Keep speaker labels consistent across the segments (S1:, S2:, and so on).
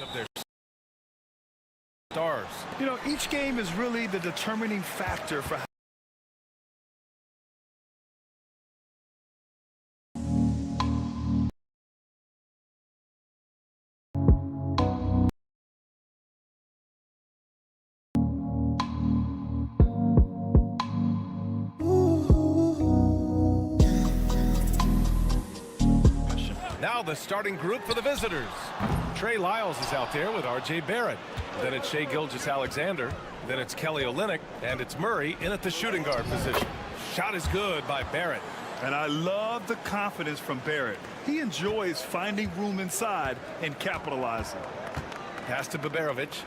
S1: Of their stars.
S2: You know, each game is really the determining factor for
S1: Now the starting group for the visitors. Trey Lyles is out there with R.J. Barrett. Then it's Shai Gilgeous-Alexander. Then it's Kelly Olynyk. And it's Murray in at the shooting guard position. Shot is good by Barrett.
S2: And I love the confidence from Barrett. He enjoys finding room inside and capitalizing.
S1: Pass to Baberovic.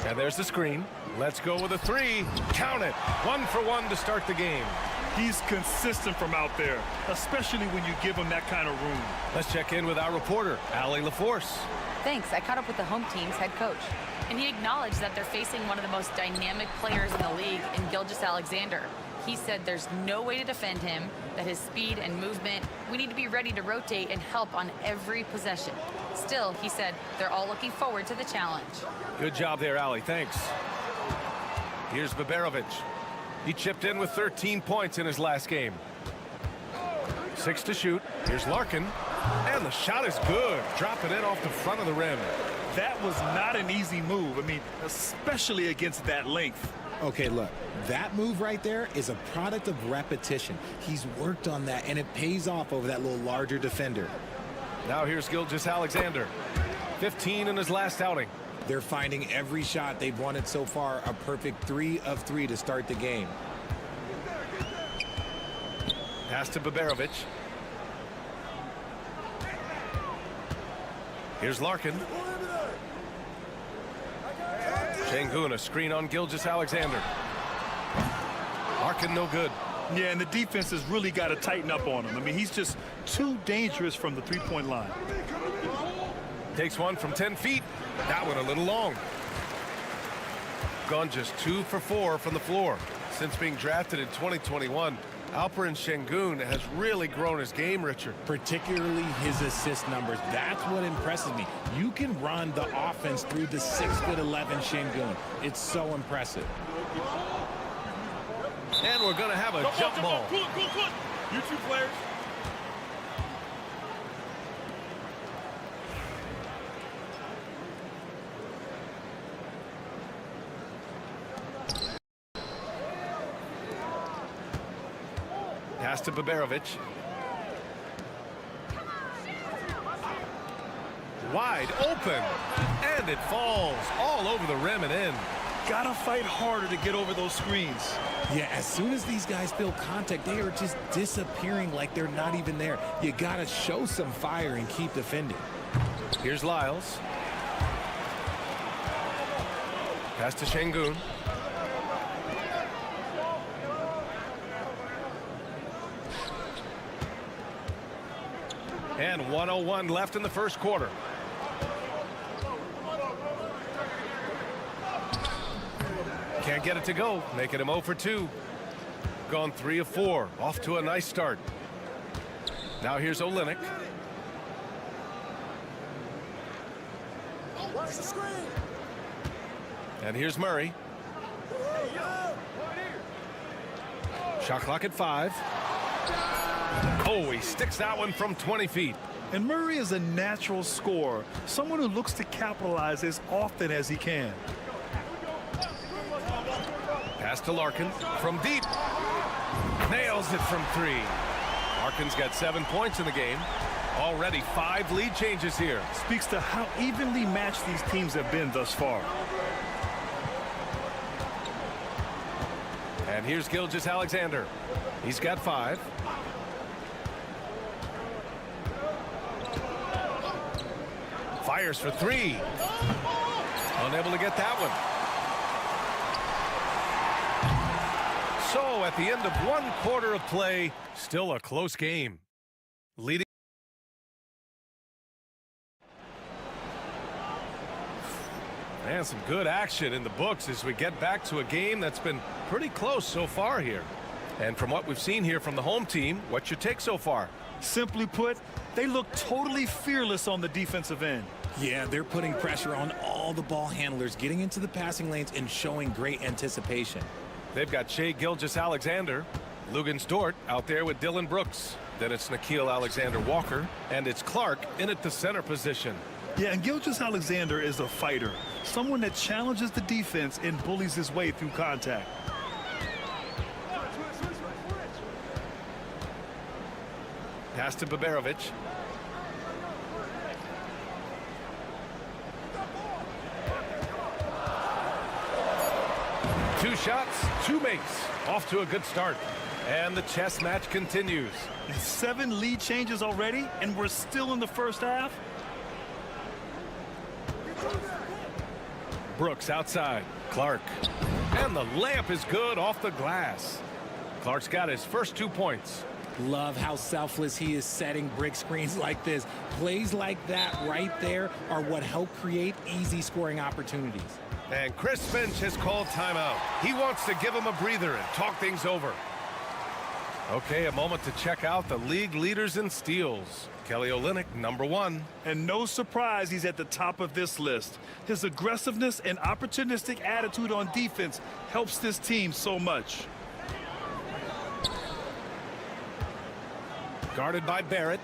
S1: And there's the screen. Let's go with a three. Count it. 1 for 1 to start the game.
S2: He's consistent from out there, especially when you give him that kind of room.
S1: Let's check in with our reporter, Allie LaForce.
S3: Thanks. I caught up with the home team's head coach.
S4: And he acknowledged that they're facing one of the most dynamic players in the league in Gilgeous-Alexander. He said there's no way to defend him, that his speed and movement, we need to be ready to rotate and help on every possession. Still, he said they're all looking forward to the challenge.
S1: Good job there, Allie. Thanks. Here's Baberovic. He chipped in with 13 points in his last game. 6 to shoot. Here's Larkin. And the shot is good. Dropping it off the front of the rim.
S2: That was not an easy move. I mean, especially against that length.
S5: Okay, look, that move right there is a product of repetition. He's worked on that, and it pays off over that little larger defender.
S1: Now here's Gilgeous-Alexander. 15 in his last outing.
S5: They're finding every shot they've wanted so far a perfect 3 of 3 to start the game.
S1: Pass to Baberovic. Here's Larkin. Şengün, a screen on Gilgeous-Alexander. Larkin no good.
S2: Yeah, and the defense has really got to tighten up on him. I mean, he's just too dangerous from the three-point line.
S1: Takes one from 10 feet. That one a little long. Gone just 2 for 4 from the floor. Since being drafted in 2021, Alperen Şengün has really grown his game, Richard.
S5: Particularly his assist numbers. That's what impresses me. You can run the offense through the 6'11" Şengün. It's so impressive.
S1: And we're going to have a jump ball.
S2: Cool. You two players.
S1: Pass to Baberovic. Wide open. And it falls all over the rim and in.
S2: Gotta fight harder to get over those screens.
S5: Yeah, as soon as these guys feel contact, they are just disappearing like they're not even there. You gotta show some fire and keep defending.
S1: Here's Lyles. Pass to Şengün. And 1:01 left in the first quarter. Can't get it to go, making him 0 for 2. Gone 3 of 4, off to a nice start. Now here's Olynyk. And here's Murray. Shot clock at 5. Oh, he sticks that one from 20 feet.
S2: And Murray is a natural scorer, someone who looks to capitalize as often as he can.
S1: Pass to Larkin from deep. Nails it from 3. Larkin's got 7 points in the game. Already 5 lead changes here.
S2: Speaks to how evenly matched these teams have been thus far.
S1: And here's Gilgeous-Alexander. He's got 5. Fires for 3. Unable to get that one. So at the end of 1 quarter of play, still a close game. Leading. And some good action in the books as we get back to a game that's been pretty close so far here. And from what we've seen here from the home team, what's your take so far?
S2: Simply put, they look totally fearless on the defensive end.
S5: Yeah, they're putting pressure on all the ball handlers, getting into the passing lanes and showing great anticipation.
S1: They've got Shai Gilgeous-Alexander, Luguentz Dort out there with Dylan Brooks. Then it's Nickeil Alexander-Walker, and it's Clark in at the center position.
S2: Yeah, and Gilgeous-Alexander is a fighter, someone that challenges the defense and bullies his way through contact.
S1: Pass to Baberovic. Two shots, 2 makes. Off to a good start. And the chess match continues.
S2: 7 lead changes already, and we're still in the first half.
S1: Brooks outside. Clark. And the layup is good off the glass. Clark's got his first 2 points.
S5: Love how selfless he is setting brick screens like this. Plays like that right there are what help create easy scoring opportunities.
S1: And Chris Finch has called timeout. He wants to give him a breather and talk things over. Okay, a moment to check out the league leaders in steals. Kelly Olynyk, number 1.
S2: And no surprise he's at the top of this list. His aggressiveness and opportunistic attitude on defense helps this team so much.
S1: Guarded by Barrett.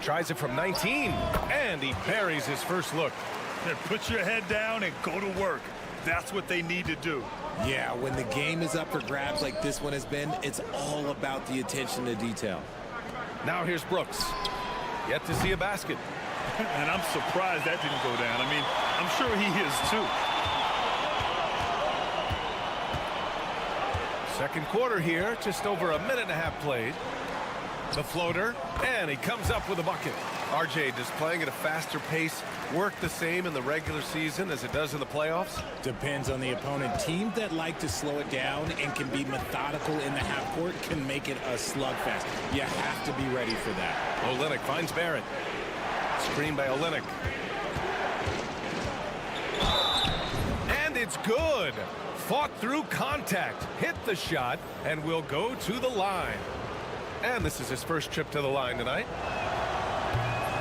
S1: Tries it from 19. And he buries his first look.
S2: And put your head down and go to work. That's what they need to do.
S5: Yeah, when the game is up for grabs like this one has been, it's all about the attention to detail.
S1: Now here's Brooks. Yet to see a basket.
S2: And I'm surprised that didn't go down. I mean, I'm sure he is too.
S1: Second quarter here, just over a minute and a half played. The floater, and he comes up with a bucket. RJ, does playing at a faster pace work the same in the regular season as it does in the playoffs?
S5: Depends on the opponent. Teams that like to slow it down and can be methodical in the half court can make it a slugfest. You have to be ready for that.
S1: Olynyk finds Barrett. Screen by Olynyk. And it's good. Fought through contact, hit the shot, and will go to the line. And this is his first trip to the line tonight.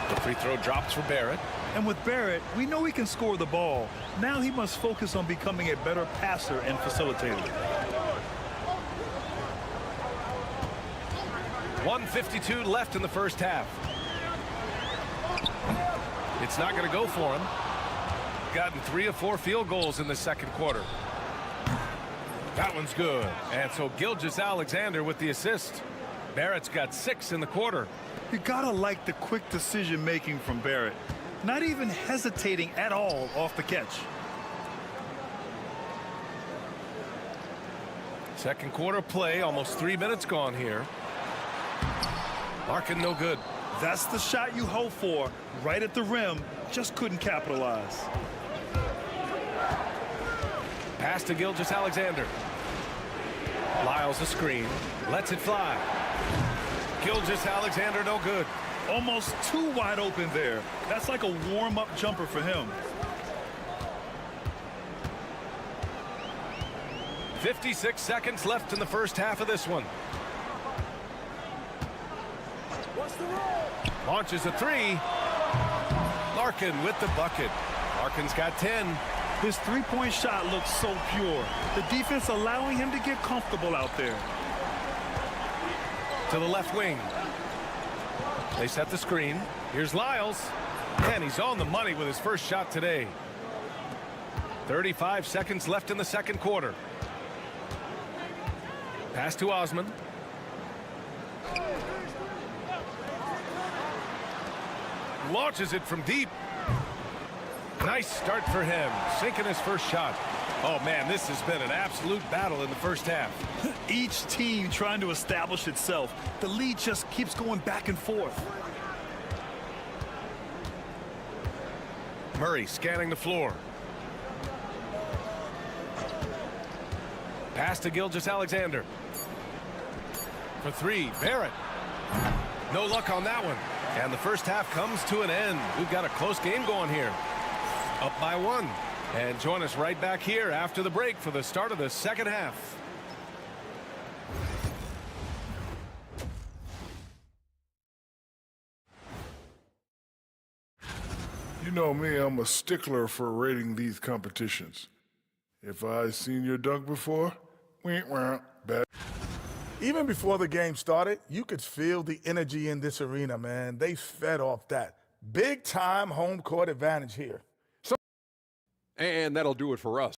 S1: The free throw drops for Barrett.
S2: And with Barrett, we know he can score the ball. Now he must focus on becoming a better passer and facilitator.
S1: 1:52 left in the first half. It's not going to go for him. Gotten 3 of 4 field goals in the second quarter. That one's good. And so Gilgeous-Alexander with the assist. Barrett's got 6 in the quarter.
S2: You gotta like the quick decision making from Barrett. Not even hesitating at all off the catch.
S1: Second quarter play, almost 3 minutes gone here. Larkin no good.
S2: That's the shot you hope for. Right at the rim, just couldn't capitalize.
S1: Pass to Gilgeous-Alexander. Lyles a screen. Lets it fly. Gilgeous-Alexander no good.
S2: Almost too wide open there. That's like a warm-up jumper for him.
S1: 56 seconds left in the first half of this one. Launches a 3. Larkin with the bucket. Larkin's got 10.
S2: His three-point shot looks so pure. The defense allowing him to get comfortable out there.
S1: To the left wing. They set the screen. Here's Lyles. And he's on the money with his first shot today. 35 seconds left in the second quarter. Pass to Osman. Launches it from deep. Nice start for him. Sinking his first shot. Oh, man, this has been an absolute battle in the first half.
S2: Each team trying to establish itself. The lead just keeps going back and forth.
S1: Murray scanning the floor. Pass to Gilgeous-Alexander. For three, Barrett. No luck on that one. And the first half comes to an end. We've got a close game going here. Up by one. And join us right back here after the break for the start of the second half.
S6: You know me, I'm a stickler for rating these competitions. If I seen your dunk before, bad.
S7: Even before the game started, you could feel the energy in this arena, man. They fed off that. Big time home court advantage here.
S8: And that'll do it for us.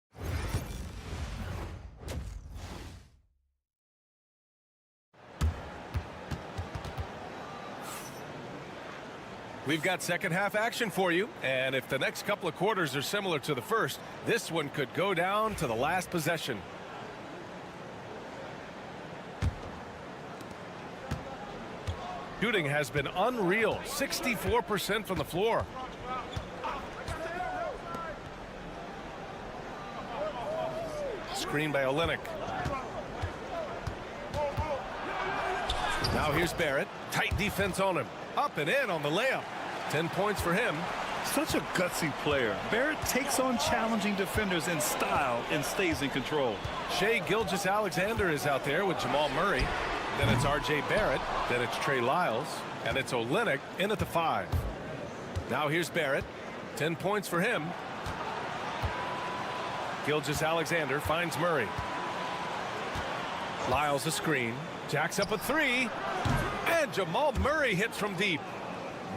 S1: We've got second half action for you, and if the next couple of quarters are similar to the first, this one could go down to the last possession. Shooting has been unreal, 64% from the floor. Screen by Olynyk. Now here's Barrett. Tight defense on him. Up and in on the layup. 10 points for him.
S2: Such a gutsy player. Barrett takes on challenging defenders in style and stays in control.
S1: Shai Gilgeous-Alexander is out there with Jamal Murray. Then it's R.J. Barrett. Then it's Trey Lyles. And it's Olynyk in at the 5. Now here's Barrett. 10 points for him. Gilgeous-Alexander finds Murray. Lyles a screen. Jacks up a 3. And Jamal Murray hits from deep.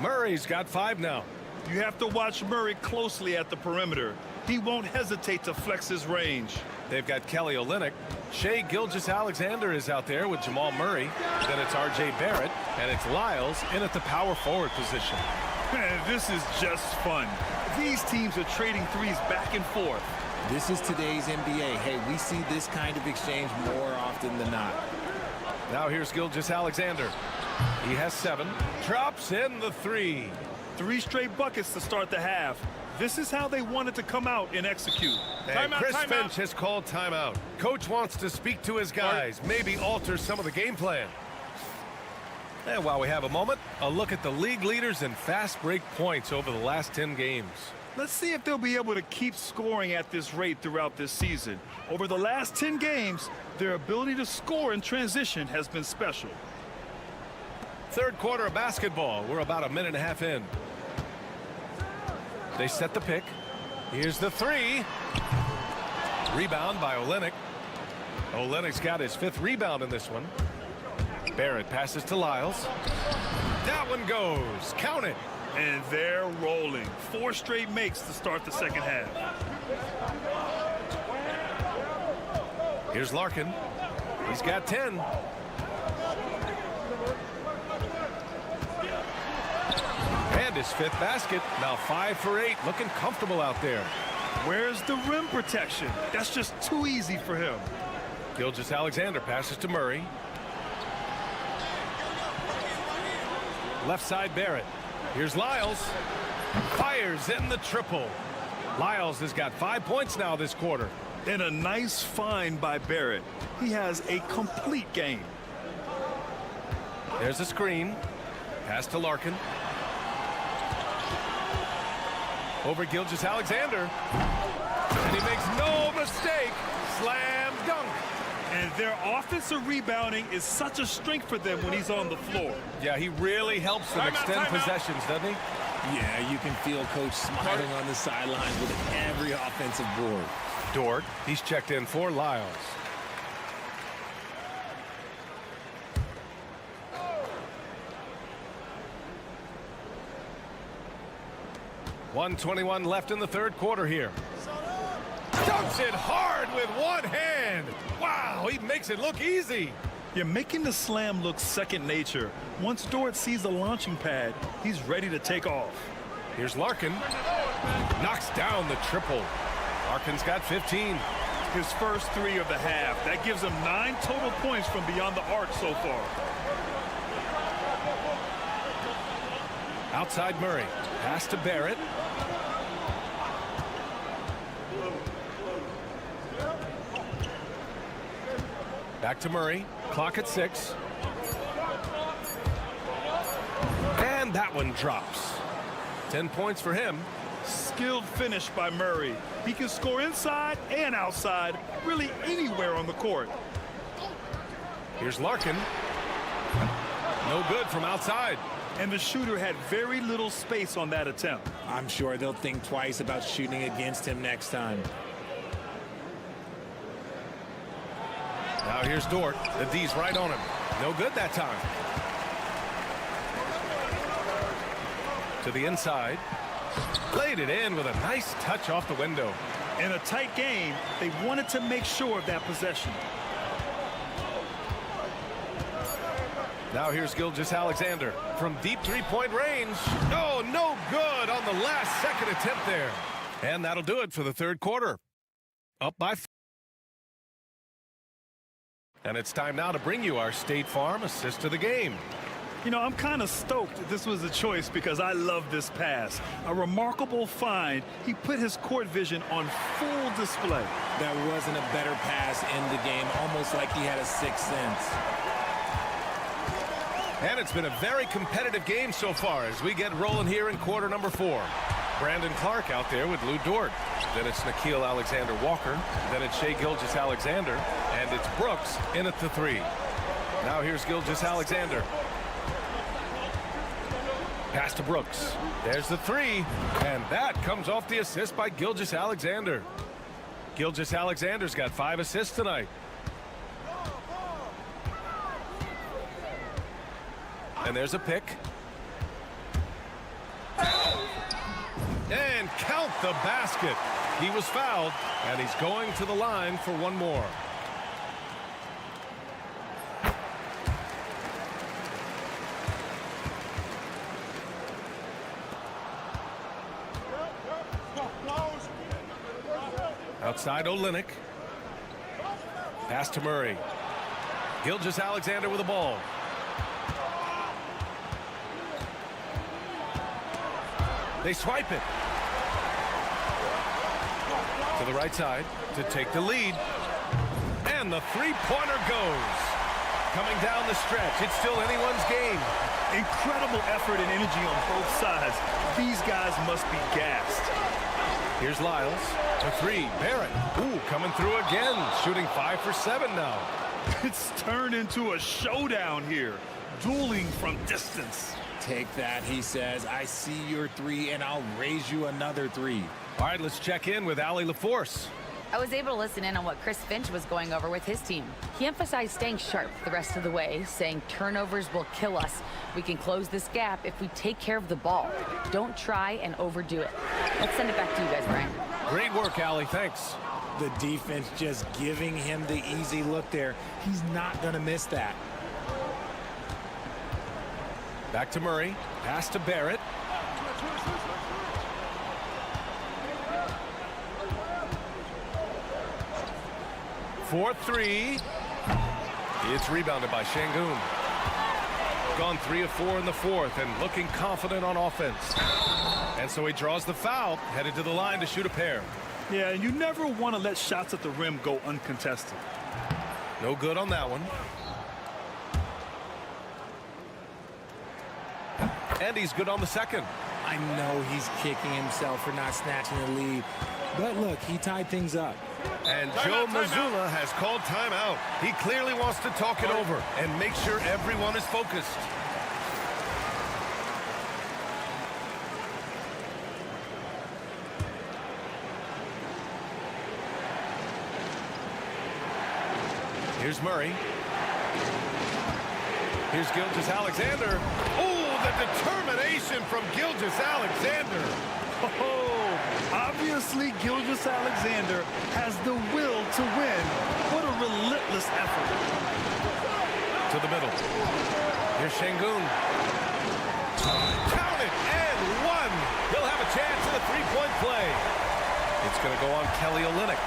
S1: Murray's got 5 now.
S2: You have to watch Murray closely at the perimeter. He won't hesitate to flex his range.
S1: They've got Kelly Olynyk. Shai Gilgeous-Alexander is out there with Jamal Murray. Then it's R.J. Barrett. And it's Lyles in at the power forward position.
S2: Man, this is just fun. These teams are trading threes back and forth.
S5: This is today's NBA. Hey, we see this kind of exchange more often than not.
S1: Now here's Gilgeous-Alexander. He has 7. Drops in the 3.
S2: 3 straight buckets to start the half. This is how they wanted to come out and execute.
S1: And Chris Finch has called timeout. Coach wants to speak to his guys, maybe alter some of the game plan. And while we have a moment, a look at the league leaders in fast break points over the last 10 games.
S2: Let's see if they'll be able to keep scoring at this rate throughout this season. Over the last 10 games, their ability to score in transition has been special.
S1: Third quarter of basketball. We're about a minute and a half in. They set the pick. Here's the 3. Rebound by Olynyk. Olynyk's got his 5th rebound in this one. Barrett passes to Lyles. That one goes. Count it.
S2: And they're rolling. 4 straight makes to start the second half.
S1: Here's Larkin. He's got 10. And his 5th basket. Now 5 for 8. Looking comfortable out there.
S2: Where's the rim protection? That's just too easy for him.
S1: Gilgeous-Alexander passes to Murray. Left side Barrett. Here's Lyles. Fires in the triple. Lyles has got 5 points now this quarter.
S2: And a nice find by Barrett. He has a complete game.
S1: There's a screen. Pass to Larkin. Over Gilgeous-Alexander. And he makes no mistake. Slam dunk.
S2: And their offensive rebounding is such a strength for them when he's on the floor.
S1: Yeah, he really helps them extend possessions, doesn't he?
S5: Yeah, you can feel Coach smiling on the sidelines with every offensive board.
S1: Dort, he's checked in for Lyles. 1:21 left in the third quarter here. Dumps it hard with one hand. Wow, he makes it look easy.
S2: You're making the slam look second nature. Once Dort sees the launching pad, he's ready to take off.
S1: Here's Larkin. Knocks down the triple. Larkin's got 15.
S2: His first 3 of the half. That gives him 9 total points from beyond the arc so far.
S1: Outside Murray. Pass to Barrett. Back to Murray. Clock at 6. And that one drops. 10 points for him.
S2: Skilled finish by Murray. He can score inside and outside, really anywhere on the court.
S1: Here's Larkin. No good from outside.
S2: And the shooter had very little space on that attempt.
S5: I'm sure they'll think twice about shooting against him next time.
S1: Now here's Dort. The D's right on him. No good that time. To the inside. Played it in with a nice touch off the window.
S2: In a tight game, they wanted to make sure of that possession.
S1: Now here's Gilgeous-Alexander from deep three-point range. Oh, no good on the last second attempt there. And that'll do it for the third quarter. Up by 4. And it's time now to bring you our State Farm assist of the game.
S2: You know, I'm kind of stoked that this was a choice because I love this pass. A remarkable find. He put his court vision on full display.
S5: That wasn't a better pass in the game, almost like he had a sixth sense.
S1: And it's been a very competitive game so far as we get rolling here in quarter number 4. Brandon Clark out there with Lou Dort. Then it's Nickeil Alexander-Walker. Then it's Shai Gilgeous-Alexander. And it's Brooks in at the 3. Now here's Gilgeous-Alexander. Pass to Brooks. There's the 3. And that comes off the assist by Gilgeous-Alexander. Gilgeous-Alexander's got 5 assists tonight. And there's a pick. And count the basket. He was fouled, and he's going to the line for one more. Outside Olynyk. Pass to Murray. Gilgeous-Alexander with the ball. They swipe it. To the right side to take the lead. And the three-pointer goes. Coming down the stretch. It's still anyone's game.
S2: Incredible effort and energy on both sides. These guys must be gassed.
S1: Here's Lyles. To 3. Barrett. Ooh, coming through again. Shooting 5 for 7 now.
S2: It's turned into a showdown here. Dueling from distance.
S5: Take that, he says. I see your 3, and I'll raise you another 3.
S1: All right, let's check in with Allie LaForce.
S4: I was able to listen in on what Chris Finch was going over with his team. He emphasized staying sharp the rest of the way, saying turnovers will kill us. We can close this gap if we take care of the ball. Don't try and overdo it. Let's send it back to you guys, Brian.
S1: Great work, Allie. Thanks.
S5: The defense just giving him the easy look there. He's not going to miss that.
S1: Back to Murray. Pass to Barrett. For 3. It's rebounded by Şengün. Gone 3 of 4 in the fourth and looking confident on offense. And so he draws the foul, headed to the line to shoot a pair.
S2: Yeah, and you never want to let shots at the rim go uncontested.
S1: No good on that one. And he's good on the second.
S5: I know he's kicking himself for not snatching the lead. But look, he tied things up.
S1: And Joe Mazzulla has called timeout. He clearly wants to talk it over and make sure everyone is focused. Here's Murray. Here's Gilgeous-Alexander. Oh, the determination from Gilgeous-Alexander.
S2: Oh, obviously Gilgeous-Alexander has the will to win. What a relentless effort.
S1: To the middle. Here's Şengün. Count it, and one. He'll have a chance at a three-point play. It's going to go on Kelly Olynyk.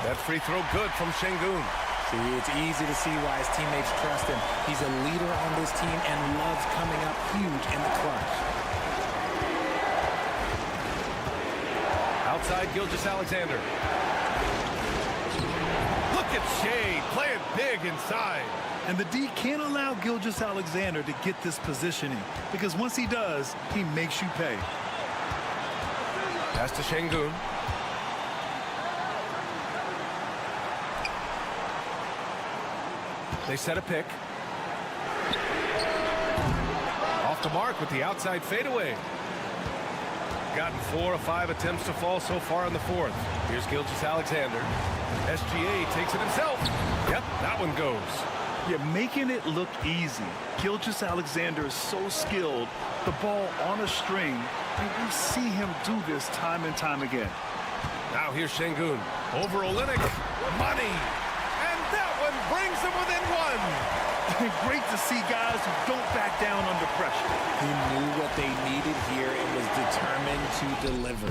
S1: That free throw good from Şengün.
S5: See, it's easy to see why his teammates trust him. He's a leader on this team and loves coming up huge in the clutch.
S1: Outside Gilgeous-Alexander. Look at Shea playing big inside.
S2: And the D can't allow Gilgeous-Alexander to get this positioning, because once he does, he makes you pay.
S1: Pass to Şengün. They set a pick. Off the mark with the outside fadeaway. Gotten 4 of 5 attempts to fall so far in the fourth. Here's Gilgeous-Alexander. SGA takes it himself. Yep, that one goes.
S2: You're making it look easy. Gilgeous-Alexander is so skilled. The ball on a string, and we see him do this time and time again.
S1: Now here's Şengün. Over Olynyk. Money. And that one brings them within one.
S2: Great to see guys who don't back down under pressure.
S5: He knew what they needed here and was determined to deliver.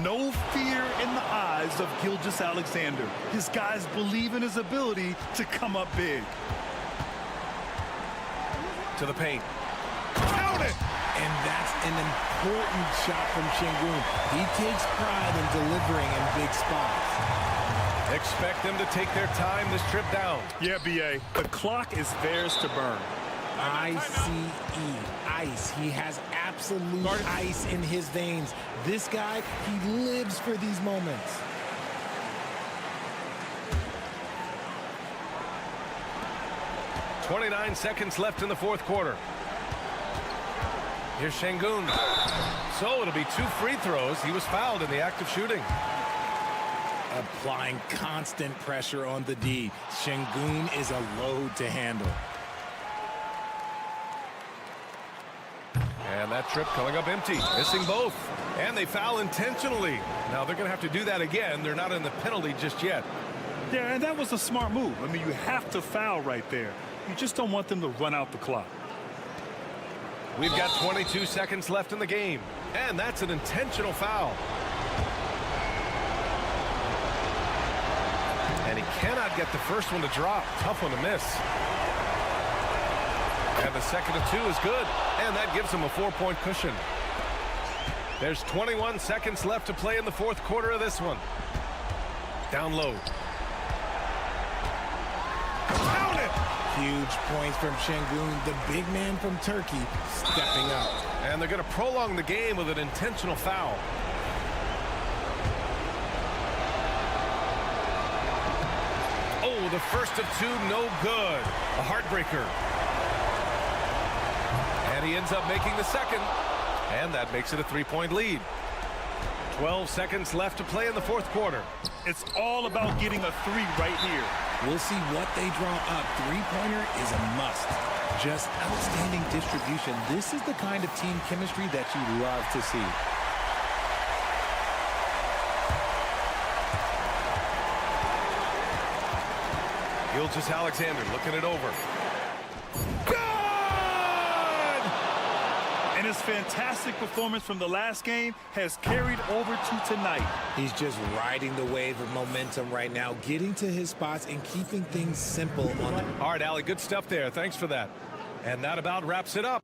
S2: No fear in the eyes of Gilgeous-Alexander. His guys believe in his ability to come up big.
S1: To the paint. Count it!
S5: And that's an important shot from Şengün. He takes pride in delivering in big spots.
S1: Expect them to take their time this trip down.
S2: Yeah, B.A., the clock is theirs to burn.
S5: I-C-E, ice. He has absolute ice in his veins. This guy, he lives for these moments.
S1: .29 seconds left in the fourth quarter. Here's Şengün. So it'll be 2 free throws. He was fouled in the act of shooting.
S5: Applying constant pressure on the D. Şengün is a load to handle.
S1: And that trip coming up empty, missing both. And they foul intentionally. Now they're going to have to do that again. They're not in the penalty just yet.
S2: Yeah, and that was a smart move. I mean, you have to foul right there. You just don't want them to run out the clock.
S1: We've got 22 seconds left in the game. And that's an intentional foul. And he cannot get the first one to drop. Tough one to miss. And the second of 2 is good. And that gives him a 4-point cushion. There's 21 seconds left to play in the fourth quarter of this one. Down low. Count it!
S5: Huge points from Şengün, the big man from Turkey, stepping up.
S1: And they're going to prolong the game with an intentional foul. Oh, the first of 2, no good. A heartbreaker. And he ends up making the second. And that makes it a 3-point lead. 12 seconds left to play in the fourth quarter.
S2: It's all about getting a 3 right here.
S5: We'll see what they draw up. Three-pointer is a must. Just outstanding distribution. This is the kind of team chemistry that you love to see.
S1: Gilgeous-Alexander looking it over.
S2: And his fantastic performance from the last game has carried over to tonight.
S5: He's just riding the wave of momentum right now, getting to his spots and keeping things simple on the...
S1: All right, Allie, good stuff there. Thanks for that. And that about wraps it up.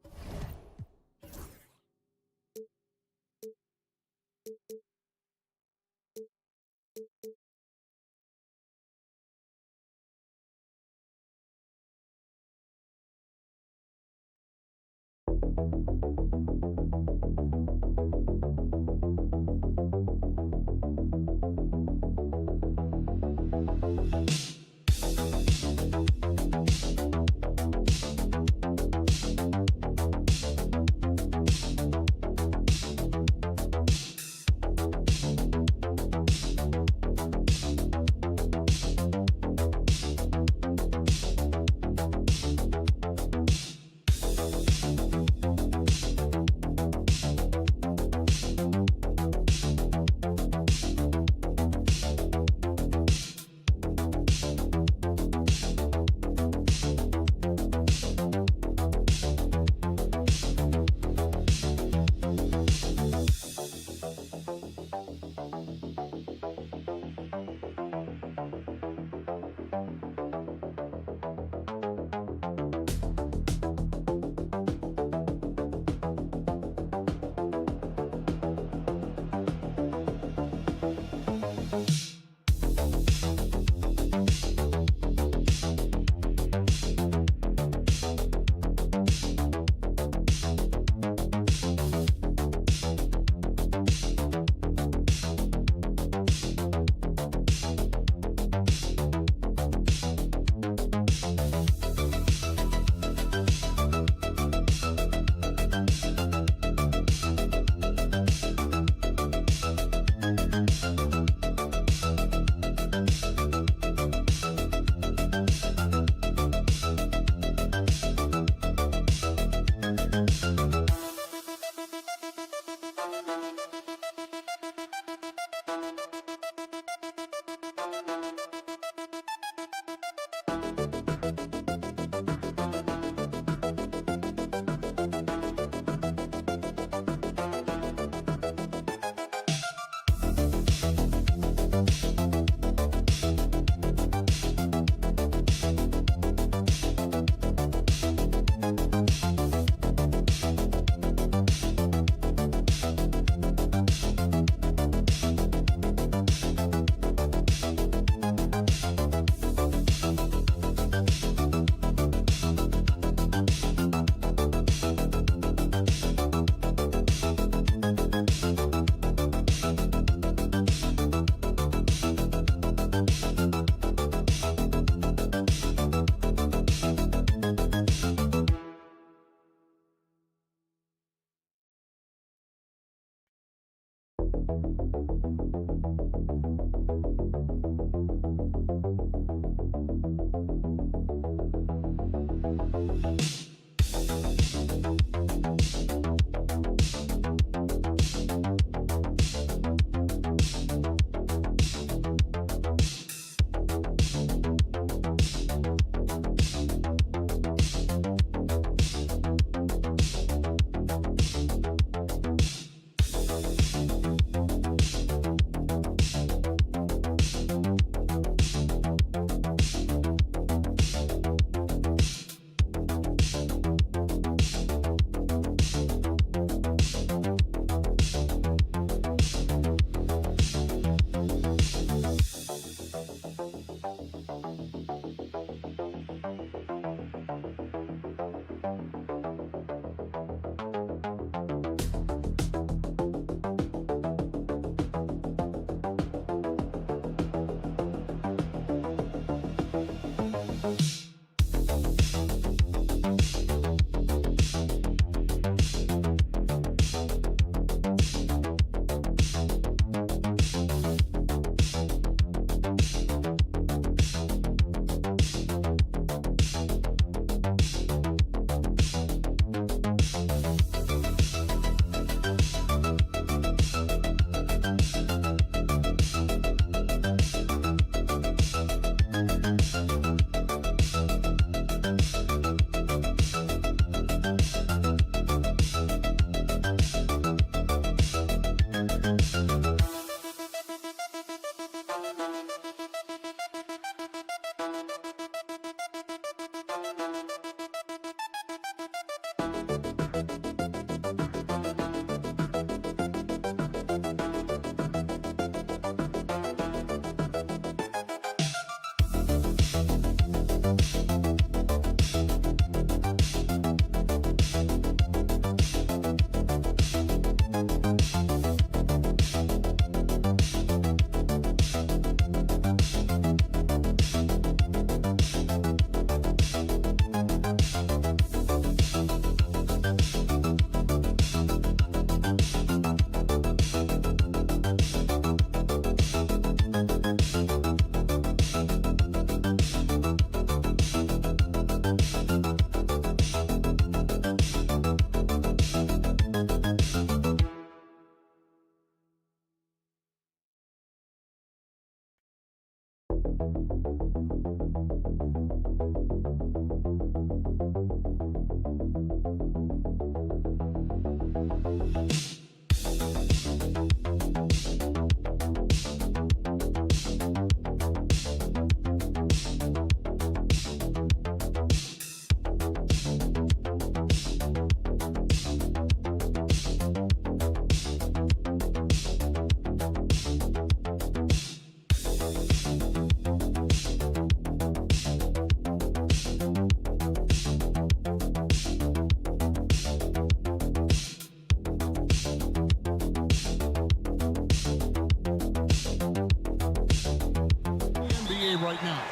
S9: right now.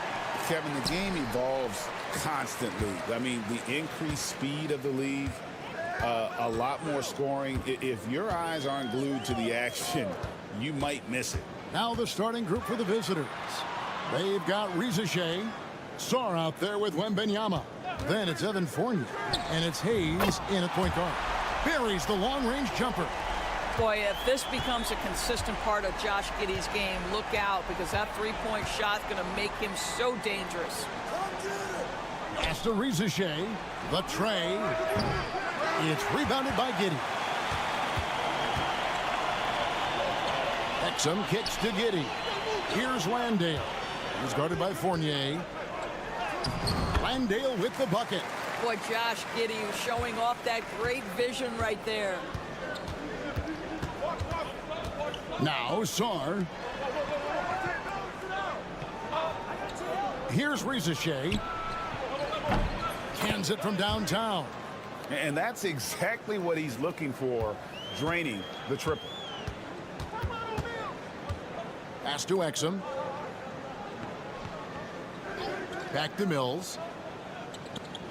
S10: Kevin, the game evolves constantly. I mean, the increased speed of the league, a lot more scoring. If your eyes aren't glued to the action, you might miss it.
S9: Now the starting group for the visitors. They've got Reza Shea, Sarr out there with Wembenyama. Then it's Evan Fournier, and it's Hayes in at point guard. Buries the long-range jumper.
S11: Boy, if this becomes a consistent part of Josh Giddey's game, look out, because that three-point shot's going to make him so dangerous.
S9: Pass to Reza Shea. The tray. It's rebounded by Giddey. Exum kicks to Giddey. Here's Landale. He's guarded by Fournier. Landale with the bucket.
S11: Boy, Josh Giddey showing off that great vision right there.
S9: Now Sarr. Here's Reza Shea. Cans it from downtown.
S10: And that's exactly what he's looking for, draining the triple.
S9: Pass to Exum. Back to Mills.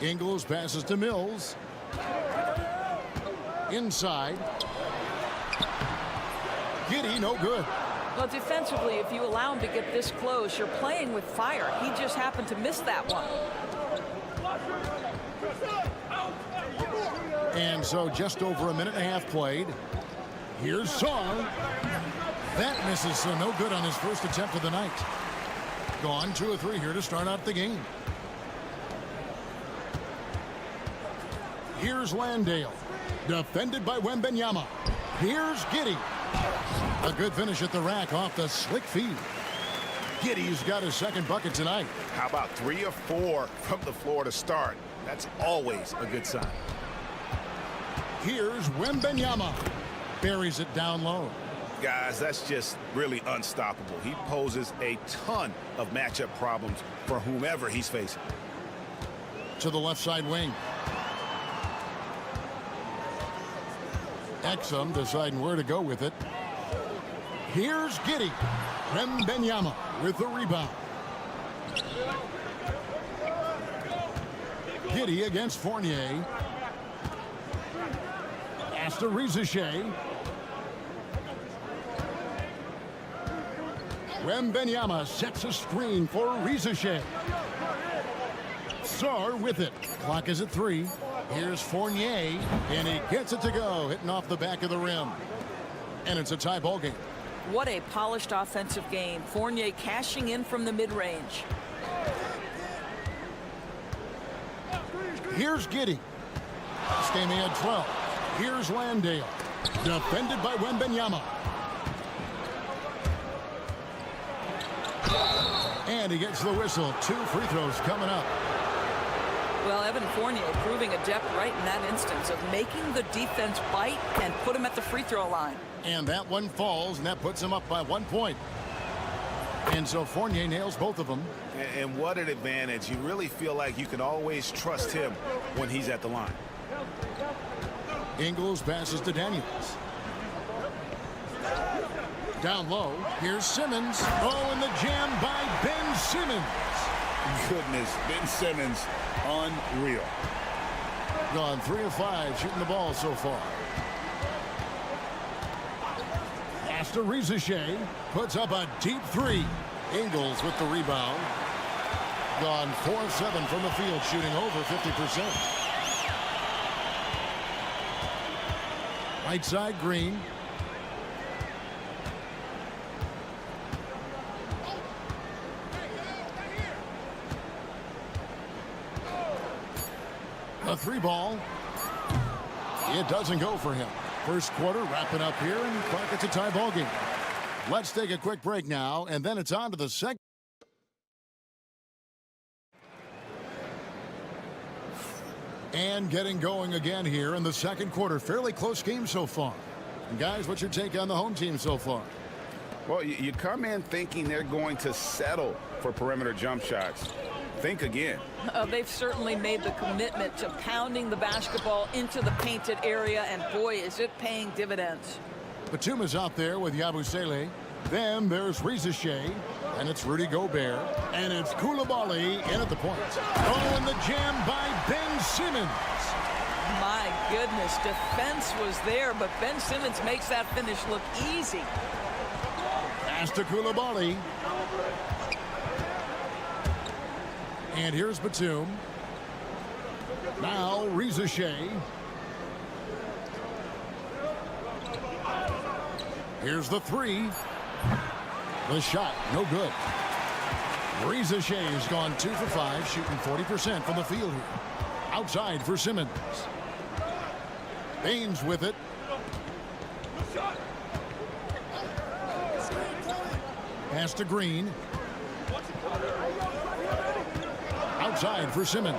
S9: Ingles passes to Mills. Inside. Giddy, no good.
S11: Well, defensively, if you allow him to get this close, you're playing with fire. He just happened to miss that one.
S9: And so just over a minute and a half played. Here's Saar. That misses, so no good on his first attempt of the night. Gone 2 of 3 here to start out the game. Here's Landale. Defended by Wembanyama. Here's Giddy. A good finish at the rack off the slick feed. Giddy's got his second bucket tonight.
S10: How about 3 or 4 from the floor to start? That's always a good sign.
S9: Here's Wembanyama. Buries it down low.
S10: Guys, that's just really unstoppable. He poses a ton of matchup problems for whomever he's facing.
S9: To the left side wing. Exum deciding where to go with it. Here's Giddy. Wembanyama with the rebound. Giddy against Fournier. Pass to Rizachet. Wembanyama sets a screen for Rizachet. Saar with it. Clock is at 3. Here's Fournier, and he gets it to go, hitting off the back of the rim. And it's a tie ball game.
S11: What a polished offensive game. Fournier cashing in from the mid-range.
S9: Here's Giddy. Staying at 12. Here's Landale. Defended by Wembanyama. And he gets the whistle. 2 free throws coming up.
S11: Well, Evan Fournier proving adept right in that instance of making the defense bite and put him at the free throw line.
S9: And that one falls, and that puts him up by 1 point. And so Fournier nails both of them.
S10: And what an advantage. You really feel like you can always trust him when he's at the line.
S9: Ingles passes to Daniels. Down low, here's Simmons. Oh, and the jam by Ben Simmons.
S10: Goodness, Ben Simmons, unreal.
S9: Gone 3 of 5 shooting the ball so far. Pass to Rizachet. Puts up a deep 3. Ingles with the rebound. Gone 4 of 7 from the field, shooting over 50%. Right side, Green. A 3 ball. It doesn't go for him. First quarter wrapping up here, and clock it's a tie ball game. Let's take a quick break now, and then it's on to the second. And getting going again here in the second quarter. Fairly close game so far. And guys, what's your take on the home team so far?
S10: Well, you come in thinking they're going to settle for perimeter jump shots. Think again.
S11: They've certainly made the commitment to pounding the basketball into the painted area, and boy, is it paying dividends.
S9: Batum is out there with Yabusele. Then there's Rizachet, and it's Rudy Gobert, and it's Koulibaly in at the point. Oh, and the jam by Ben Simmons.
S11: My goodness, defense was there, but Ben Simmons makes that finish look easy.
S9: Pass to Koulibaly. And here's Batum. Now Rizachet. Here's the 3. The shot, no good. Rizachet has gone 2 for 5, shooting 40% from the field here. Outside for Simmons. Baines with it. Pass to Green. Outside for Simmons.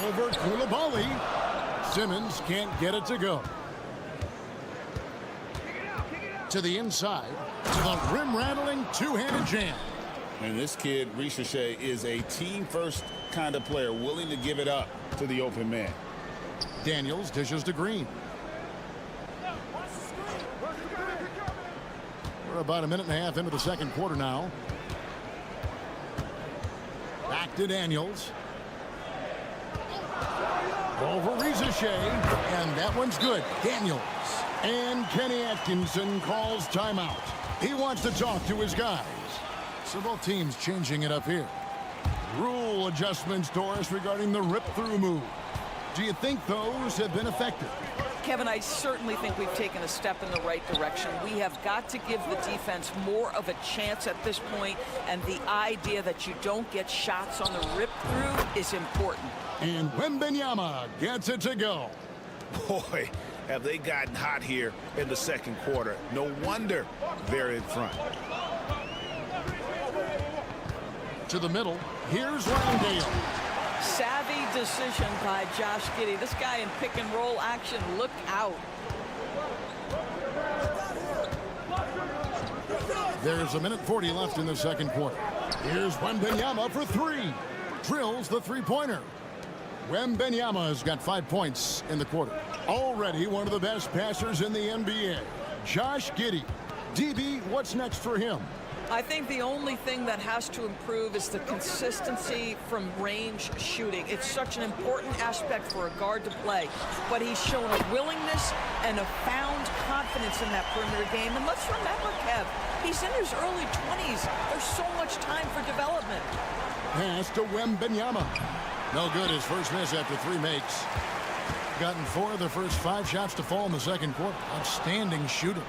S9: Over Koulibaly. Simmons can't get it to go. To the inside. To the rim-rattling two-handed jam.
S10: And this kid, Rizachet, is a team-first kind of player, willing to give it up to the open man.
S9: Daniels dishes to Green. We're about a minute and a half into the second quarter now. Back to Daniels. Over Rizachet, and that one's good. Daniels And Kenny Atkinson calls timeout. He wants to talk to his guys. So both teams changing it up here. Rule adjustments, Doris, regarding the rip-through move. Do you think those have been effective?
S11: Kevin, I certainly think we've taken a step in the right direction. We have got to give the defense more of a chance at this point, and the idea that you don't get shots on the rip-through is important.
S9: And Wembanyama gets it to go.
S10: Boy, have they gotten hot here in the second quarter. No wonder they're in front.
S9: To the middle, here's Landale.
S11: Savvy decision by Josh Giddey. This guy in pick and roll action, look out.
S9: There's 1:40 left in the second quarter. Here's Wembanyama for three. Drills the three-pointer. Wembanyama has got 5 points in the quarter. Already one of the best passers in the NBA. Josh Giddey. DB, what's next for him?
S11: I think the only thing that has to improve is the consistency from range shooting. It's such an important aspect for a guard to play, but he's shown a willingness and a found confidence in that perimeter game. And let's remember, Kev, he's in his early 20s. There's so much time for development.
S9: Pass to Wembanyama. No good. His first miss after 3 makes. Gotten 4 of the first 5 shots to fall in the second quarter. Outstanding shooting.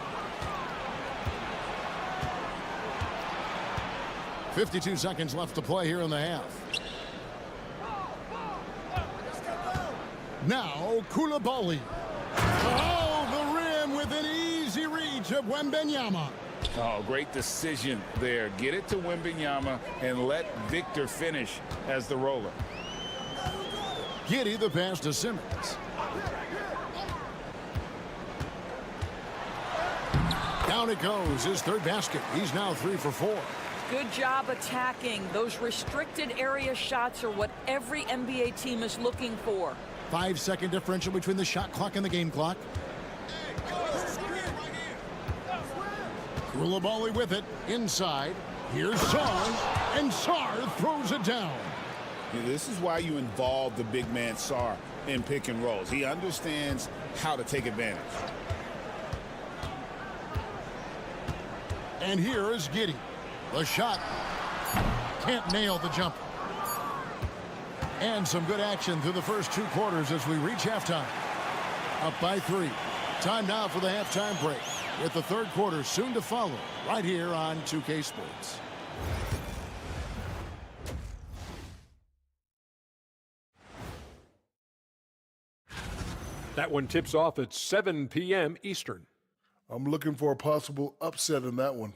S9: 52 seconds left to play here in the half. Now Coulibaly. Oh, the rim with an easy reach of Wembanyama.
S10: Oh, great decision there. Get it to Wembanyama and let Victor finish as the roller.
S9: Giddey the pass to Simmons. Down it goes. His third basket. He's now 3 for 4.
S11: Good job attacking. Those restricted area shots are what every NBA team is looking for.
S9: 5-second differential between the shot clock and the game clock. Coulibaly with it inside. Here's Sarr, and Sarr throws it down.
S10: This is why you involve the big man Sarr in pick and rolls. He understands how to take advantage.
S9: And here is Giddey. The shot can't nail the jumper. And some good action through the first 2 quarters as we reach halftime. Up by 3. Time now for the halftime break, with the third quarter soon to follow right here on 2K Sports.
S8: That one tips off at 7 p.m. Eastern.
S6: I'm looking for a possible upset in that one.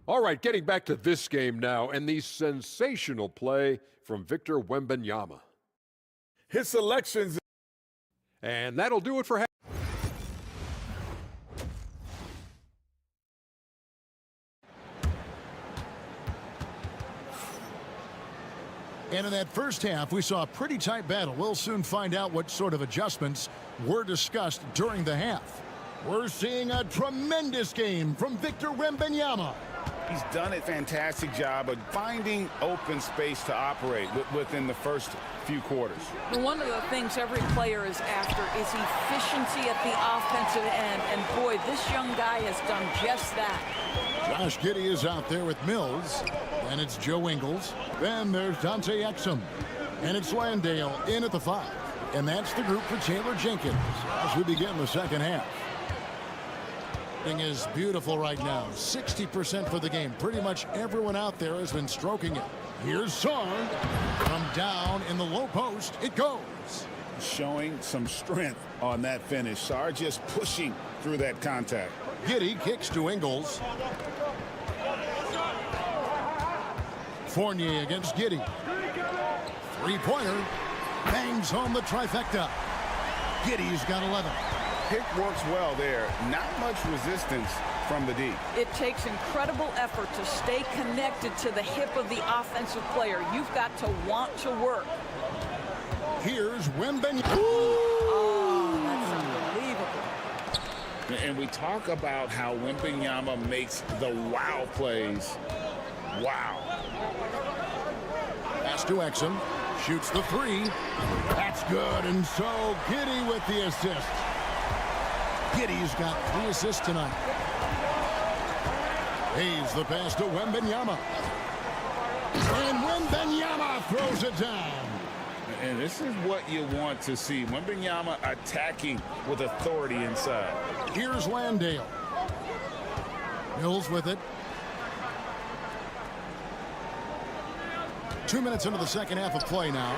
S8: All right, getting back to this game now, and the sensational play from Victor Wembanyama.
S7: His selections.
S8: And that'll do it for half.
S9: And in that first half, we saw a pretty tight battle. We'll soon find out what sort of adjustments were discussed during the half. We're seeing a tremendous game from Victor Wembanyama.
S10: He's done a fantastic job of finding open space to operate within the first few quarters.
S11: One of the things every player is after is efficiency at the offensive end. And boy, this young guy has done just that.
S9: Josh Giddey is out there with Mills. And it's Joe Ingles. Then there's Dante Exum. And it's Landale in at the 5. And that's the group for Taylor Jenkins as we begin the second half. Is beautiful right now. 60% for the game. Pretty much everyone out there has been stroking it. Here's Sarr. From down in the low post, it goes.
S10: Showing some strength on that finish. Sarr just pushing through that contact.
S9: Giddey kicks to Ingles. Fournier against Giddey. Three-pointer. Bangs home the trifecta. Giddey's got 11.
S10: Pick works well there. Not much resistance from the D.
S11: It takes incredible effort to stay connected to the hip of the offensive player. You've got to want to work.
S9: Here's Wembanyama.
S11: Oh, that's unbelievable.
S10: And we talk about how Wembanyama makes the wow plays. Wow.
S9: Pass to Exum. Shoots the three. That's good, and so Giddey with the assist. Giddey's got 3 assists tonight. Hayes the pass to Wembanyama. And Wembanyama throws it down.
S10: And this is what you want to see. Wembanyama attacking with authority inside.
S9: Here's Landale. Mills with it. 2 minutes into the second half of play now.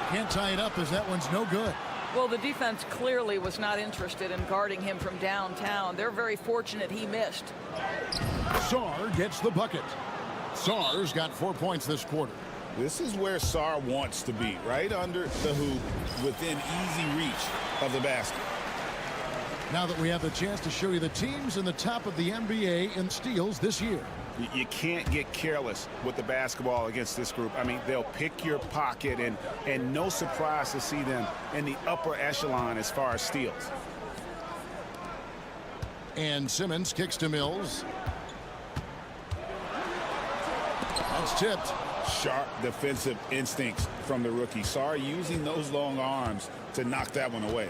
S9: Can't tie it up as that one's no good.
S11: Well, the defense clearly was not interested in guarding him from downtown. They're very fortunate he missed.
S9: Sarr gets the bucket. Sarr's got 4 points this quarter.
S10: This is where Sarr wants to be, right under the hoop, within easy reach of the basket.
S9: Now that we have the chance to show you the teams in the top of the NBA in steals this year.
S10: You can't get careless with the basketball against this group. I mean, they'll pick your pocket, and no surprise to see them in the upper echelon as far as steals.
S9: And Simmons kicks to Mills. That's tipped.
S10: Sharp defensive instincts from the rookie. Sarr using those long arms to knock that one away.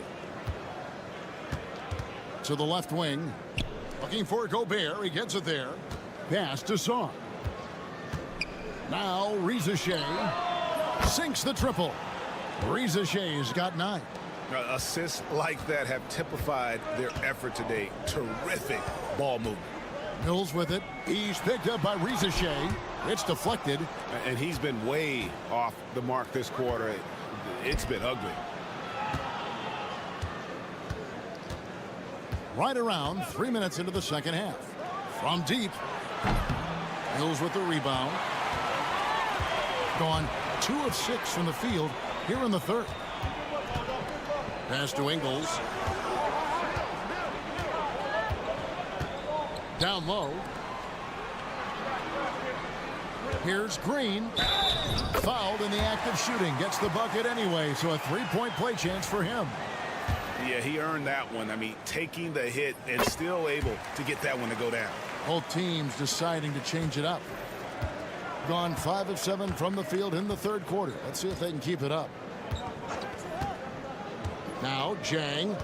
S9: To the left wing. Looking for Gobert. He gets it there. Pass to Sarr. Now Reza Shea sinks the triple. Reza Shea's got 9.
S10: Assists like that have typified their effort today. Terrific ball movement.
S9: Mills with it. He's picked up by Reza Shea. It's deflected.
S10: And he's been way off the mark this quarter. It's been ugly.
S9: Right around 3 minutes into the second half. From deep. Mills with the rebound. Gone 2 of 6 from the field here in the third. Pass to Ingles. Down low. Here's Green. Fouled in the act of shooting. Gets the bucket anyway, so a 3-point play chance for him.
S10: Yeah, he earned that one. I mean, taking the hit and still able to get that one to go down.
S9: Both teams deciding to change it up. Gone 5 of 7 from the field in the third quarter. Let's see if they can keep it up. Now Jang.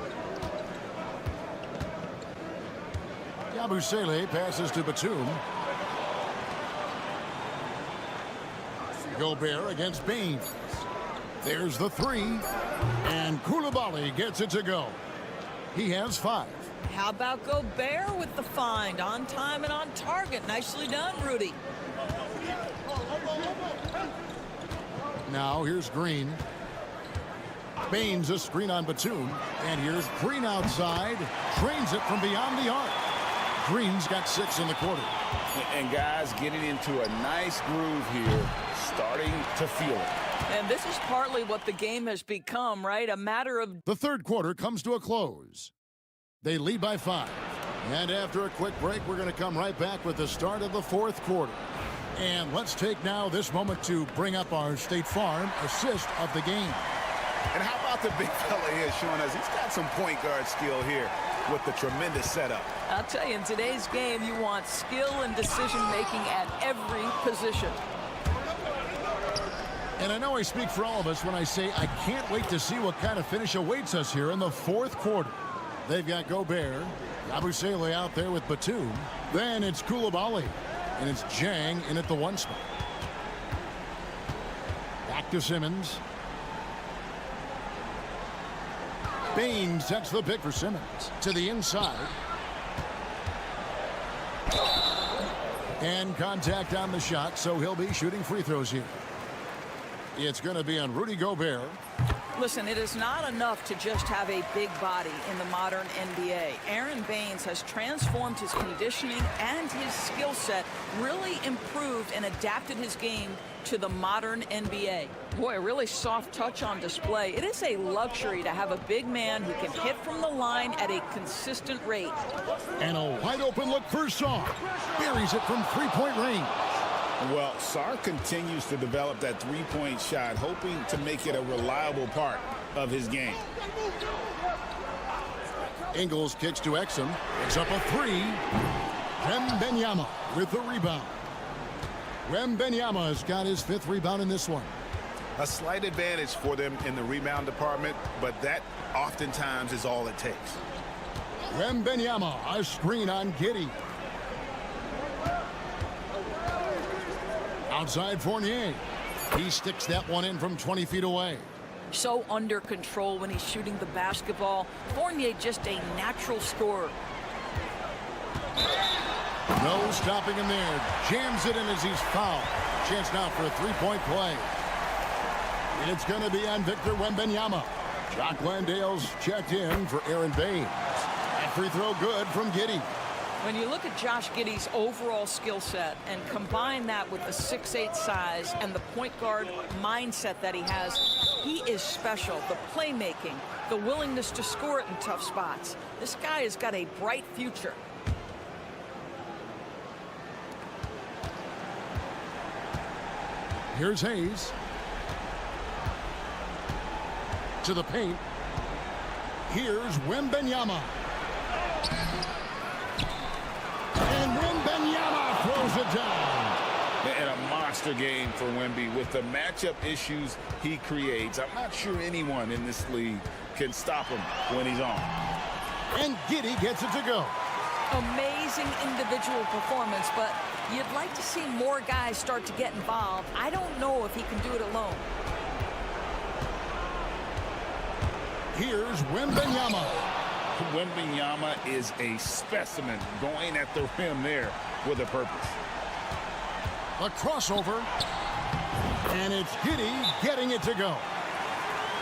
S9: Yabusele passes to Batum. Gobert against Baines. There's the 3. And Koulibaly gets it to go. He has 5.
S11: How about Gobert with the find? On time and on target. Nicely done, Rudy.
S9: Now here's Green. Baines a screen on Batum. And here's Green outside. Trains it from beyond the arc. Green's got 6 in the quarter.
S10: And guys getting into a nice groove here, starting to feel it.
S11: And this is partly what the game has become, right? A matter of...
S9: The third quarter comes to a close. They lead by 5. And after a quick break, we're going to come right back with the start of the fourth quarter. And let's take now this moment to bring up our State Farm assist of the game.
S10: And how about the big fella here showing us he's got some point guard skill here with the tremendous setup.
S11: I'll tell you, in today's game, you want skill and decision-making at every position.
S9: And I know I speak for all of us when I say I can't wait to see what kind of finish awaits us here in the fourth quarter. They've got Gobert, Yabusele out there with Batum. Then it's Koulibaly, and it's Jang in at the 1 spot. Back to Simmons. Baines sets the pick for Simmons to the inside. And contact on the shot, so he'll be shooting free throws here. It's going to be on Rudy Gobert.
S11: Listen, it is not enough to just have a big body in the modern NBA. Aaron Baines has transformed his conditioning and his skill set, really improved and adapted his game to the modern NBA. Boy, a really soft touch on display. It is a luxury to have a big man who can hit from the line at a consistent rate.
S9: And a wide open look for Sarr. Buries it from 3-point range.
S10: Well, Sarr continues to develop that 3-point shot, hoping to make it a reliable part of his game.
S9: Ingles kicks to Exum. It's up a 3. Wembanyama with the rebound. Wembanyama has got his 5th rebound in this one.
S10: A slight advantage for them in the rebound department, but that oftentimes is all it takes.
S9: Wembanyama, a screen on Giddey. Outside Fournier. He sticks that one in from 20 feet away.
S11: So under control when he's shooting the basketball. Fournier just a natural scorer.
S9: No stopping him there. Jams it in as he's fouled. Chance now for a three-point play. It's going to be on Victor Wembanyama. Jock Landale's checked in for Aaron Baines. That free throw good from Giddey.
S11: When you look at Josh Giddey's overall skill set and combine that with the 6'8" size and the point guard mindset that he has, he is special. The playmaking, the willingness to score it in tough spots. This guy has got a bright future.
S9: Here's Hayes. To the paint. Here's Wembanyama. And Wembanyama throws it down.
S10: And a monster game for Wemby with the matchup issues he creates. I'm not sure anyone in this league can stop him when he's on.
S9: And Giddey gets it to go.
S11: Amazing individual performance, but you'd like to see more guys start to get involved. I don't know if he can do it alone.
S9: Here's Wembanyama.
S10: Wembanyama is a specimen going at the rim there with a purpose.
S9: A crossover. And it's Giddey getting it to go.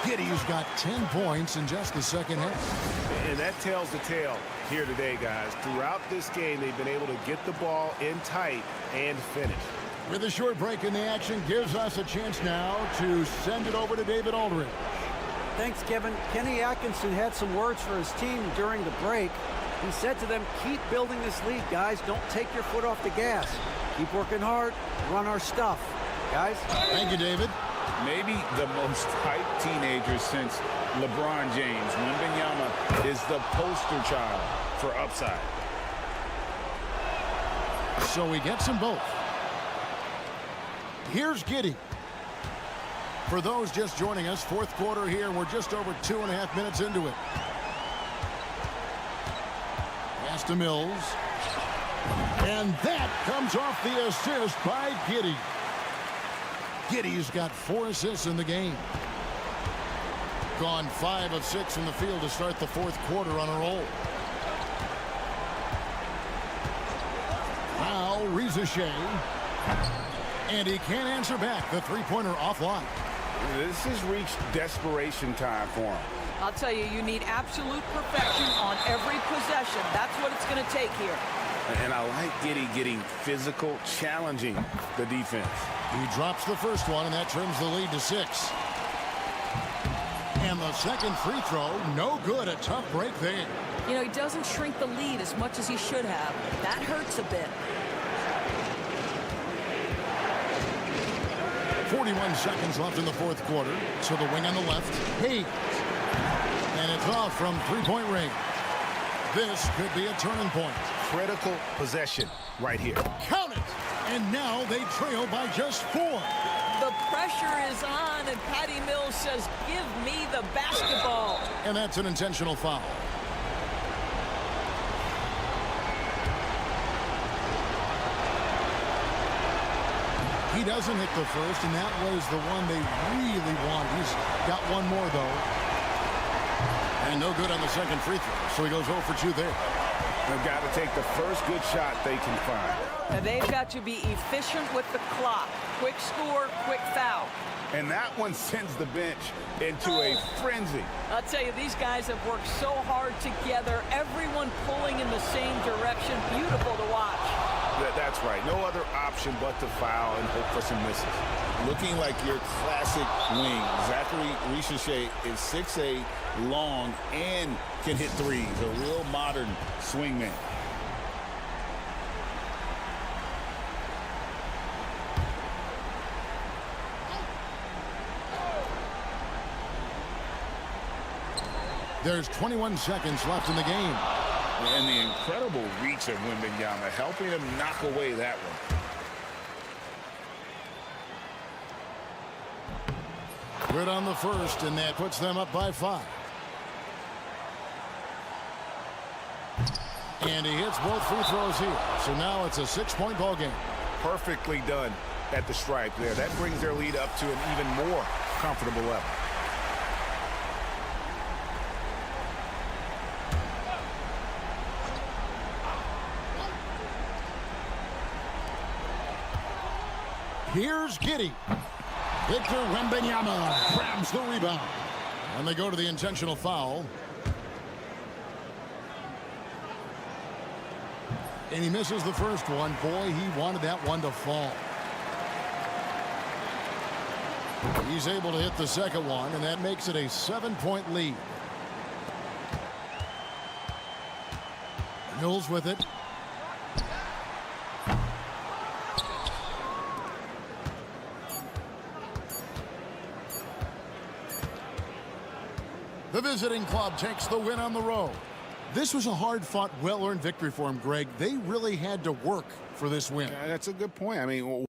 S9: Giddey's got 10 points in just the second half.
S12: And that tells the tale here today, guys. Throughout this game, they've been able to get the ball in tight and finish.
S9: With a short break in the action, gives us a chance now to send it over to David Aldridge.
S13: Thanks, Kevin. Kenny Atkinson had some words for his team during the break. He said to them, keep building this lead, guys. Don't take your foot off the gas. Keep working hard. Run our stuff. Guys?
S9: Thank you, David.
S10: Maybe the most hyped teenager since LeBron James. Wembanyama is the poster child for upside.
S9: So he gets them both. Here's Giddey. For those just joining us, fourth quarter here. We're just over 2.5 minutes into it. Pass to Mills. And that comes off the assist by Giddey. Giddey's got 4 assists in the game. Gone 5 of 6 from the field to start the fourth quarter on a roll. Now Rizashea. And he can't answer back. The three-pointer offline.
S10: This has reached desperation time for him.
S11: I'll tell you, you need absolute perfection on every possession. That's what it's going to take here.
S10: And I like Giddey getting physical, challenging the defense.
S9: He drops the first one, and that trims the lead to 6. And the second free throw, no good. A tough break there.
S11: You know, he doesn't shrink the lead as much as he should have. That hurts a bit.
S9: 41 seconds left in the fourth quarter. So the wing on the left. Hayes. And it's off from three-point range. This could be a turning point.
S12: Critical possession right here.
S9: Count it! And now they trail by just 4.
S11: The pressure is on, and Patty Mills says, give me the basketball.
S9: And that's an intentional foul. He doesn't hit the first, and that was the one they really want. He's got one more, though. And no good on the second free throw, so he goes 0 for 2 there.
S12: They've got to take the first good shot they can find.
S11: And they've got to be efficient with the clock. Quick score, quick foul.
S10: And that one sends the bench into a frenzy.
S11: I'll tell you, these guys have worked so hard together. Everyone pulling in the same direction. Beautiful to watch.
S10: That's right. No other option but to foul and hope for some misses. Looking like your classic wing. Zachary Rizashea is 6'8", long, and can hit threes. A real modern swingman.
S9: There's 21 seconds left in the game.
S10: And the incredible reach of Wembanyama helping him knock away that one.
S9: Good on the first, and that puts them up by 5. And he hits both free throws here. So now it's a 6-point ball game.
S12: Perfectly done at the stripe there. That brings their lead up to an even more comfortable level.
S9: Here's Giddey. Victor Wembanyama grabs the rebound. And they go to the intentional foul. And he misses the first one. Boy, he wanted that one to fall. He's able to hit the second one, and that makes it a 7-point lead. Mills with it. The visiting club takes the win on the road. This was a hard-fought, well-earned victory for him, Greg. They really had to work for this win.
S10: That's a good point. I mean,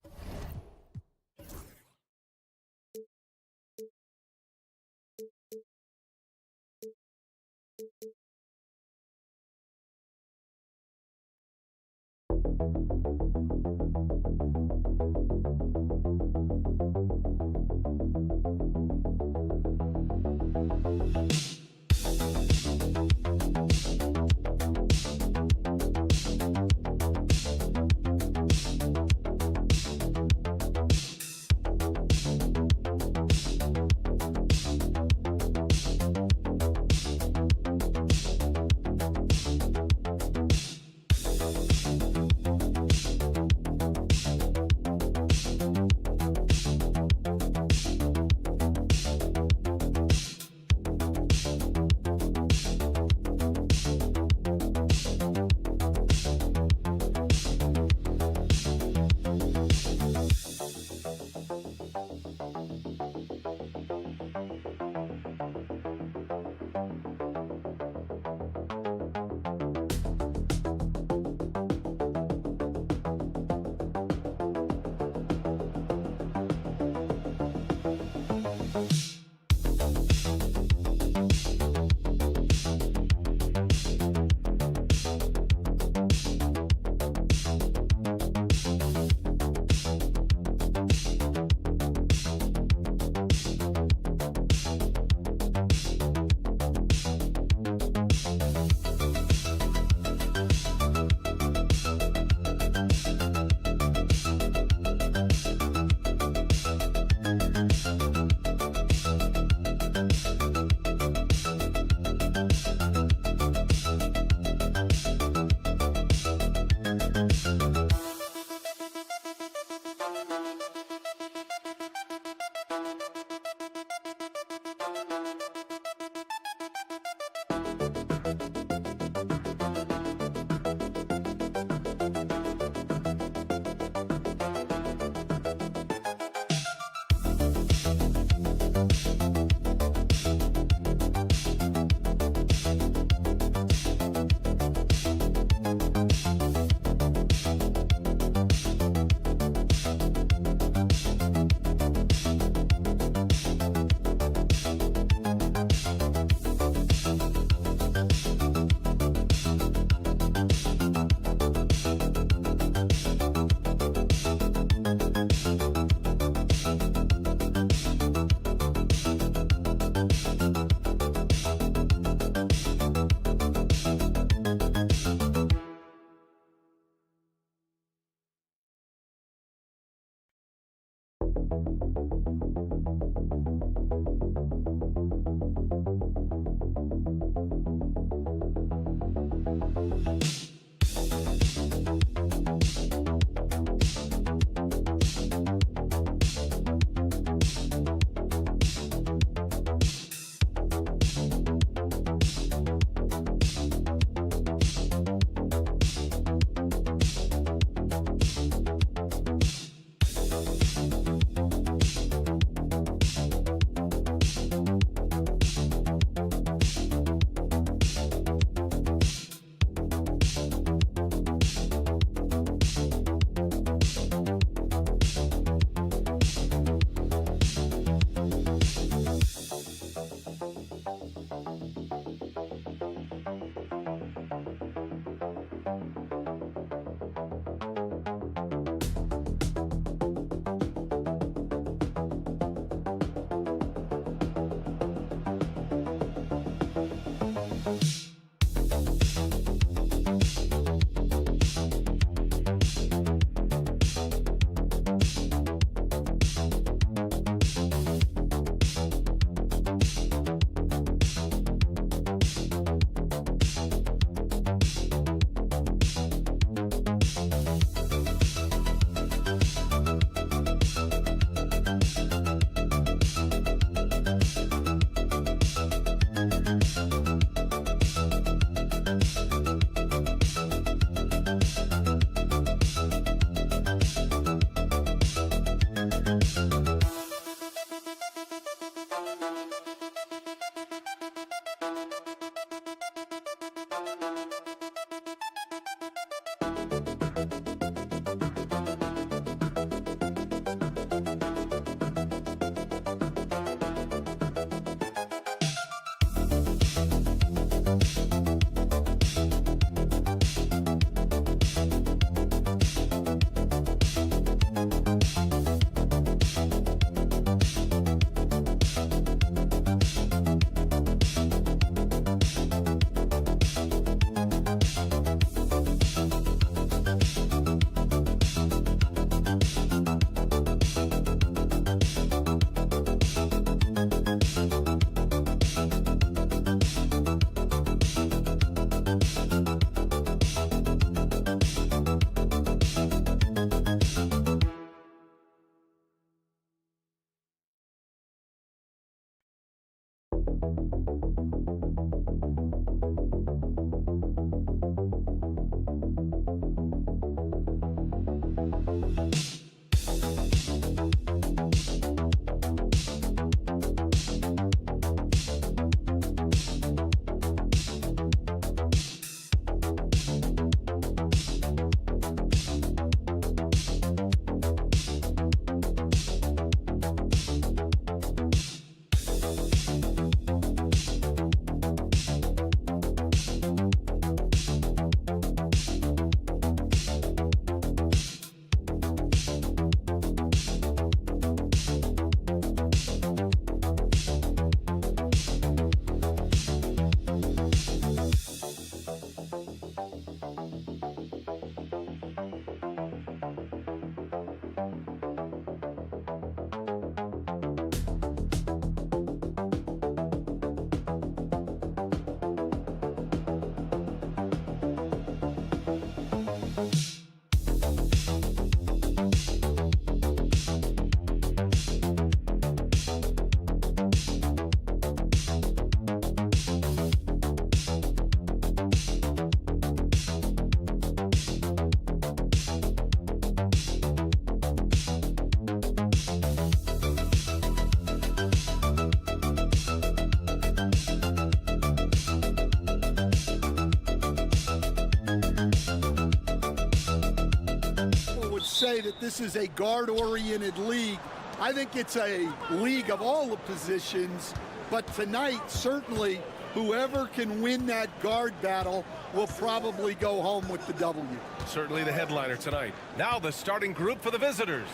S14: Say that this is a guard-oriented league. I think it's a league of all the positions, but tonight, certainly, whoever can win that guard battle will probably go home with the W.
S1: Certainly the headliner tonight. Now the starting group for the visitors.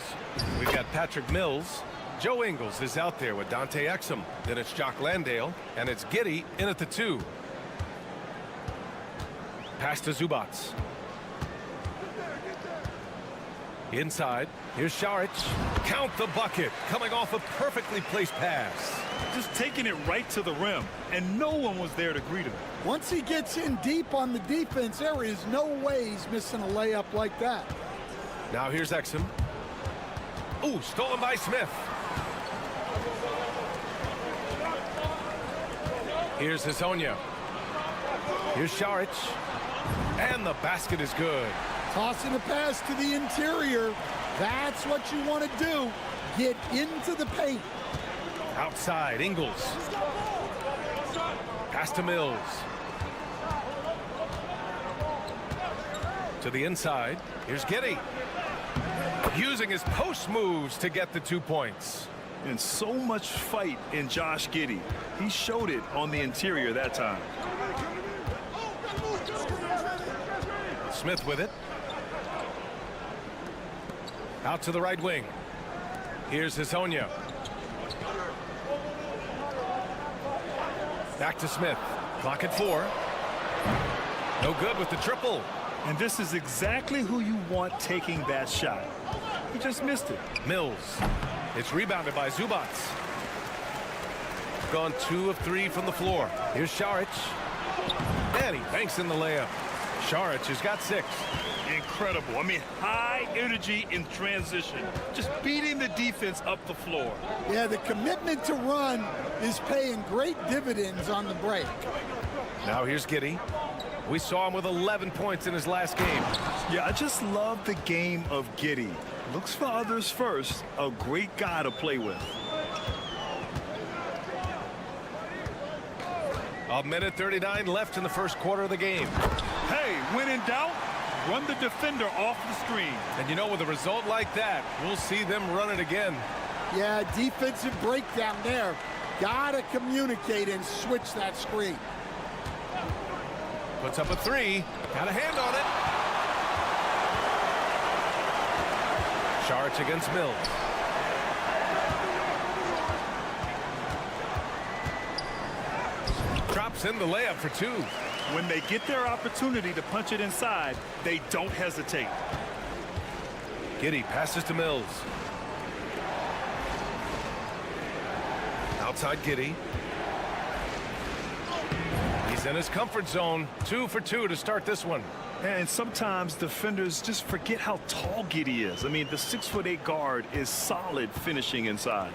S1: We've got Patrick Mills. Joe Ingles is out there with Dante Exum. Then it's Jock Landale, and it's Giddey in at the 2. Pass to Zubats. Inside, here's Šarić. Count the bucket, coming off a perfectly placed pass.
S2: Just taking it right to the rim, and no one was there to greet him.
S14: Once he gets in deep on the defense, there is no way he's missing a layup like that.
S1: Now here's Exum. Ooh, stolen by Smith. Here's Hezonja. Here's Šarić. And the basket is good.
S14: Tossing a pass to the interior. That's what you want to do. Get into the paint.
S1: Outside, Ingles. Pass to Mills. To the inside. Here's Giddey. Using his post moves to get the 2 points.
S2: And so much fight in Josh Giddey. He showed it on the interior that time.
S1: Smith with it. Out to the right wing. Here's Hezonja. Back to Smith. Clock at 4. No good with the triple.
S2: And this is exactly who you want taking that shot. He just missed it.
S1: Mills. It's rebounded by Zubats. Gone 2 of 3 from the floor. Here's Šarić. And he banks in the layup. Šarić has got 6.
S2: Incredible. I mean, high energy in transition. Just beating the defense up the floor.
S14: Yeah, the commitment to run is paying great dividends on the break.
S1: Now here's Giddey. We saw him with 11 points in his last game.
S2: Yeah, I just love the game of Giddey. Looks for others first. A great guy to play with.
S1: A minute 39 left in the first quarter of the game.
S2: Hey, when in doubt, run the defender off the screen.
S1: And you know, with a result like that, we'll see them run it again.
S14: Yeah, defensive breakdown there. Gotta communicate and switch that screen.
S1: Puts up a 3. Got a hand on it. Šarić against Mills. Drops in the layup for 2.
S2: When they get their opportunity to punch it inside, they don't hesitate.
S1: Giddey passes to Mills. Outside Giddey. He's in his comfort zone. 2 for 2 to start this one.
S2: And sometimes defenders just forget how tall Giddey is. I mean, the 6'8" guard is solid finishing inside.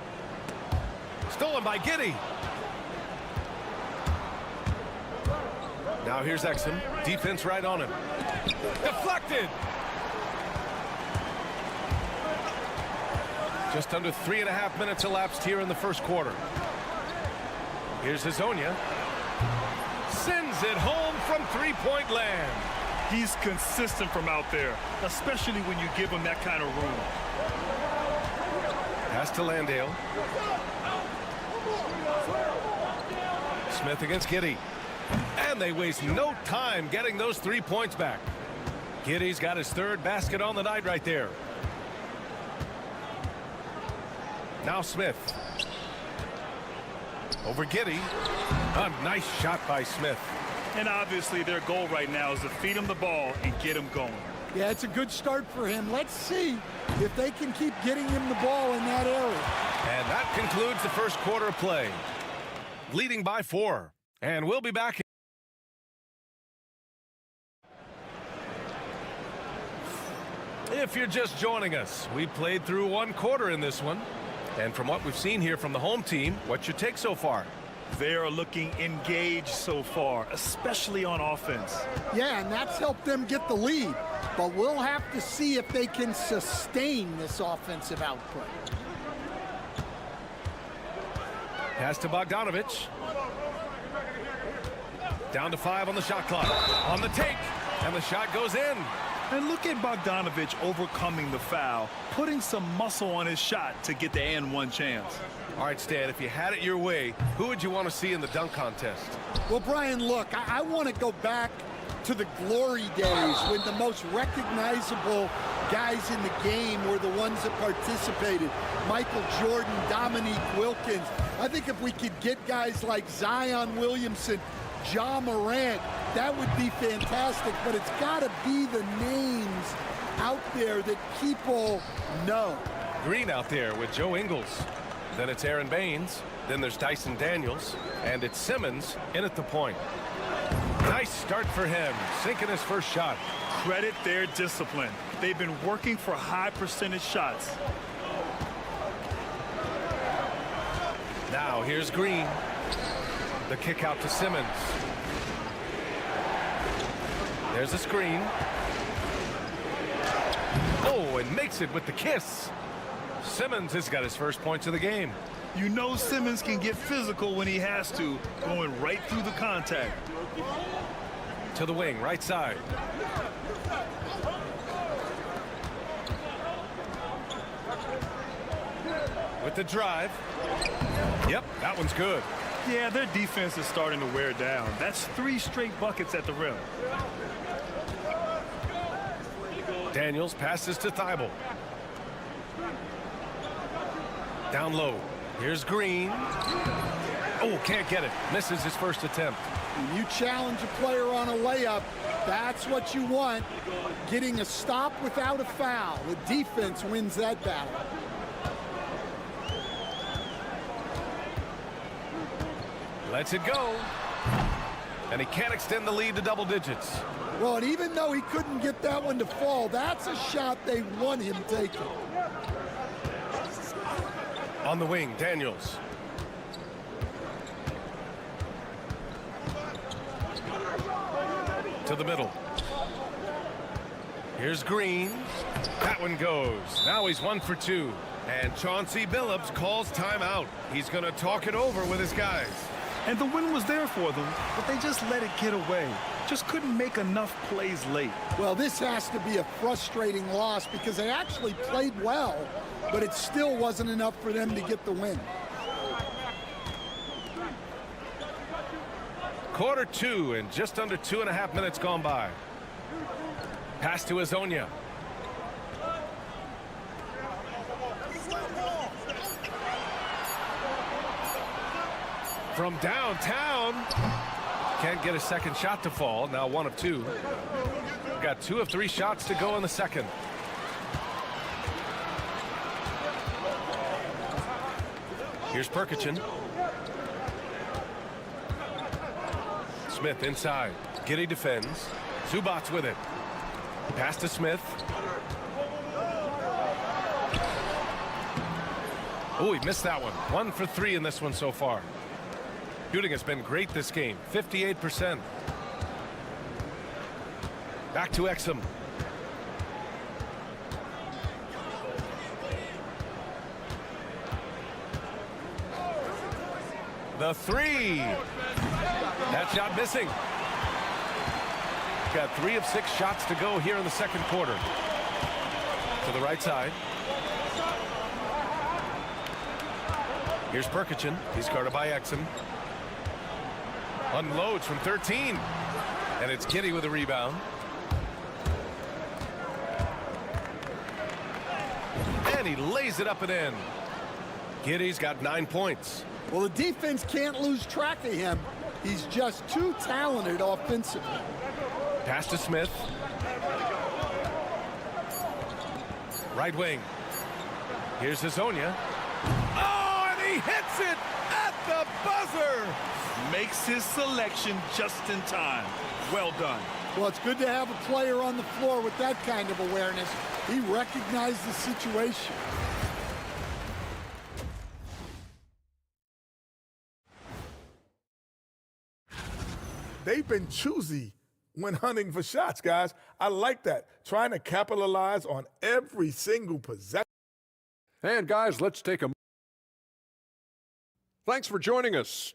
S1: Stolen by Giddey. Now here's Exum. Defense right on him. Deflected. Just under 3.5 minutes elapsed here in the first quarter. Here's Hezonja. Sends it home from three-point land.
S2: He's consistent from out there, especially when you give him that kind of room.
S1: Pass to Landale. Smith against Giddey. And they waste no time getting those 3 points back. Giddey's got his 3rd basket on the night right there. Now Smith. Over Giddey. A nice shot by Smith.
S2: And obviously their goal right now is to feed him the ball and get him going.
S14: Yeah, it's a good start for him. Let's see if they can keep getting him the ball in that area.
S1: And that concludes the first quarter of play. Leading by 4. And we'll be back. If you're just joining us, we played through 1 quarter in this one. And from what we've seen here from the home team, what's your take so far?
S2: They are looking engaged so far, especially on offense.
S14: Yeah, and that's helped them get the lead. But we'll have to see if they can sustain this offensive output.
S1: Pass to Bogdanović. Down to 5 on the shot clock. On the take. And the shot goes in.
S2: And look at Bogdanović overcoming the foul, putting some muscle on his shot to get the and-1 chance.
S1: All right, Stan, if you had it your way, who would you want to see in the dunk contest?
S14: Well, Brian, look, I want to go back to the glory days when the most recognizable guys in the game were the ones that participated. Michael Jordan, Dominique Wilkins. I think if we could get guys like Zion Williamson, Ja Morant, that would be fantastic, but it's got to be the names out there that people know.
S1: Green out there with Joe Ingles. Then it's Aaron Baines. Then there's Dyson Daniels. And it's Simmons in at the point. Nice start for him, sinking his first shot.
S2: Credit their discipline. They've been working for high percentage shots.
S1: Now here's Green. The kick out to Simmons. There's a screen. Oh, and makes it with the kiss. Simmons has got his first points of the game.
S2: You know Simmons can get physical when he has to, going right through the contact.
S1: To the wing, right side. With the drive. Yep, that one's good.
S2: Yeah, their defense is starting to wear down. That's 3 straight buckets at the rim.
S1: Daniels passes to Thibault. Down low. Here's Green. Oh, can't get it. Misses his first attempt.
S14: When you challenge a player on a layup, that's what you want. Getting a stop without a foul. The defense wins that battle.
S1: Lets it go. And he can't extend the lead to double digits.
S14: Well, and even though he couldn't get that one to fall, that's a shot they want him taking.
S1: On the wing, Daniels. To the middle. Here's Green. That one goes. Now he's 1 for 2. And Chauncey Billups calls timeout. He's going to talk it over with his guys.
S2: And the win was there for them, but they just let it get away. Just couldn't make enough plays late.
S14: Well, this has to be a frustrating loss because they actually played well, but it still wasn't enough for them to get the win.
S1: Quarter 2 and just under 2.5 minutes gone by. Pass to Azonia. From downtown. Can't get a second shot to fall. Now 1 of 2. Got 2 of 3 shots to go in the second. Here's Perkichin. Smith inside. Giddey defends. Zubats with it. Pass to Smith. Oh, he missed that one. 1 for 3 in this one so far. Shooting has been great this game. 58%. Back to Exum. The 3. That shot missing. Got 3 of 6 shots to go here in the second quarter. To the right side. Here's Perkichin. He's guarded by Exum. Unloads from 13. And it's Giddey with a rebound. And he lays it up and in. Giddey's got 9 points.
S14: Well, the defense can't lose track of him. He's just too talented offensively.
S1: Pass to Smith. Right wing. Here's Azonia. Oh, and he hits it at the buzzer.
S2: Makes his selection just in time. Well done.
S14: Well, it's good to have a player on the floor with that kind of awareness. He recognized the situation.
S7: They've been choosy when hunting for shots, guys. I like that. Trying to capitalize on every single possession.
S8: And guys, let's take a... Thanks for joining us.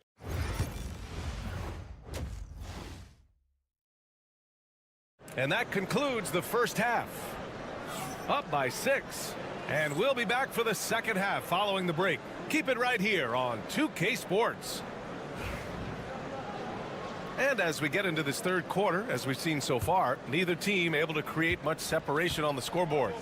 S1: And that concludes the first half. Up by 6. And we'll be back for the second half following the break. Keep it right here on 2K Sports. And as we get into this third quarter, as we've seen so far, neither team able to create much separation on the scoreboard.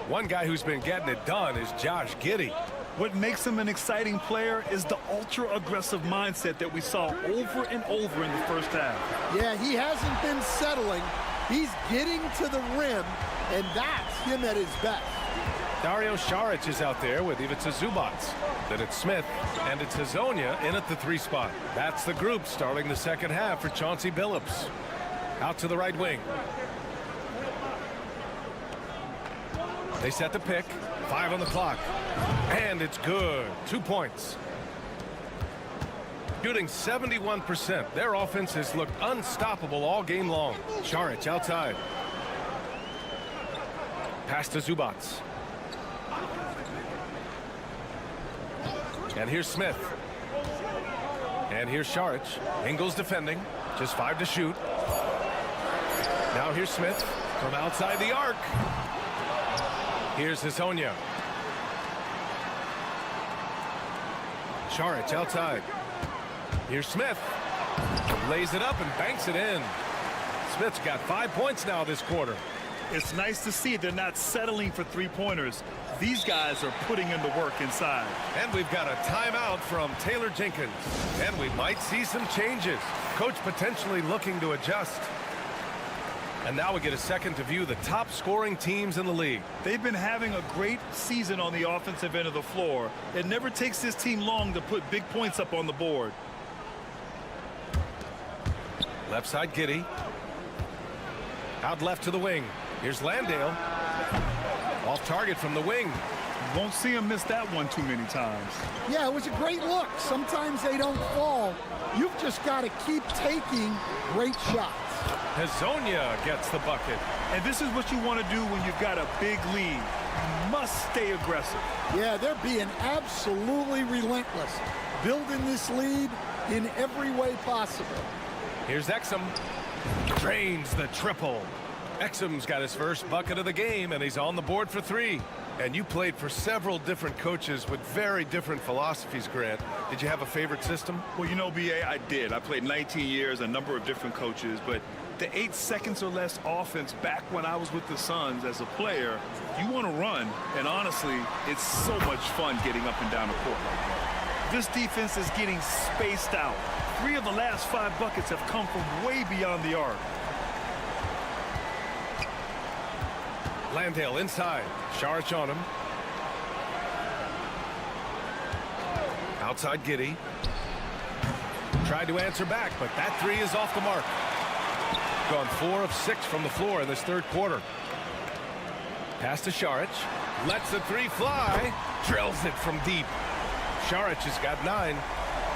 S1: One guy who's been getting it done is Josh Giddey.
S2: What makes him an exciting player is the ultra-aggressive mindset that we saw over and over in the first half.
S14: Yeah, he hasn't been settling. He's getting to the rim, and that's him at his best.
S1: Dario Saric is out there with Ivica Zubats. Then it's Smith, and it's Azonia in at the 3 spot. That's the group starting the second half for Chauncey Billups. Out to the right wing. They set the pick. 5 on the clock. And it's good. 2 points. Shooting 71%. Their offense has looked unstoppable all game long. Saric outside. Pass to Zubats. And here's Smith. And here's Saric. Ingles defending. Just 5 to shoot. Now here's Smith from outside the arc. Here's Azonia. Saric outside. Here's Smith. Lays it up and banks it in. Smith's got 5 points now this quarter.
S2: It's nice to see they're not settling for three-pointers. These guys are putting in the work inside.
S1: And we've got a timeout from Taylor Jenkins. And we might see some changes. Coach potentially looking to adjust. And now we get a second to view the top scoring teams in the league.
S2: They've been having a great season on the offensive end of the floor. It never takes this team long to put big points up on the board.
S1: Left side, Giddey. Out left to the wing. Here's Landale. Off target from the wing.
S2: Won't see him miss that one too many times.
S14: Yeah, it was a great look. Sometimes they don't fall. You've just got to keep taking great shots.
S1: Hazonia gets the bucket.
S2: And this is what you want to do when you've got a big lead. You must stay aggressive.
S14: Yeah, they're being absolutely relentless. Building this lead in every way possible.
S1: Here's Exum. Drains the triple. Exum's got his first bucket of the game, and he's on the board for 3. And you played for several different coaches with very different philosophies, Grant. Did you have a favorite system?
S2: Well, you know, B.A., I did. I played 19 years, a number of different coaches, but the 8 seconds or less offense back when I was with the Suns as a player, you want to run, and honestly, it's so much fun getting up and down the court like that. This defense is getting spaced out. 3 of the last 5 buckets have come from way beyond the arc.
S1: Landale inside. Saric on him. Outside Giddey. Tried to answer back, but that 3 is off the mark. Gone 4 of 6 from the floor in this third quarter. Pass to Saric. Lets the 3 fly. Drills it from deep. Saric has got 9.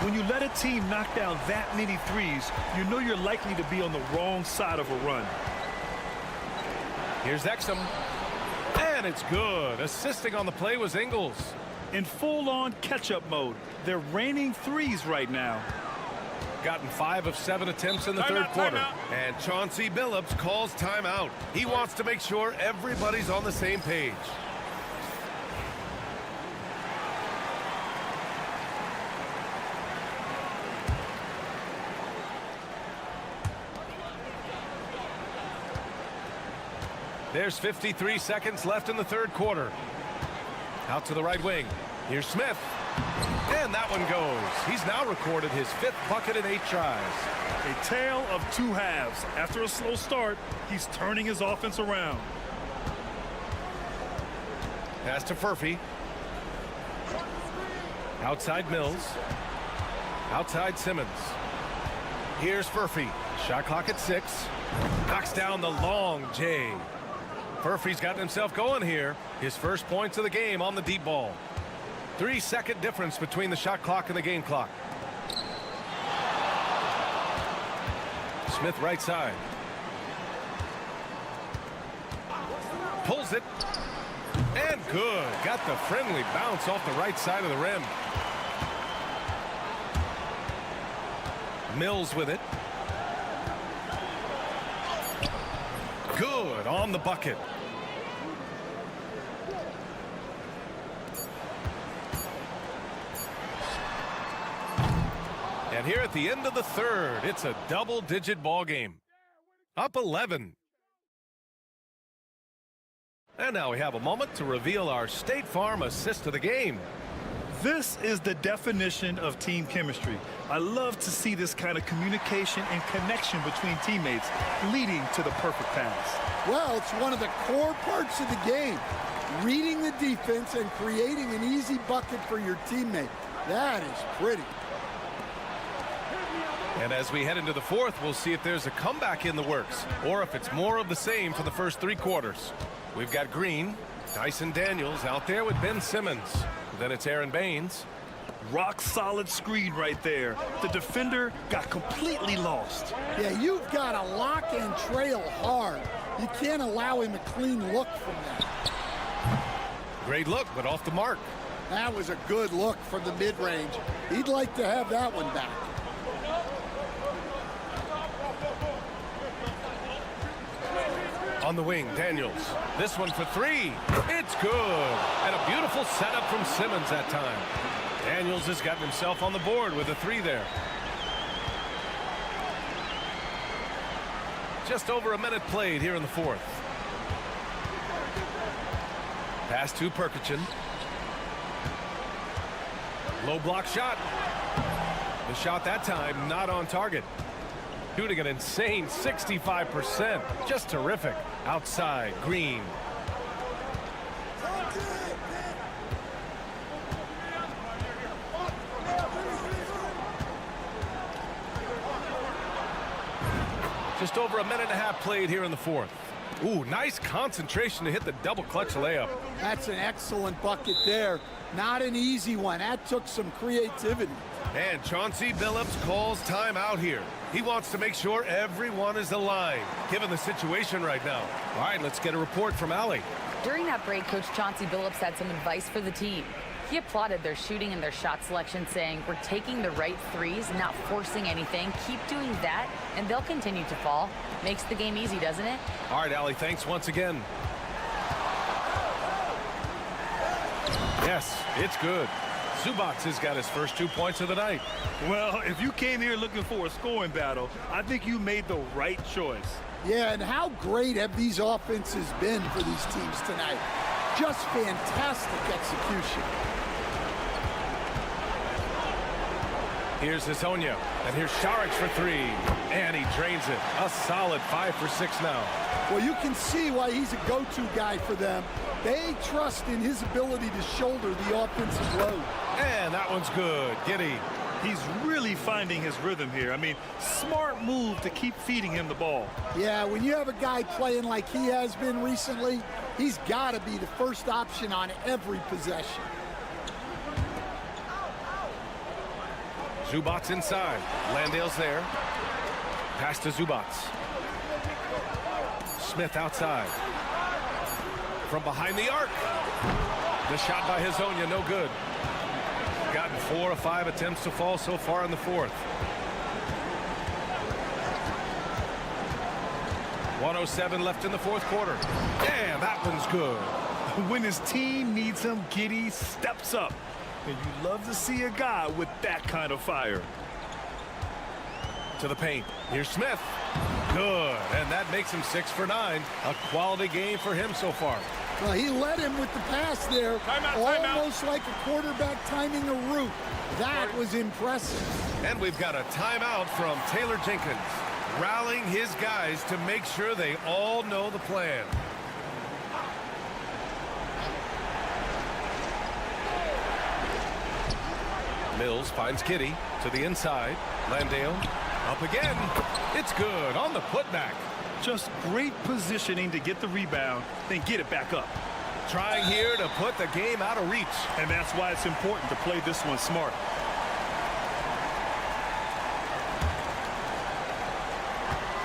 S2: When you let a team knock down that many threes, you know you're likely to be on the wrong side of a run.
S1: Here's Exum. And it's good. Assisting on the play was Ingles.
S2: In full-on catch-up mode. They're raining threes right now.
S1: Gotten 5 of 7 attempts in the third quarter. And Chauncey Billups calls timeout. He wants to make sure everybody's on the same page. There's 53 seconds left in the third quarter. Out to the right wing. Here's Smith. And that one goes. He's now recorded his 5th bucket in 8 tries.
S2: A tale of 2 halves. After a slow start, he's turning his offense around.
S1: Pass to Furphy. Outside Mills. Outside Simmons. Here's Furphy. Shot clock at 6. Knocks down the long J. Furphy's gotten himself going here. His first points of the game on the deep ball. 3-second difference between the shot clock and the game clock. Smith right side. Pulls it. And good. Got the friendly bounce off the right side of the rim. Mills with it. Good on the bucket. And here at the end of the third, it's a double-digit ball game. Up 11. And now we have a moment to reveal our State Farm assist of the game.
S2: This is the definition of team chemistry. I love to see this kind of communication and connection between teammates leading to the perfect pass.
S14: Well, it's one of the core parts of the game. Reading the defense and creating an easy bucket for your teammate. That is pretty.
S1: And as we head into the fourth, we'll see if there's a comeback in the works or if it's more of the same for the first 3 quarters. We've got Green, Dyson Daniels out there with Ben Simmons. Then it's Aaron Baines.
S2: Rock solid screen right there. The defender got completely lost.
S14: Yeah, you've got to lock and trail hard. You can't allow him a clean look from that.
S1: Great look, but off the mark.
S14: That was a good look from the mid-range. He'd like to have that one back.
S1: On the wing, Daniels. This one for 3. It's good. And a beautiful setup from Simmons that time. Daniels has gotten himself on the board with a 3 there. Just over a minute played here in the fourth. Pass to Perkichin. Low block shot. The shot that time not on target. Shooting an insane 65%. Just terrific. Outside, Green. Just over a minute and a half played here in the fourth. Ooh, nice concentration to hit the double clutch layup.
S14: That's an excellent bucket there. Not an easy one. That took some creativity.
S1: And Chauncey Billups calls timeout here. He wants to make sure everyone is aligned, given the situation right now. All right, let's get a report from Allie.
S3: During that break, Coach Chauncey Billups had some advice for the team. He applauded their shooting and their shot selection, saying, we're taking the right threes, not forcing anything. Keep doing that, and they'll continue to fall. Makes the game easy, doesn't it?
S1: All right, Allie, thanks once again. Yes, it's good. Zubac has got his first 2 points of the night.
S2: Well, if you came here looking for a scoring battle, I think you made the right choice.
S14: Yeah, and how great have these offenses been for these teams tonight? Just fantastic execution.
S1: Here's Hezonja, and here's Saric for three, and he drains it. A solid 5 for 6 now.
S14: Well, you can see why he's a go-to guy for them. They trust in his ability to shoulder the offensive load.
S1: And that one's good. Giddey.
S2: He's really finding his rhythm here. I mean, smart move to keep feeding him the ball.
S14: Yeah, when you have a guy playing like he has been recently, he's got to be the first option on every possession.
S1: Zubac inside. Landale's there. Pass to Zubac. Smith outside. From behind the arc. The shot by Hezonja, no good. Gotten 4 of 5 attempts to fall so far in the fourth. 1:07 left in the fourth quarter. Yeah, that one's good.
S2: When his team needs him, Giddey steps up. And you love to see a guy with that kind of fire.
S1: To the paint. Here's Smith. Good. And that makes him 6 for 9. A quality game for him so far.
S14: Well, he led him with the pass there. Almost like a quarterback timing a route. That was impressive.
S1: And we've got a timeout from Taylor Jenkins, rallying his guys to make sure they all know the plan. Mills finds Giddey to the inside. Landale up again. It's good on the putback.
S2: Just great positioning to get the rebound, then get it back up.
S1: Trying here to put the game out of reach.
S2: And that's why it's important to play this one smart.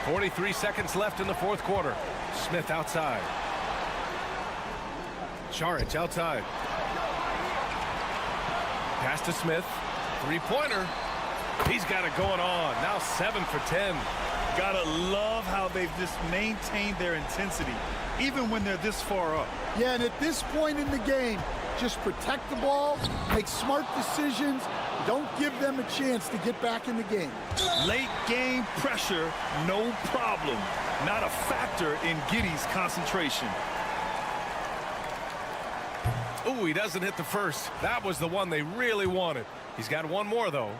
S1: .43 seconds left in the fourth quarter. Smith outside. Saric outside. Pass to Smith. Three-pointer. He's got it going on. Now 7 for 10.
S2: Gotta love how they've just maintained their intensity, even when they're this far up.
S14: Yeah, and at this point in the game, just protect the ball, make smart decisions, don't give them a chance to get back in the game.
S2: Late game pressure, no problem. Not a factor in Giddey's concentration.
S1: Ooh, he doesn't hit the first. That was the one they really wanted. He's got one more, though.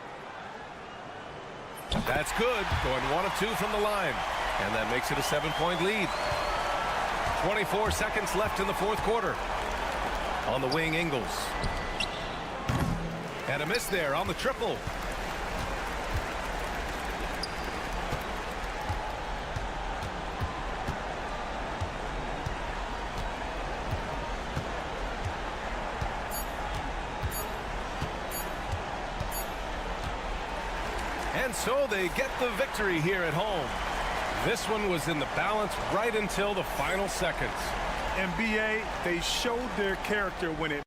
S1: That's good. Going 1 of 2 from the line. And that makes it a 7-point lead. 24 seconds left in the fourth quarter. On the wing, Ingles. And a miss there on the triple. And so they get the victory here at home. This one was in the balance right until the final seconds.
S2: And BA, they showed their character when it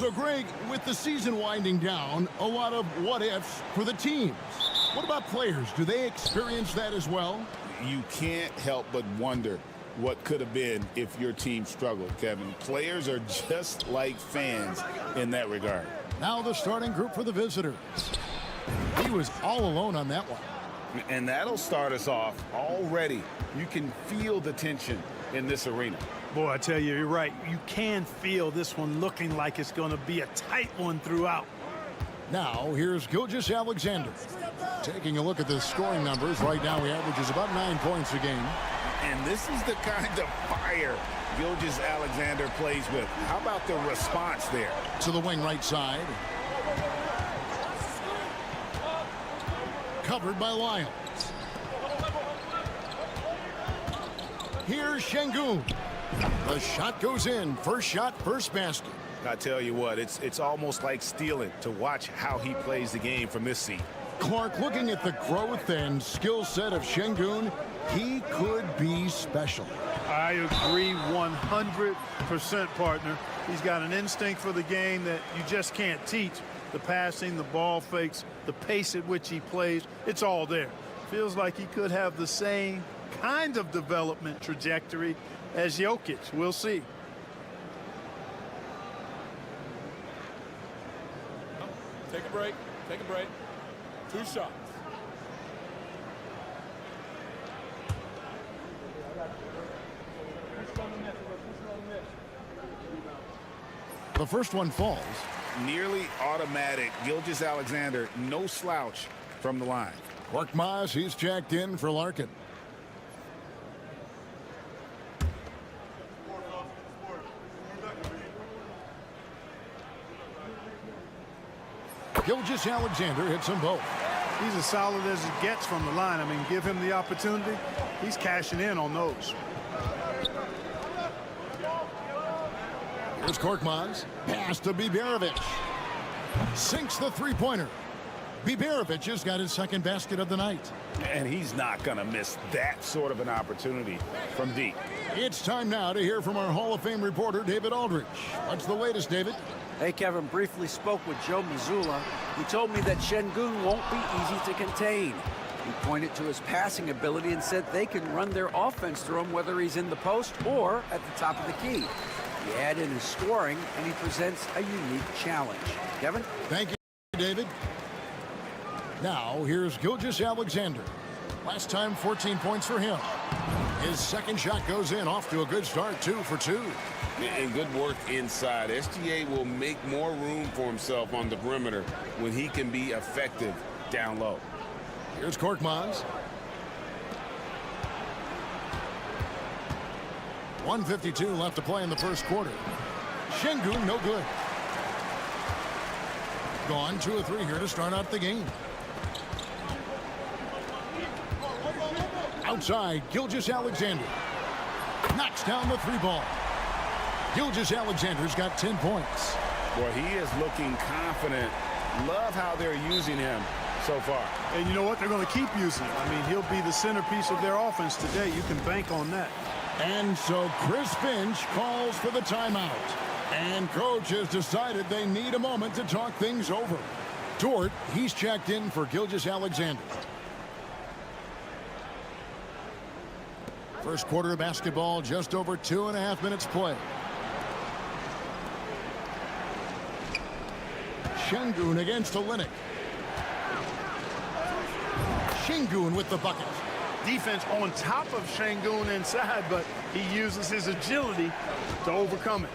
S9: So, Greg, with the season winding down, a lot of what-ifs for the teams. What about players? Do they experience that as well?
S10: You can't help but wonder what could have been if your team struggled, Kevin. Players are just like fans in that regard.
S9: Now the starting group for the visitors. He was all alone on that one.
S10: And that'll start us off already. You can feel the tension in this arena.
S15: Boy, I tell you, you're right. You can feel this one looking like it's going to be a tight one throughout.
S9: Now, here's Gilgeous Alexander. Taking a look at the scoring numbers, right now he averages about 9 points a game.
S10: And this is the kind of fire Gilgeous Alexander plays with. How about the response there?
S9: To the wing right side. Covered by Lyles. Here's Şengün. The shot goes in. First shot, first basket.
S12: I tell you what, it's almost like stealing to watch how he plays the game from this seat.
S9: Clark, looking at the growth and skill set of Şengün, he could be special.
S15: I agree 100%, partner. He's got an instinct for the game that you just can't teach. The passing, the ball fakes, the pace at which he plays, it's all there. Feels like he could have the same kind of development trajectory as Jokic. We'll see.
S8: Take a break. Take a break. 2 shots.
S9: The first one falls.
S10: Nearly automatic. Gilgeous-Alexander, no slouch from the line.
S9: Korkmaz, he's checked in for Larkin. Gilgeous-Alexander hits them both.
S15: He's as solid as it gets from the line. I mean, give him the opportunity. He's cashing in on those.
S9: Here's Korkmaz. Pass to Biberovic. Sinks the three-pointer. Biberovic has got his second basket of the night.
S12: And he's not going to miss that sort of an opportunity from deep.
S9: It's time now to hear from our Hall of Fame reporter, David Aldridge. What's the latest, David?
S13: Hey, Kevin, briefly spoke with Joe Mazzulla. He told me that Şengün won't be easy to contain. He pointed to his passing ability and said they can run their offense through him whether he's in the post or at the top of the key. You add in his scoring, and he presents a unique challenge. Kevin?
S9: Thank you, David. Now, here's Gilgeous-Alexander. Last time, 14 points for him. His second shot goes in, off to a good start, 2 for 2.
S16: And good work inside. SGA will make more room for himself on the perimeter when he can be effective down low.
S9: Here's Korkmaz. 1:52 left to play in the first quarter. Şengün, no good. Gone 2 of 3 here to start out the game. Outside, Gilgeous-Alexander knocks down the 3 ball. Gilgeous-Alexander's got 10 points.
S12: Boy, he is looking confident. Love how they're using him so far.
S15: And you know what? They're going to keep using him. I mean, he'll be the centerpiece of their offense today. You can bank on that.
S9: And so Chris Finch calls for the timeout. And coach has decided they need a moment to talk things over. Dort, he's checked in for Gilgeous-Alexander. First quarter of basketball, just over 2.5 minutes play. Şengün against Olynyk. Şengün with the bucket.
S15: Defense on top of Şengün inside, but he uses his agility to overcome it.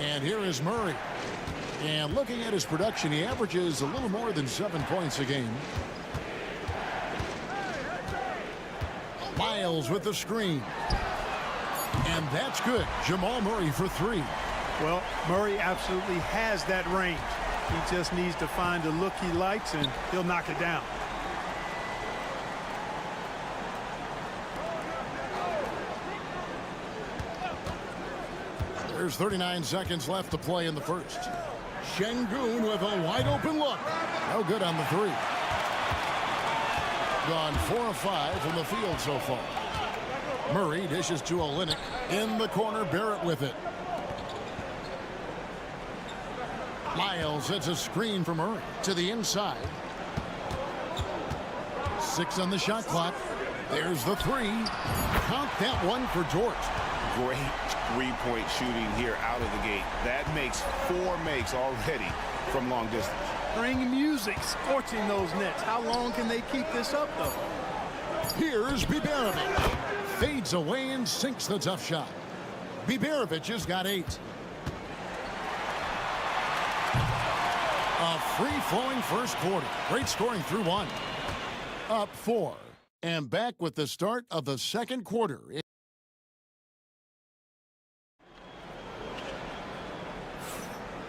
S9: And here is Murray. And looking at his production, he averages a little more than 7 points a game. Miles with the screen. And that's good. Jamal Murray for 3.
S15: Well, Murray absolutely has that range. He just needs to find a look he likes, and he'll knock it down.
S9: There's 39 seconds left to play in the first. Şengün with a wide open look. No good on the 3. Gone 4 of 5 from the field so far. Murray dishes to Olynyk. In the corner, Barrett with it. Miles hits a screen from Murray to the inside. 6 on the shot clock. There's the 3. Count that one for Dort.
S16: Great three-point shooting here out of the gate. That makes 4 makes already from long distance.
S15: Bring music, scorching those nets. How long can they keep this up, though?
S9: Here's Biberovic. Fades away and sinks the tough shot. Biberovic has got 8. A free-flowing first quarter. Great scoring through 1. Up 4. And back with the start of the second quarter.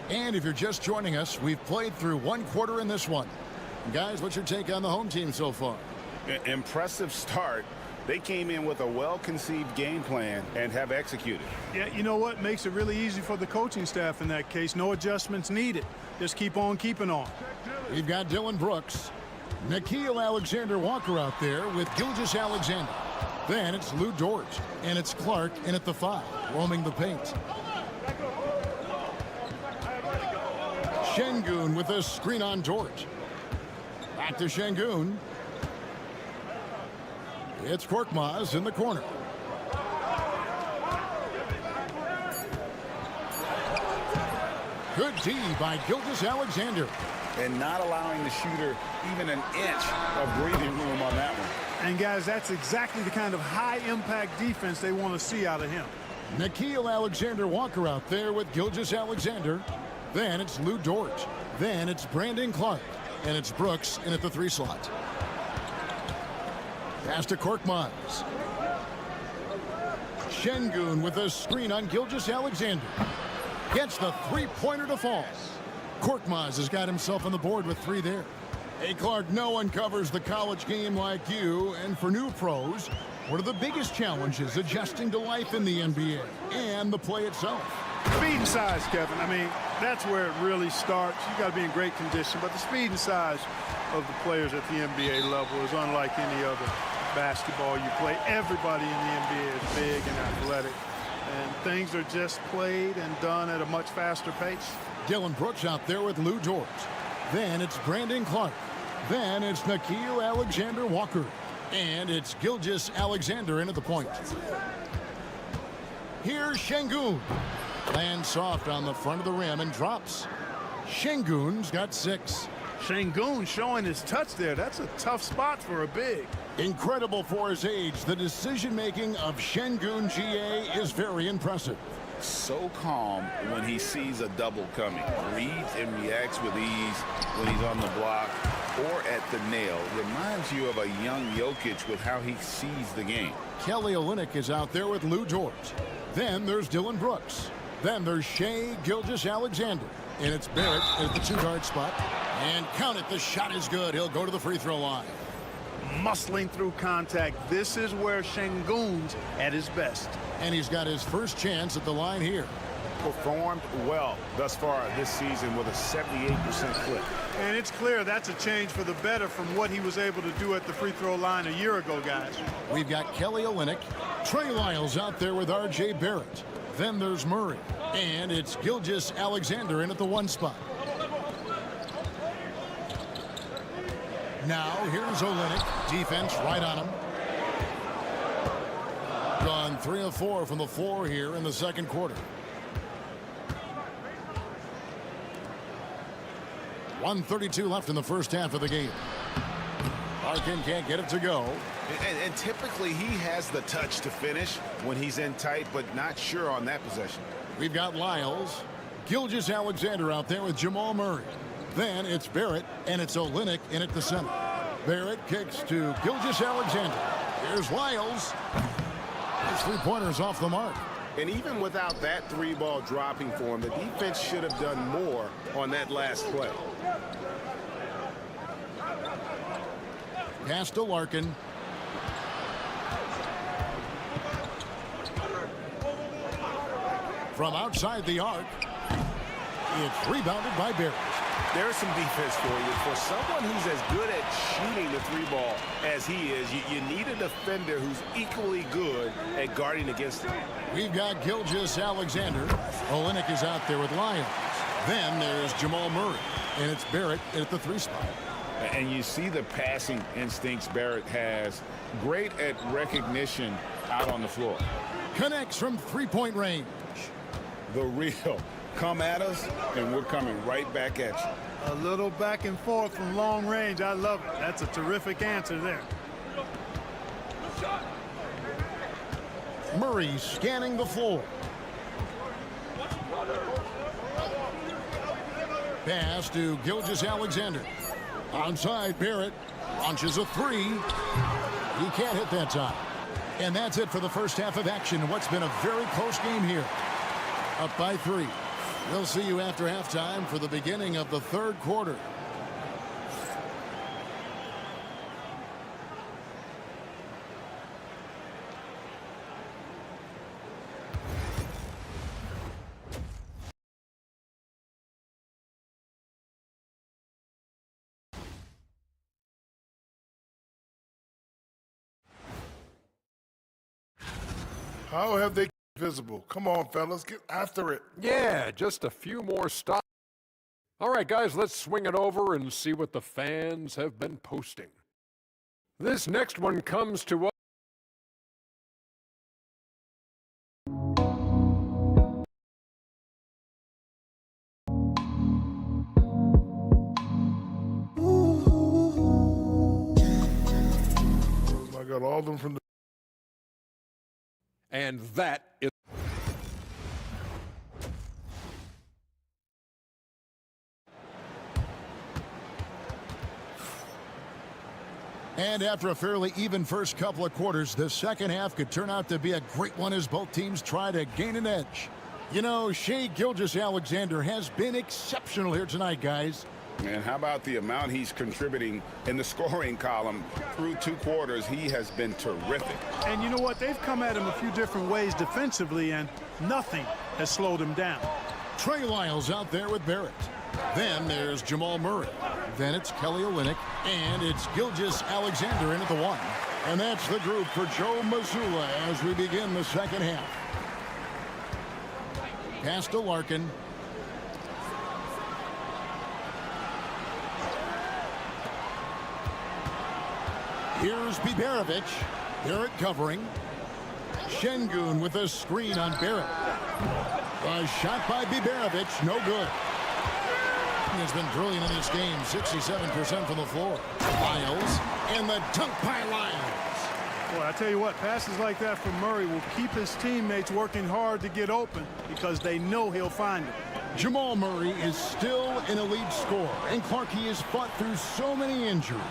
S9: And if you're just joining us, we've played through one quarter in this one. Guys, what's your take on the home team so far?
S10: Impressive start. They came in with a well-conceived game plan and have executed.
S15: Yeah, you know what? Makes it really easy for the coaching staff in that case. No adjustments needed. Just keep on keeping on.
S9: We've got Dylan Brooks. Nikhil Alexander-Walker out there with Gilgeous Alexander. Then it's Lou Dort. And it's Clark in at the 5, roaming the paint. Şengün with a screen on Dort. Back to Şengün. It's Korkmaz in the corner. Good D by Gilgeous Alexander.
S10: And not allowing the shooter even an inch of breathing room on that one.
S15: And, guys, that's exactly the kind of high-impact defense they want to see out of him.
S9: Nikhil Alexander-Walker out there with Gilgeous Alexander. Then it's Lou Dort. Then it's Brandon Clark. And it's Brooks in at the 3 slot. Pass to Korkmaz. Şengün with a screen on Gilgeous Alexander. Gets the 3-pointer to fall. Korkmaz has got himself on the board with 3 there. Hey, Clark, no one covers the college game like you. And for new pros, what are the biggest challenges adjusting to life in the NBA and the play itself?
S15: Speed and size, Kevin. I mean, that's where it really starts. You got to be in great condition. But the speed and size of the players at the NBA level is unlike any other basketball you play. Everybody in the NBA is big and athletic. And things are just played and done at a much faster pace.
S9: Dylan Brooks out there with Lou Dort. Then it's Brandon Clark. Then it's Nikhil Alexander-Walker. And it's Gilgeous Alexander in at the point. Here's Şengün. Lands soft on the front of the rim and drops. Şengün's got 6.
S15: Şengün showing his touch there. That's a tough spot for a big.
S9: Incredible for his age. The decision-making of Şengün GA is very impressive.
S10: So calm when he sees a double coming. Reads and reacts with ease when he's on the block or at the nail. Reminds you of a young Jokic with how he sees the game.
S9: Kelly Olynyk is out there with Lou Dort. Then there's Dylan Brooks. Then there's Shai Gilgeous-Alexander. And it's Barrett at the 2-guard spot. And count it, the shot is good. He'll go to the free throw line.
S15: Muscling through contact. This is where Şengün's at his best.
S9: And he's got his first chance at the line here.
S12: Performed well thus far this season with a 78% clip.
S15: And it's clear that's a change for the better from what he was able to do at the free throw line a year ago, guys.
S9: We've got Kelly Olynyk. Trey Lyles out there with R.J. Barrett. Then there's Murray. And it's Gilgeous-Alexander in at the 1 spot. Now here's Olynyk. Defense right on him. Gone 3 of 4 from the floor here in the second quarter. 1:32 left in the first half of the game. Larkin can't get it to go.
S10: And typically he has the touch to finish when he's in tight, but not sure on that possession.
S9: We've got Lyles. Gilgeous-Alexander out there with Jamal Murray. Then it's Barrett, and it's Olynyk in at the center. Barrett kicks to Gilgeous-Alexander. Here's Lyles. His 3-pointer's off the mark.
S12: And even without that 3-ball dropping for him, the defense should have done more on that last play.
S9: Pass to Larkin. From outside the arc, it's rebounded by Barrett.
S12: There's some defense for you. For someone who's as good at shooting the 3-ball as he is, you need a defender who's equally good at guarding against him.
S9: We've got Gilgeous-Alexander. Olynyk is out there with Lyons. Then there's Jamal Murray, and it's Barrett at the 3 spot.
S10: And you see the passing instincts Barrett has. Great at recognition out on the floor.
S9: Connects from 3-point range.
S10: The real. Come at us, and we're coming right back at you.
S15: A little back and forth from long range. I love it. That's a terrific answer there.
S9: Murray scanning the floor. Pass to Gilgeous-Alexander. Onside, Barrett launches a 3. He can't hit that time. And that's it for the first half of action in what's been a very close game here. Up by 3. We'll see you after halftime for the beginning of the third quarter.
S6: How have they kept visible? Come on, fellas, get after it.
S8: Yeah, just a few more stops. All right, guys, let's swing it over and see what the fans have been posting. This next one comes to us.
S6: I got all of them from the...
S8: And that is...
S9: And after a fairly even first couple of quarters, the second half could turn out to be a great one as both teams try to gain an edge. You know, Shai Gilgeous-Alexander has been exceptional here tonight, guys.
S10: And how about the amount he's contributing in the scoring column through 2 quarters? He has been terrific.
S15: And you know what? They've come at him a few different ways defensively, and nothing has slowed him down.
S9: Trey Lyles out there with Barrett. Then there's Jamal Murray. Then it's Kelly Olynyk, and it's Gilgeous-Alexander in at the 1. And that's the group for Joe Mazzulla as we begin the second half. Pass to Larkin. Here's Biberovic. Barrett covering. Şengün with a screen on Barrett. A shot by Biberovic, no good. He has been brilliant in this game, 67% from the floor. Lyles, and the dunk by Lyles.
S15: Boy, I tell you what, passes like that from Murray will keep his teammates working hard to get open because they know he'll find them.
S9: Jamal Murray is still an elite scorer, and Clarkie has fought through so many injuries.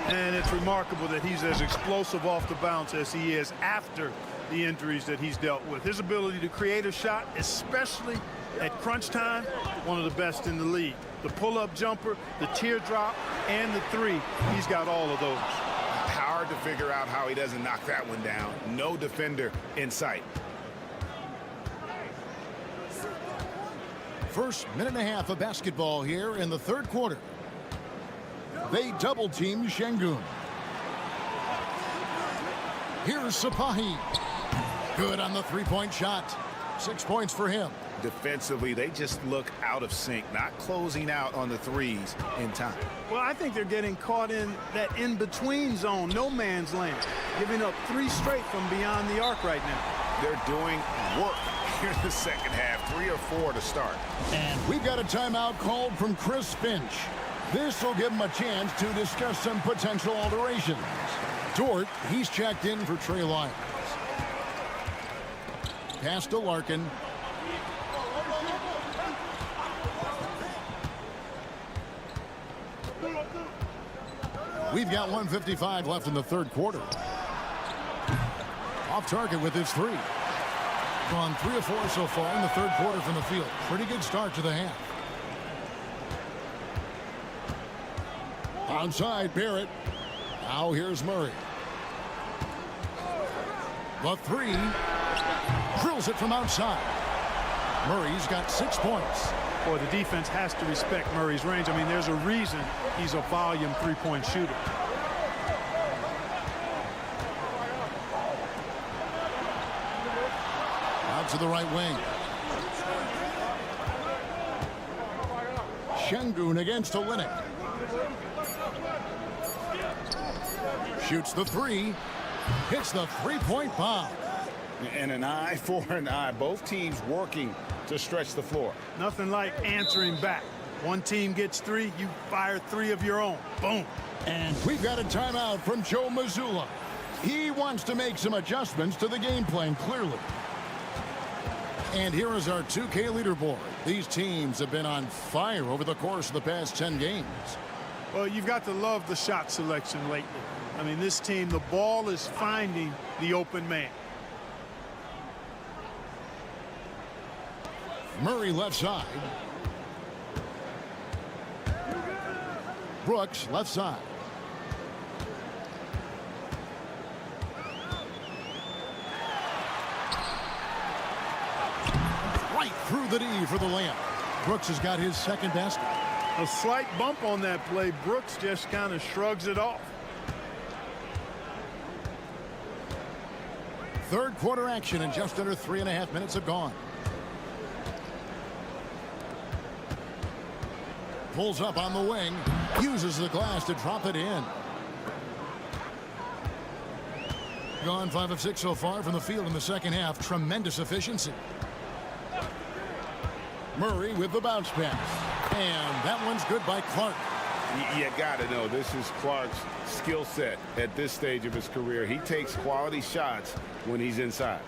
S15: And it's remarkable that he's as explosive off the bounce as he is after the injuries that he's dealt with. His ability to create a shot, especially at crunch time, one of the best in the league. The pull-up jumper, the teardrop, and the 3, he's got all of those.
S10: Hard to figure out how he doesn't knock that one down. No defender in sight.
S9: First minute and a half of basketball here in the third quarter. They double-team Şengün. Here's Sapahi. Good on the three-point shot. 6 points for him.
S10: Defensively, they just look out of sync, not closing out on the threes in time.
S15: Well, I think they're getting caught in that in-between zone, no man's land, giving up 3 straight from beyond the arc right now.
S10: They're doing work here in the second half, 3 or 4 to start.
S9: And we've got a timeout called from Chris Finch. This will give him a chance to discuss some potential alterations. Dort, he's checked in for Trey Lyles. Pass to Larkin. We've got 1:55 left in the third quarter. Off target with his 3. Gone 3 of 4 so far in the third quarter from the field. Pretty good start to the half. Outside Barrett. Now here's Murray. The 3. Drills it from outside. Murray's got 6 points.
S15: Boy, the defense has to respect Murray's range. I mean, there's a reason he's a volume 3-point shooter.
S9: Out to the right wing. Şengün against Olynyk. Shoots the 3. Hits the 3-point bomb.
S10: And an eye for an eye. Both teams working to stretch the floor.
S15: Nothing like answering back. One team gets 3, you fire 3 of your own. Boom.
S9: And we've got a timeout from Joe Mazzulla. He wants to make some adjustments to the game plan, clearly. And here is our 2K leaderboard. These teams have been on fire over the course of the past 10 games.
S15: Well, you've got to love the shot selection lately. I mean, this team, the ball is finding the open man.
S9: Murray left side. Brooks left side. Right through the D for the layup. Brooks has got his second basket.
S15: A slight bump on that play. Brooks just kind of shrugs it off.
S9: Third quarter action, and just under 3.5 minutes have gone. Pulls up on the wing, uses the glass to drop it in. Gone 5 of 6 so far from the field in the second half. Tremendous efficiency. Murray with the bounce pass. And that one's good by Clark.
S10: You got to know, this is Clark's skill set at this stage of his career. He takes quality shots when he's inside.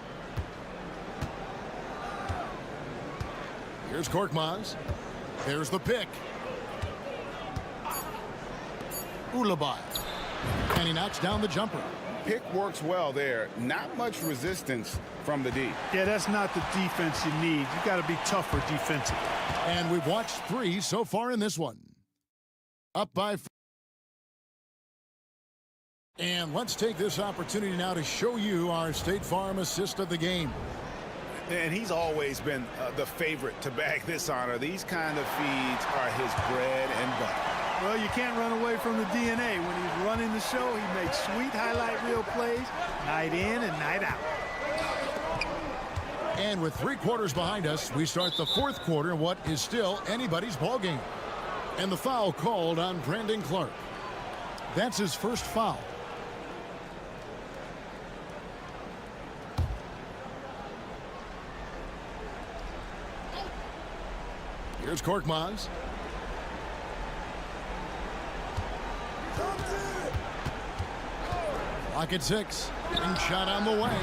S9: Here's Korkmaz. There's the pick. Ulabai. And he knocks down the jumper.
S10: Pick works well there. Not much resistance from the D.
S15: Yeah, that's not the defense you need. You got to be tougher defensively.
S9: And we've watched 3 so far in this one. Up by 4. And let's take this opportunity now to show you our State Farm assist of the game.
S10: And he's always been the favorite to bag this honor. These kind of feeds are his bread and butter.
S15: Well, you can't run away from the DNA. When he's running the show, he makes sweet highlight reel plays night in and night out.
S9: And with 3 quarters behind us, we start the 4th quarter in what is still anybody's ball game. And the foul called on Brandon Clark. That's his first foul. Here's Korkmaz. Lock at 6. And shot on the way.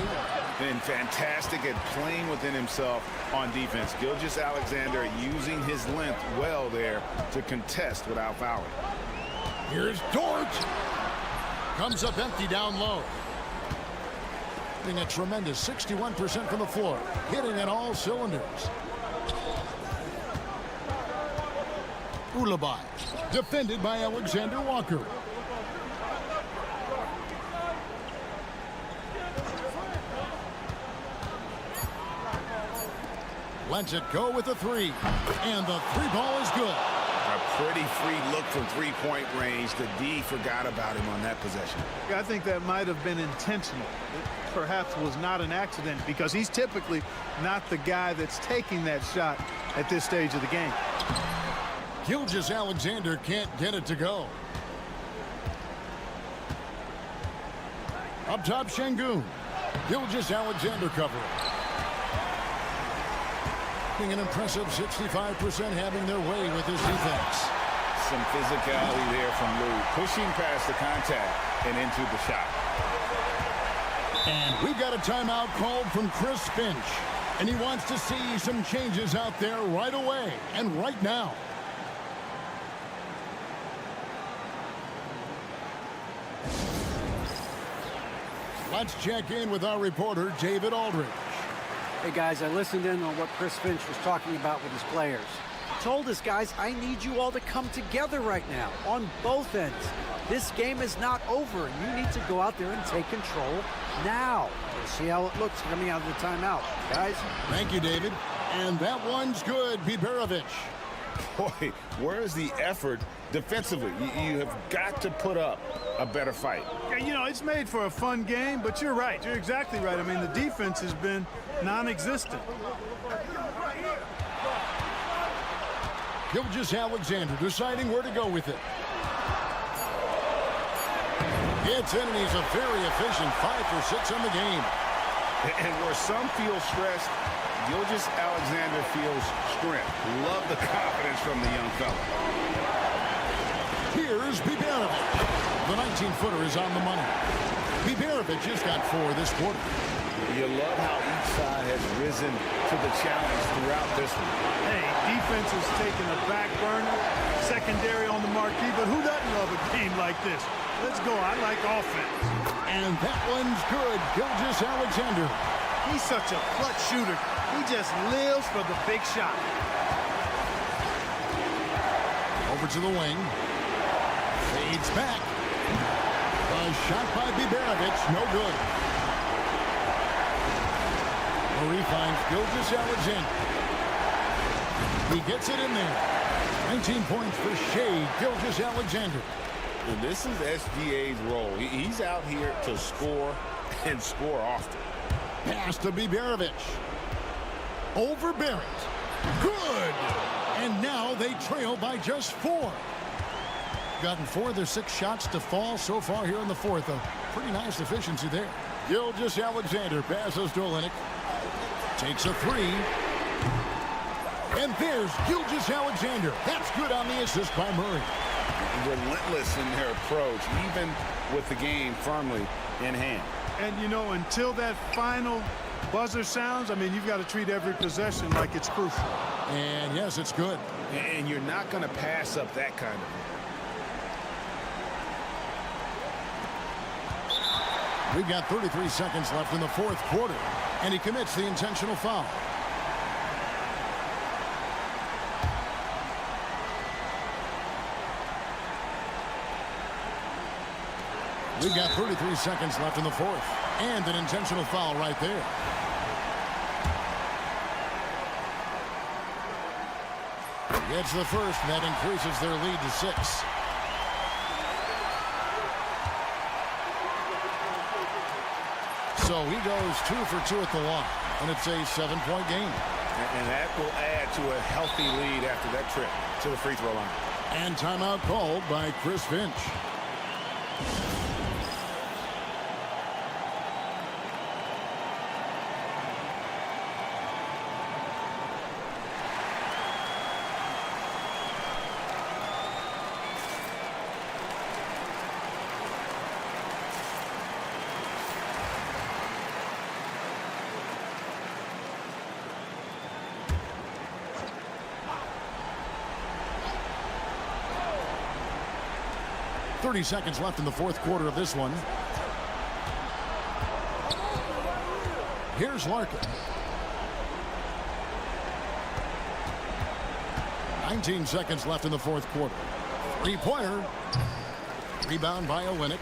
S10: Been fantastic at playing within himself on defense. Gilgeous-Alexander using his length well there to contest without fouling.
S9: Here's Dort. Comes up empty down low. Hitting a tremendous 61% from the floor. Hitting at all cylinders. Ulabai. Defended by Alexander Walker. Lets it go with the 3. And the 3 ball is good.
S10: A pretty free look from three-point range. The D forgot about him on that possession.
S15: I think that might have been intentional. It perhaps was not an accident because he's typically not the guy that's taking that shot at this stage of the game.
S9: Gilgeous-Alexander can't get it to go. Up top, Şengün. Gilgeous-Alexander covering. An impressive 65% having their way with his defense.
S10: Some physicality there from Lou. Pushing past the contact and into the shot.
S9: And we've got a timeout called from Chris Finch. And he wants to see some changes out there right away and right now. Let's check in with our reporter, David Aldridge.
S13: Hey, guys, I listened in on what Chris Finch was talking about with his players. He told us, guys, I need you all to come together right now on both ends. This game is not over. You need to go out there and take control now. We'll see how it looks coming out of the timeout, guys.
S9: Thank you, David. And that one's good, Biberovic.
S10: Boy, where's the effort defensively? You have got to put up a better fight.
S15: Yeah, you know, it's made for a fun game, but you're right. You're exactly right. I mean, the defense has been non-existent.
S9: Gilgeous-Alexander deciding where to go with it. It's in, and he's a very efficient 5 for 6 on the game.
S10: And where some feel stressed, Gilgeous-Alexander feels strength. Love the confidence from the young fella.
S9: Here's Biberovic. The 19-footer is on the money. Biberovic just got 4 this quarter.
S10: You love how each side has risen to the challenge throughout this one.
S15: Hey, defense has taken a back burner, secondary on the marquee, but who doesn't love a game like this? Let's go. I like offense.
S9: And that one's good. Gilgeous-Alexander.
S15: He's such a clutch shooter. He just lives for the big shot.
S9: Over to the wing. Fades back. A shot by Biberovic, no good. Murray finds Gilgeous-Alexander. He gets it in there. 19 points for Shea Gilgeous-Alexander.
S10: And this is SGA's role. He's out here to score and score often.
S9: Pass to Biberovic. Over Barrett. Good! And now they trail by just 4. Gotten 4 of their 6 shots to fall so far here in the fourth. A pretty nice efficiency there. Gilgeous-Alexander passes to Olynyk. Takes a 3. And there's Gilgeous-Alexander. That's good on the assist by Murray.
S10: Relentless in their approach, even with the game firmly in hand.
S15: And, you know, until that final buzzer sounds, I mean, you've got to treat every possession like it's crucial.
S9: And, yes, it's good.
S10: And you're not going to pass up that kind of.
S9: We've got 33 seconds left in the fourth quarter, and he commits the intentional foul. We've got 33 seconds left in the fourth, and an intentional foul right there. Gets the first, and that increases their lead to 6. So he goes 2 for 2 at the line, and it's a 7-point game.
S10: And that will add to a healthy lead after that trip to the free throw line.
S9: And timeout called by Chris Finch. .30 seconds left in the fourth quarter of this one. Here's Larkin. 19 seconds left in the fourth quarter. 3-pointer. Rebound by Olynyk.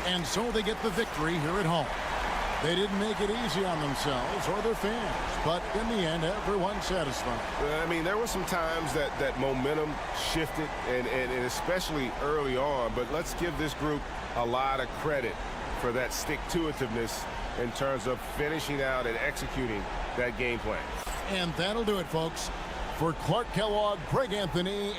S9: And so they get the victory here at home. They didn't make it easy on themselves or their fans, but in the end, everyone's satisfied.
S12: I mean, there were some times that momentum shifted, and especially early on, but let's give this group a lot of credit for that stick-to-itiveness in terms of finishing out and executing that game plan.
S9: And that'll do it, folks. For Clark Kellogg, Greg Anthony.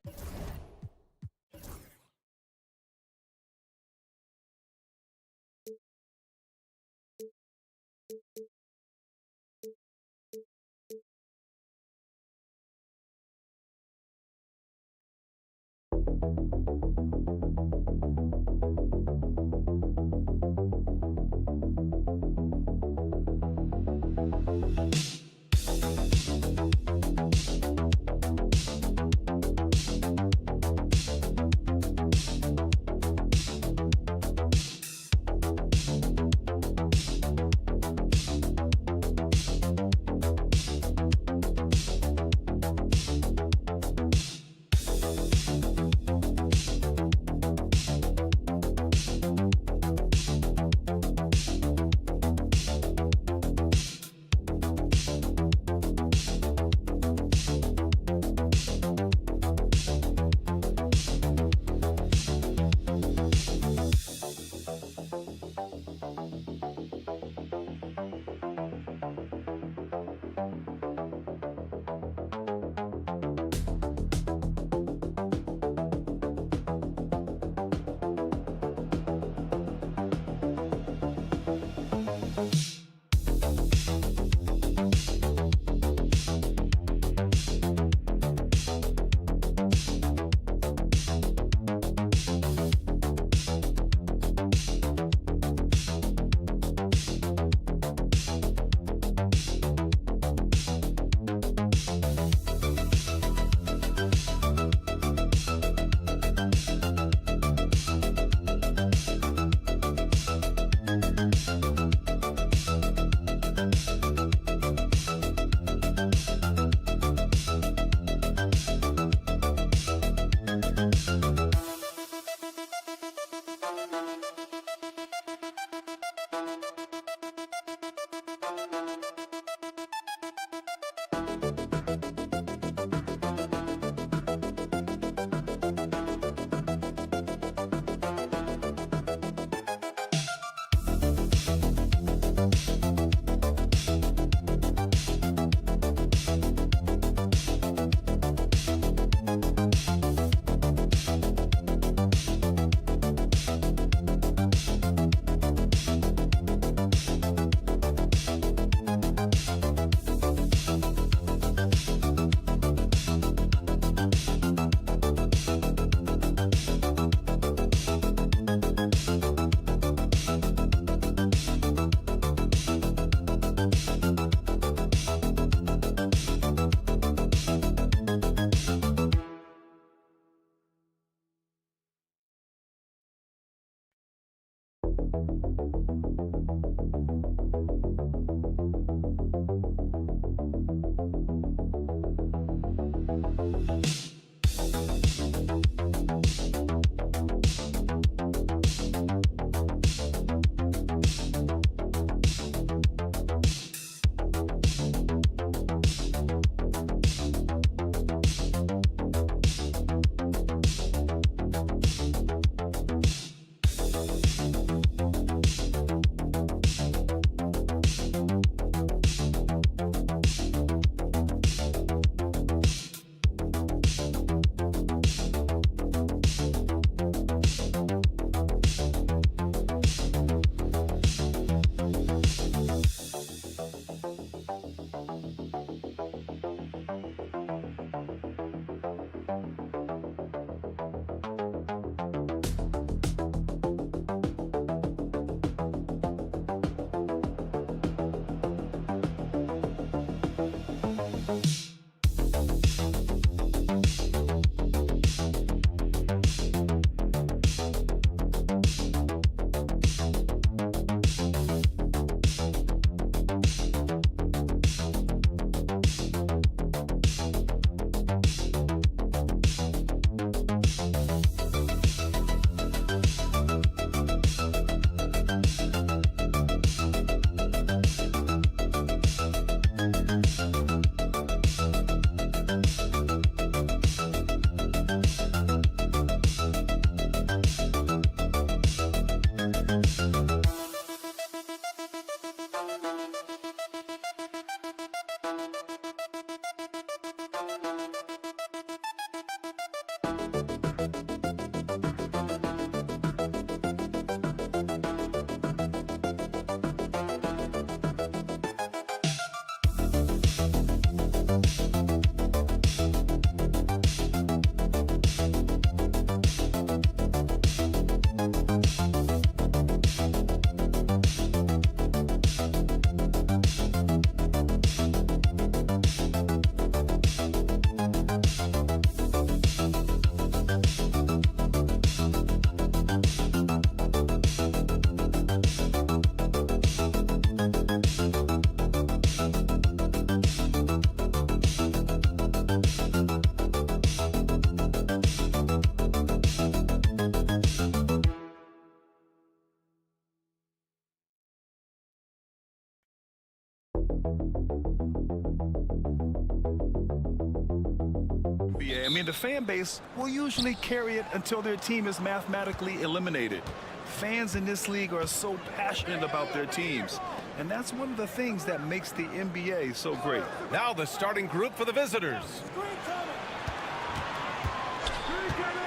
S2: Yeah, I mean, the fan base will usually carry it until their team is mathematically eliminated. Fans in this league are so passionate about their teams, and that's one of the things that makes the NBA so great.
S1: Now the starting group for the visitors.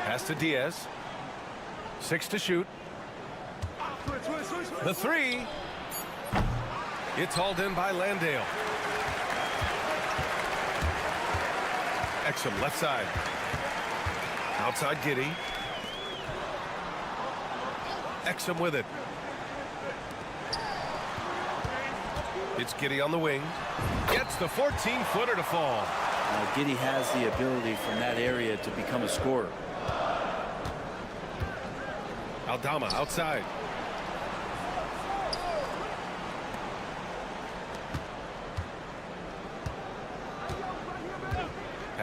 S1: Pass to Diaz. 6 to shoot. The three. It's hauled in by Landale. Exum left side. Outside Giddey. Exum with it. It's Giddey on the wing. Gets the 14-footer to fall.
S17: Giddey has the ability from that area to become a scorer.
S1: Aldama outside.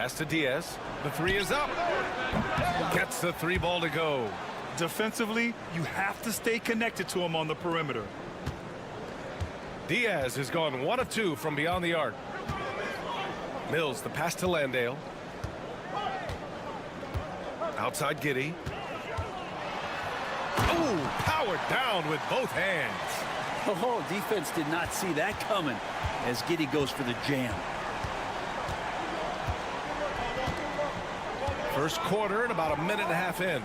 S1: Pass to Diaz. The three is up. Gets the three ball to go.
S2: Defensively, you have to stay connected to him on the perimeter.
S1: Diaz has gone 1 of 2 from beyond the arc. Mills, the pass to Landale. Outside Giddey. Oh, powered down with both hands.
S17: Oh, defense did not see that coming as Giddey goes for the jam.
S1: First quarter and about a minute and a half in.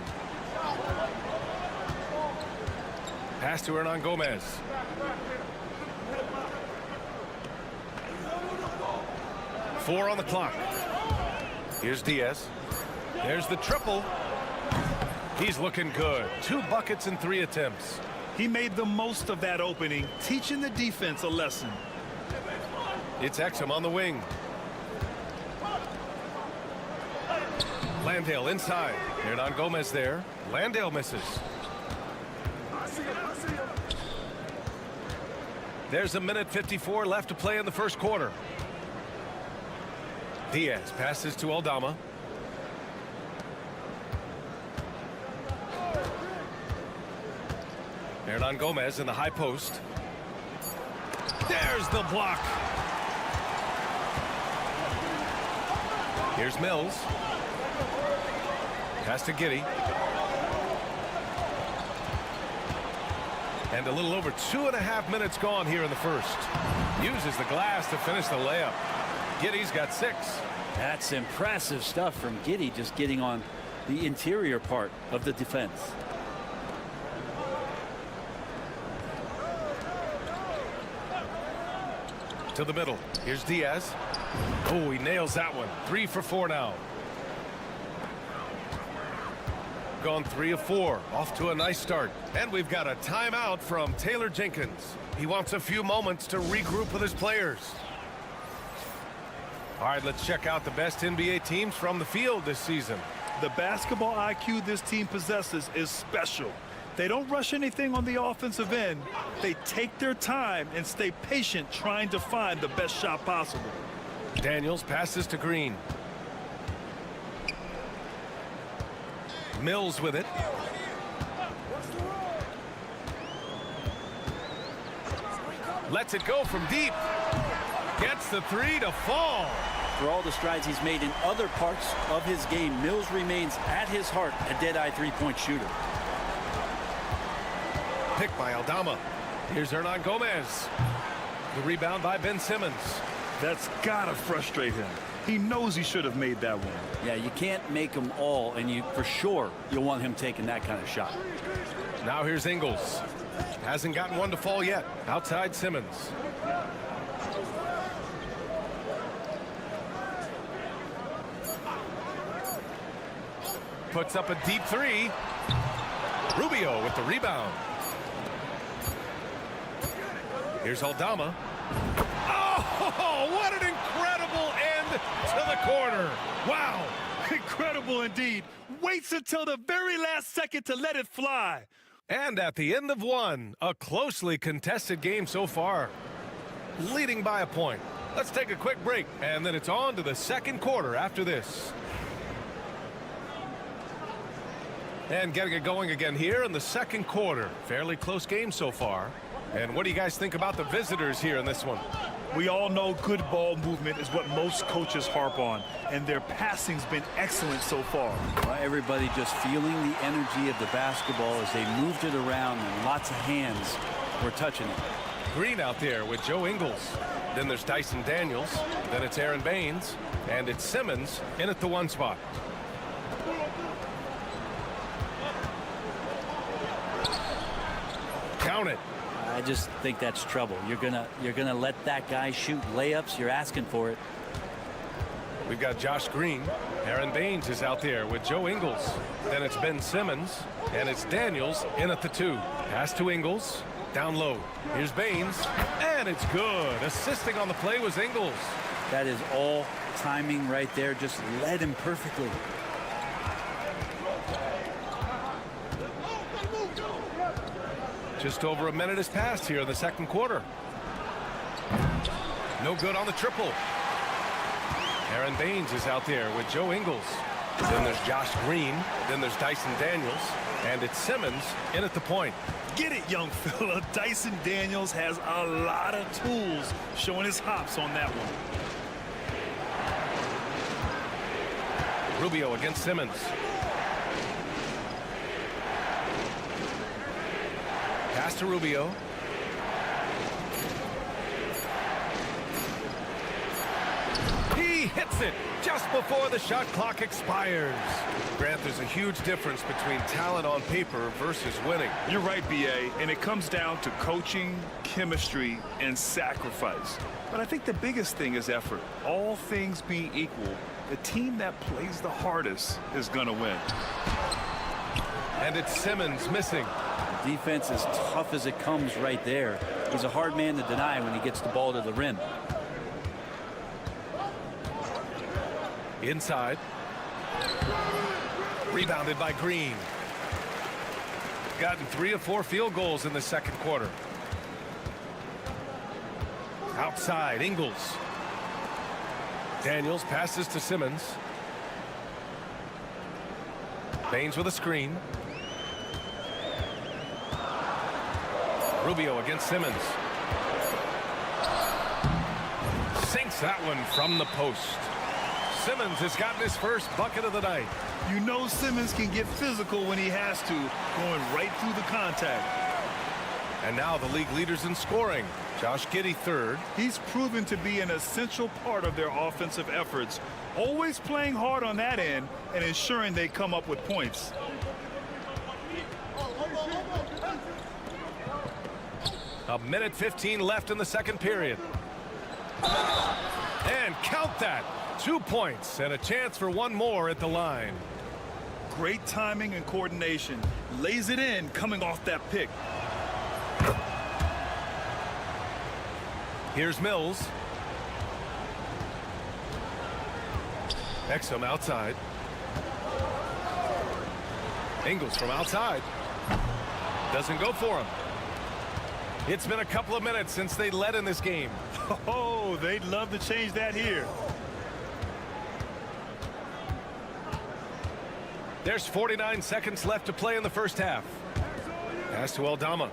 S1: Pass to Hernan Gomez. Four on the clock. Here's Diaz. There's the triple. He's looking good. 2 buckets in 3 attempts.
S2: He made the most of that opening, teaching the defense a lesson.
S1: It's Exum on the wing. Landale inside. Hernan Gomez there. Landale misses. There's a minute 54 left to play in the first quarter. Diaz passes to Aldama. Hernan Gomez in the high post. There's the block. Here's Mills. Pass to Giddey. And a little over 2.5 minutes gone here in the first. Uses the glass to finish the layup. Giddey's got 6.
S17: That's impressive stuff from Giddey, just getting on the interior part of the defense.
S1: To the middle. Here's Diaz. Oh, he nails that one. 3 for 4 now. Gone 3 of 4. Off to a nice start. And we've got a timeout from Taylor Jenkins. He wants a few moments to regroup with his players. All right, let's check out the best NBA teams from the field this season.
S2: The basketball IQ this team possesses is special. They don't rush anything on the offensive end. They take their time and stay patient trying to find the best shot possible.
S1: Daniels passes to Green. Mills with it. Lets it go from deep. Gets the 3 to fall.
S17: For all the strides he's made in other parts of his game, Mills remains at his heart a dead-eye three-point shooter.
S1: Picked by Aldama. Here's Hernan Gomez. The rebound by Ben Simmons.
S2: That's gotta frustrate him. He knows he should have made that one.
S17: Yeah, you can't make them all, and for sure you'll want him taking that kind of shot.
S1: Now here's Ingles. Hasn't gotten one to fall yet. Outside Simmons. Puts up a deep 3. Rubio with the rebound. Here's Aldama. Oh, what an incredible end to the quarter.
S2: Wow, incredible indeed. Waits until the very last second to let it fly.
S1: And at the end of one, a closely contested game so far. Leading by a point. Let's take a quick break, and then it's on to the second quarter after this. And getting it going again here in the second quarter. Fairly close game so far. And what do you guys think about the visitors here in this one?
S2: We all know good ball movement is what most coaches harp on, and their passing's been excellent so far.
S17: Well, everybody just feeling the energy of the basketball as they moved it around, and lots of hands were touching it.
S1: Green out there with Joe Ingles. Then there's Dyson Daniels. Then it's Aaron Baines. And it's Simmons in at the 1 spot. Count it.
S17: I just think that's trouble. You're gonna let that guy shoot layups. You're asking for it.
S1: We've got Josh Green. Aaron Baines is out there with Joe Ingles. Then it's Ben Simmons. And it's Daniels in at the 2. Pass to Ingles. Down low. Here's Baines. And it's good. Assisting on the play was Ingles.
S17: That is all timing right there. Just led him perfectly.
S1: Just over a minute has passed here in the second quarter. No good on the triple. Aaron Baines is out there with Joe Ingles. Then there's Josh Green. Then there's Dyson Daniels. And it's Simmons in at the point.
S2: Get it, young fella. Dyson Daniels has a lot of tools, showing his hops on that one.
S1: Rubio against Simmons. Pass to Rubio. He hits it just before the shot clock expires. Grant, there's a huge difference between talent on paper versus winning.
S2: You're right, B.A., and it comes down to coaching, chemistry, and sacrifice. But I think the biggest thing is effort. All things being equal, the team that plays the hardest is going to win.
S1: And it's Simmons missing.
S17: Defense is tough as it comes right there. He's a hard man to deny when he gets the ball to the rim.
S1: Inside. Rebounded by Green. Gotten 3 of 4 field goals in the second quarter. Outside, Ingles. Daniels passes to Simmons. Baines with a screen. Rubio against Simmons. Sinks that one from the post. Simmons has gotten his first bucket of the night.
S2: You know Simmons can get physical when he has to, going right through the contact.
S1: And now the league leaders in scoring. Josh Giddey third.
S2: He's proven to be an essential part of their offensive efforts, always playing hard on that end and ensuring they come up with points.
S1: A minute 15 left in the second period. And count that. 2 points and a chance for one more at the line.
S2: Great timing and coordination. Lays it in coming off that pick.
S1: Here's Mills. Exum outside. Ingles from outside. Doesn't go for him. It's been a couple of minutes since they led in this game.
S2: Oh, they'd love to change that here.
S1: There's 49 seconds left to play in the first half. Pass to Aldama.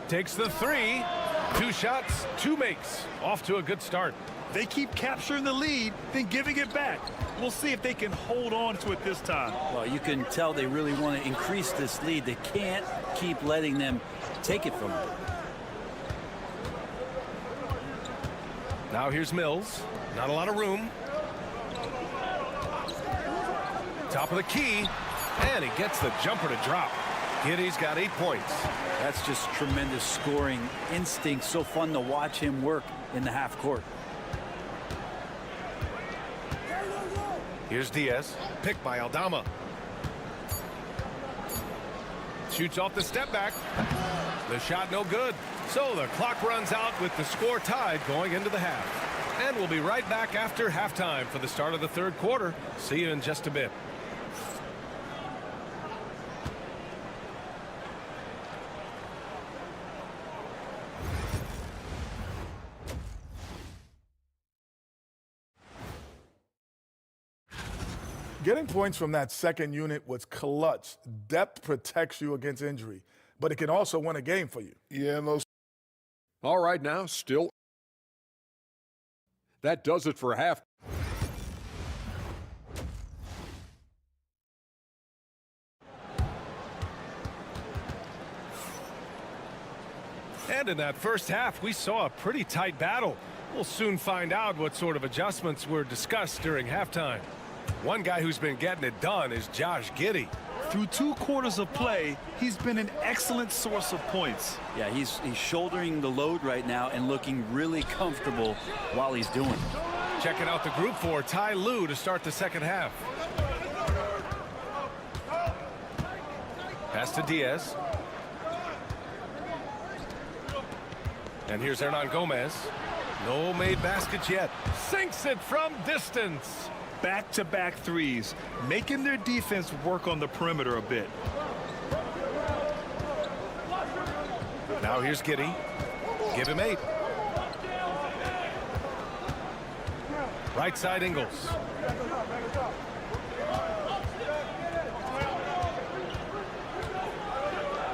S1: Takes the 3. 2 shots, 2 makes. Off to a good start.
S2: They keep capturing the lead, then giving it back. We'll see if they can hold on to it this time.
S17: Well, you can tell they really want to increase this lead. They can't keep letting them take it from them.
S1: Now here's Mills. Not a lot of room. Top of the key. And he gets the jumper to drop. Giddey's got 8 points.
S17: That's just tremendous scoring instinct. So fun to watch him work in the half court.
S1: Here's Diaz. Picked by Aldama. Shoots off the step back. The shot no good. So the clock runs out with the score tied going into the half. And we'll be right back after halftime for the start of the third quarter. See you in just a bit.
S7: Getting points from that second unit was clutch. Depth protects you against injury, but it can also win a game for you.
S6: Yeah, and those.
S8: All right, now, still. That does it for half.
S1: And in that first half, we saw a pretty tight battle. We'll soon find out what sort of adjustments were discussed during halftime. One guy who's been getting it done is Josh Giddey.
S2: Through 2 quarters of play, he's been an excellent source of points.
S17: Yeah, he's shouldering the load right now and looking really comfortable while he's doing it.
S1: Checking out the group for Ty Lue to start the second half. Pass to Diaz. And here's Hernan Gomez. No made baskets yet. Sinks it from distance.
S2: Back-to-back threes, making their defense work on the perimeter a bit.
S1: Now here's Giddey. Give him 8. Right side Ingles.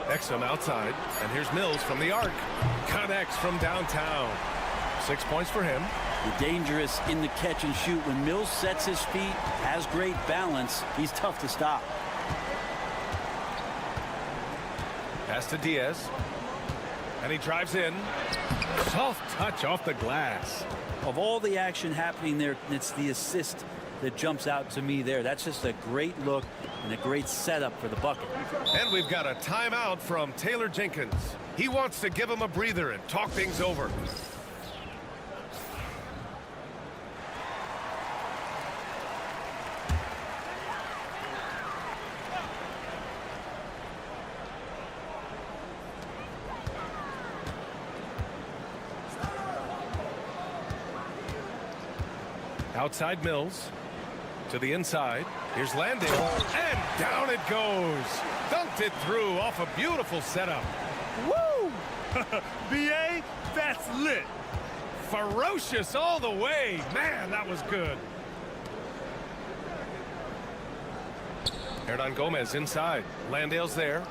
S1: Exum outside. And here's Mills from the arc. Connects from downtown. 6 points for him.
S17: The dangerous in the catch and shoot. When Mills sets his feet, has great balance, he's tough to stop.
S1: Pass to Diaz. And he drives in. Soft touch off the glass.
S17: Of all the action happening there, it's the assist that jumps out to me there. That's just a great look and a great setup for the bucket.
S1: And we've got a timeout from Taylor Jenkins. He wants to give him a breather and talk things over. Outside Mills. To the inside. Here's Landale. And down it goes. Dunked it through off a beautiful setup.
S2: Woo! BA, that's lit.
S1: Ferocious all the way. Man, that was good. Hernan Gomez inside. Landale's there.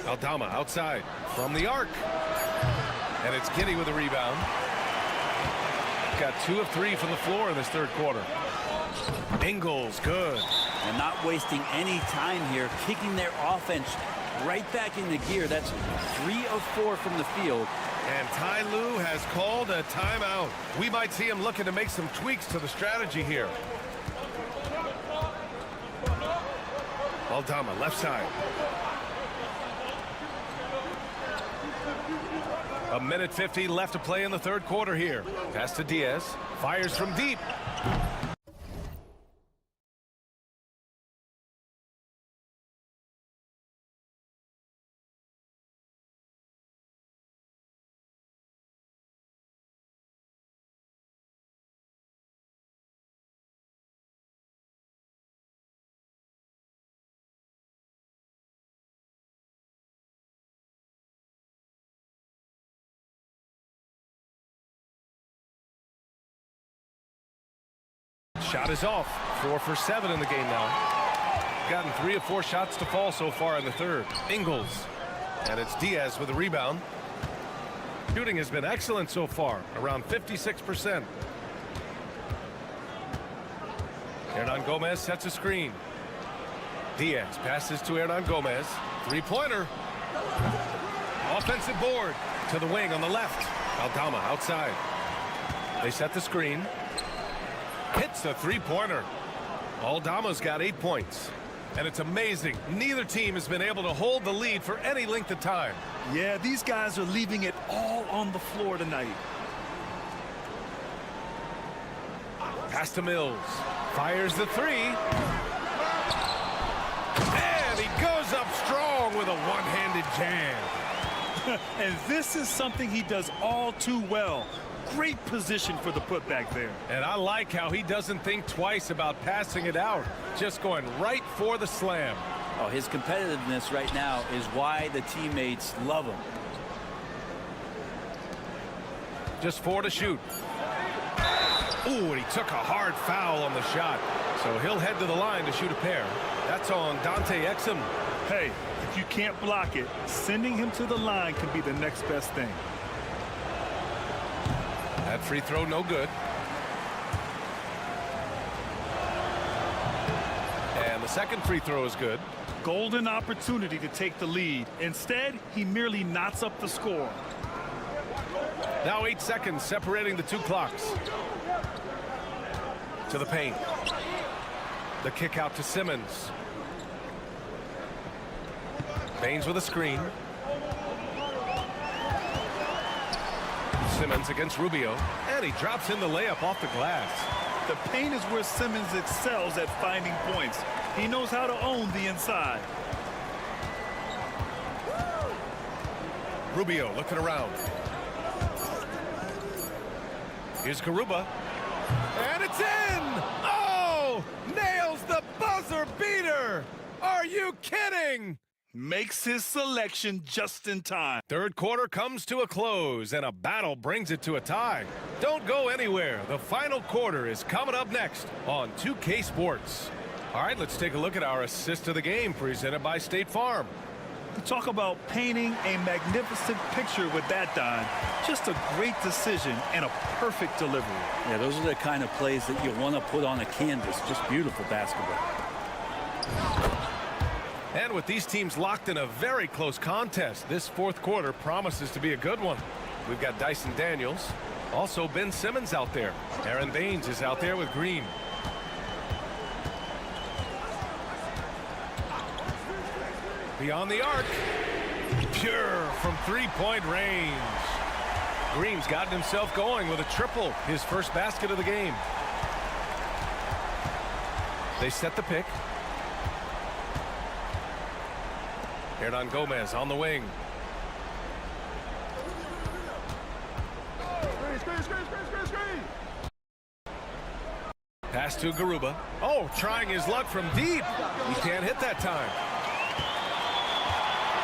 S1: Aldama outside from the arc. And it's Kinney with a rebound. Got 2 of 3 from the floor in this third quarter. Ingles, good.
S17: And not wasting any time here, kicking their offense right back into gear. That's 3 of 4 from the field.
S1: And Ty Lue has called a timeout. We might see him looking to make some tweaks to the strategy here. Aldama, left side. A minute 50 left to play in the third quarter here. Pass to Diaz. Fires from deep. Shot is off. 4 for 7 in the game now. Gotten 3 of 4 shots to fall so far in the third. Ingles. And it's Diaz with a rebound. Shooting has been excellent so far, around 56%. Hernan Gomez sets a screen. Diaz passes to Hernan Gomez. 3-pointer. Offensive board to the wing on the left. Aldama outside. They set the screen. Hits the 3-pointer. Aldama's got 8 points. And it's amazing. Neither team has been able to hold the lead for any length of time.
S2: Yeah, these guys are leaving it all on the floor tonight.
S1: Pass to Mills. Fires the 3. And he goes up strong with a one-handed jam.
S2: And this is something he does all too well. Great position for the putback there.
S1: And I like how he doesn't think twice about passing it out. Just going right for the slam.
S17: Oh, his competitiveness right now is why the teammates love him.
S1: Just 4 to shoot. Ooh, and he took a hard foul on the shot. So he'll head to the line to shoot a pair. That's on Dante Exum.
S2: Hey, if you can't block it, sending him to the line can be the next best thing.
S1: That free throw no good. And the second free throw is good.
S2: Golden opportunity to take the lead. Instead, he merely knots up the score.
S1: Now 8 seconds separating the 2 clocks. To the paint. The kick out to Simmons. Baines with a screen. Simmons against Rubio, and he drops in the layup off the glass.
S2: The paint is where Simmons excels at finding points. He knows how to own the inside.
S1: Rubio looking around. Here's Garuba, and it's in! Oh! Nails the buzzer beater! Are you kidding?
S2: Makes his selection just in time.
S1: Third quarter comes to a close, and a battle brings it to a tie. Don't go anywhere. The final quarter is coming up next on 2K Sports. All right, let's take a look at our assist of the game presented by State Farm.
S2: Talk about painting a magnificent picture with that, Don. Just a great decision and a perfect delivery.
S17: Yeah, those are the kind of plays that you want to put on a canvas. Just beautiful basketball.
S1: And with these teams locked in a very close contest, this fourth quarter promises to be a good one. We've got Dyson Daniels. Also Ben Simmons out there. Aaron Baines is out there with Green. Beyond the arc. Pure from three-point range. Green's gotten himself going with a triple. His first basket of the game. They set the pick. Hernan Gomez on the wing. Pass to Garuba. Oh, trying his luck from deep. He can't hit that time.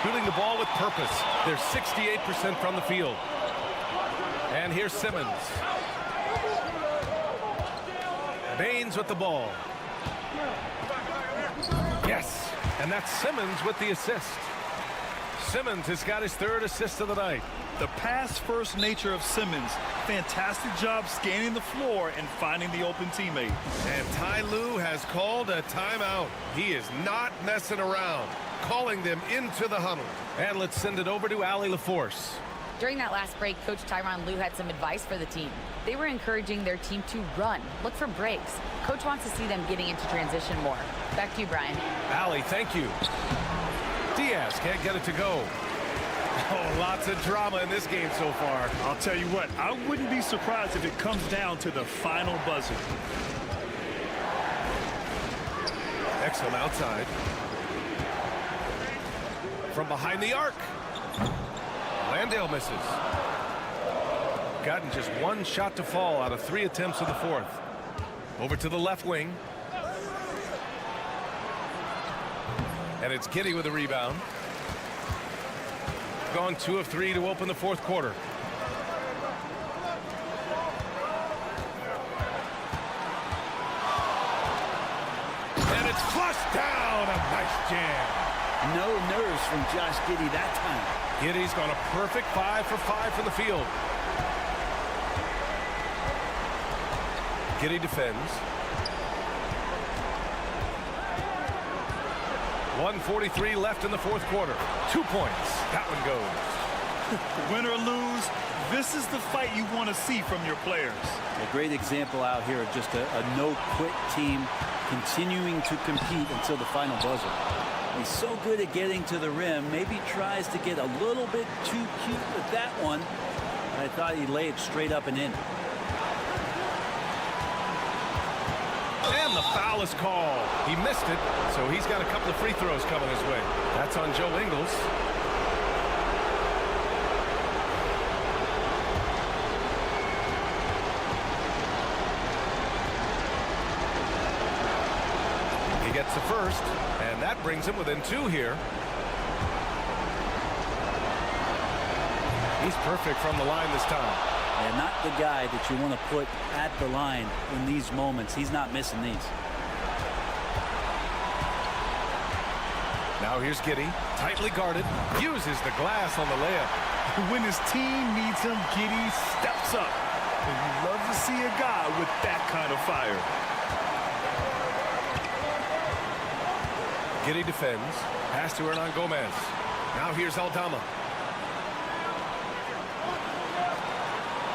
S1: Shooting the ball with purpose. They're 68% from the field. And here's Simmons. Baines with the ball. Yes, and that's Simmons with the assist. Simmons has got his third assist of the night.
S2: The pass-first nature of Simmons. Fantastic job scanning the floor and finding the open teammate.
S1: And Ty Lue has called a timeout. He is not messing around. Calling them into the huddle. And let's send it over to Allie LaForce.
S3: During that last break, Coach Tyronn Lue had some advice for the team. They were encouraging their team to run, look for breaks. Coach wants to see them getting into transition more. Back to you, Brian.
S1: Allie, thank you. Diaz can't get it to go. Oh, lots of drama in this game so far.
S2: I'll tell you what, I wouldn't be surprised if it comes down to the final buzzer.
S1: Exum outside. From behind the arc. Landale misses. Gotten just one shot to fall out of 3 attempts in the fourth. Over to the left wing. And it's Giddey with a rebound. Gone 2 of 3 to open the fourth quarter. And it's flushed down. A nice jam.
S17: No nerves from Josh Giddey that time.
S1: Giddey's gone a perfect 5 for 5 from the field. Giddey defends. 1:43 left in the fourth quarter. 2 points. That one goes.
S2: Win or lose, this is the fight you want to see from your players.
S17: A great example out here of just a no-quit team continuing to compete until the final buzzer. He's so good at getting to the rim. Maybe tries to get a little bit too cute with that one. I thought he laid it straight up and in.
S1: And the foul is called. He missed it, so he's got a couple of free throws coming his way. That's on Joe Ingles. He gets the first, and that brings him within 2 here. He's perfect from the line this time.
S17: And not the guy that you want to put at the line in these moments. He's not missing these.
S1: Now here's Giddey, tightly guarded, uses the glass on the layup.
S2: When his team needs him, Giddey steps up. And you love to see a guy with that kind of fire.
S1: Giddey defends. Pass to Hernan Gomez. Now here's Aldama.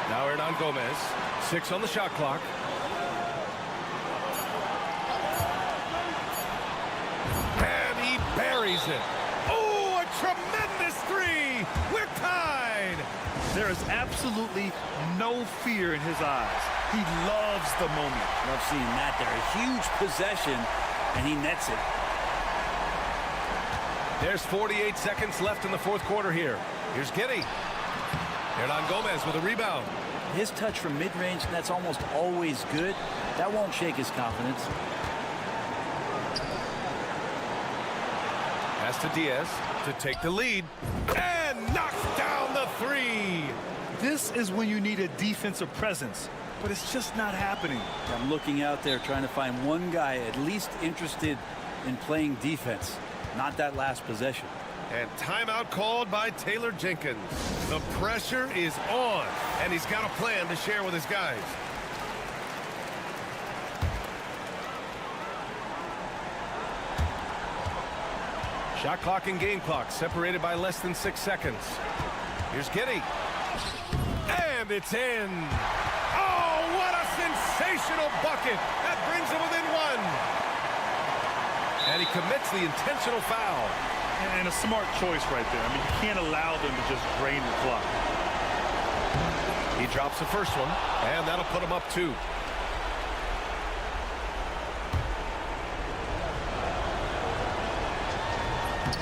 S1: Now Hernan Gomez. 6 on the shot clock. And he buries it. Oh, a tremendous 3. We're tied.
S2: There is absolutely no fear in his eyes. He loves the moment.
S17: Love seeing that there. A huge possession, and he nets it.
S1: There's 48 seconds left in the fourth quarter here. Here's Giddey. Hernan Gomez with a rebound.
S17: His touch from mid-range, that's almost always good. That won't shake his confidence.
S1: Pass to Diaz to take the lead. And knocks down the 3.
S2: This is when you need a defensive presence, but it's just not happening.
S17: I'm looking out there trying to find one guy at least interested in playing defense. Not that last possession.
S1: And timeout called by Taylor Jenkins. The pressure is on, and he's got a plan to share with his guys. Shot clock and game clock separated by less than 6 seconds. Here's Giddey. And it's in. Oh, what a sensational bucket. That brings him within one. And he commits the intentional foul.
S2: And a smart choice right there. I mean, you can't allow them to just drain the clock.
S1: He drops the first one, and that'll put him up 2.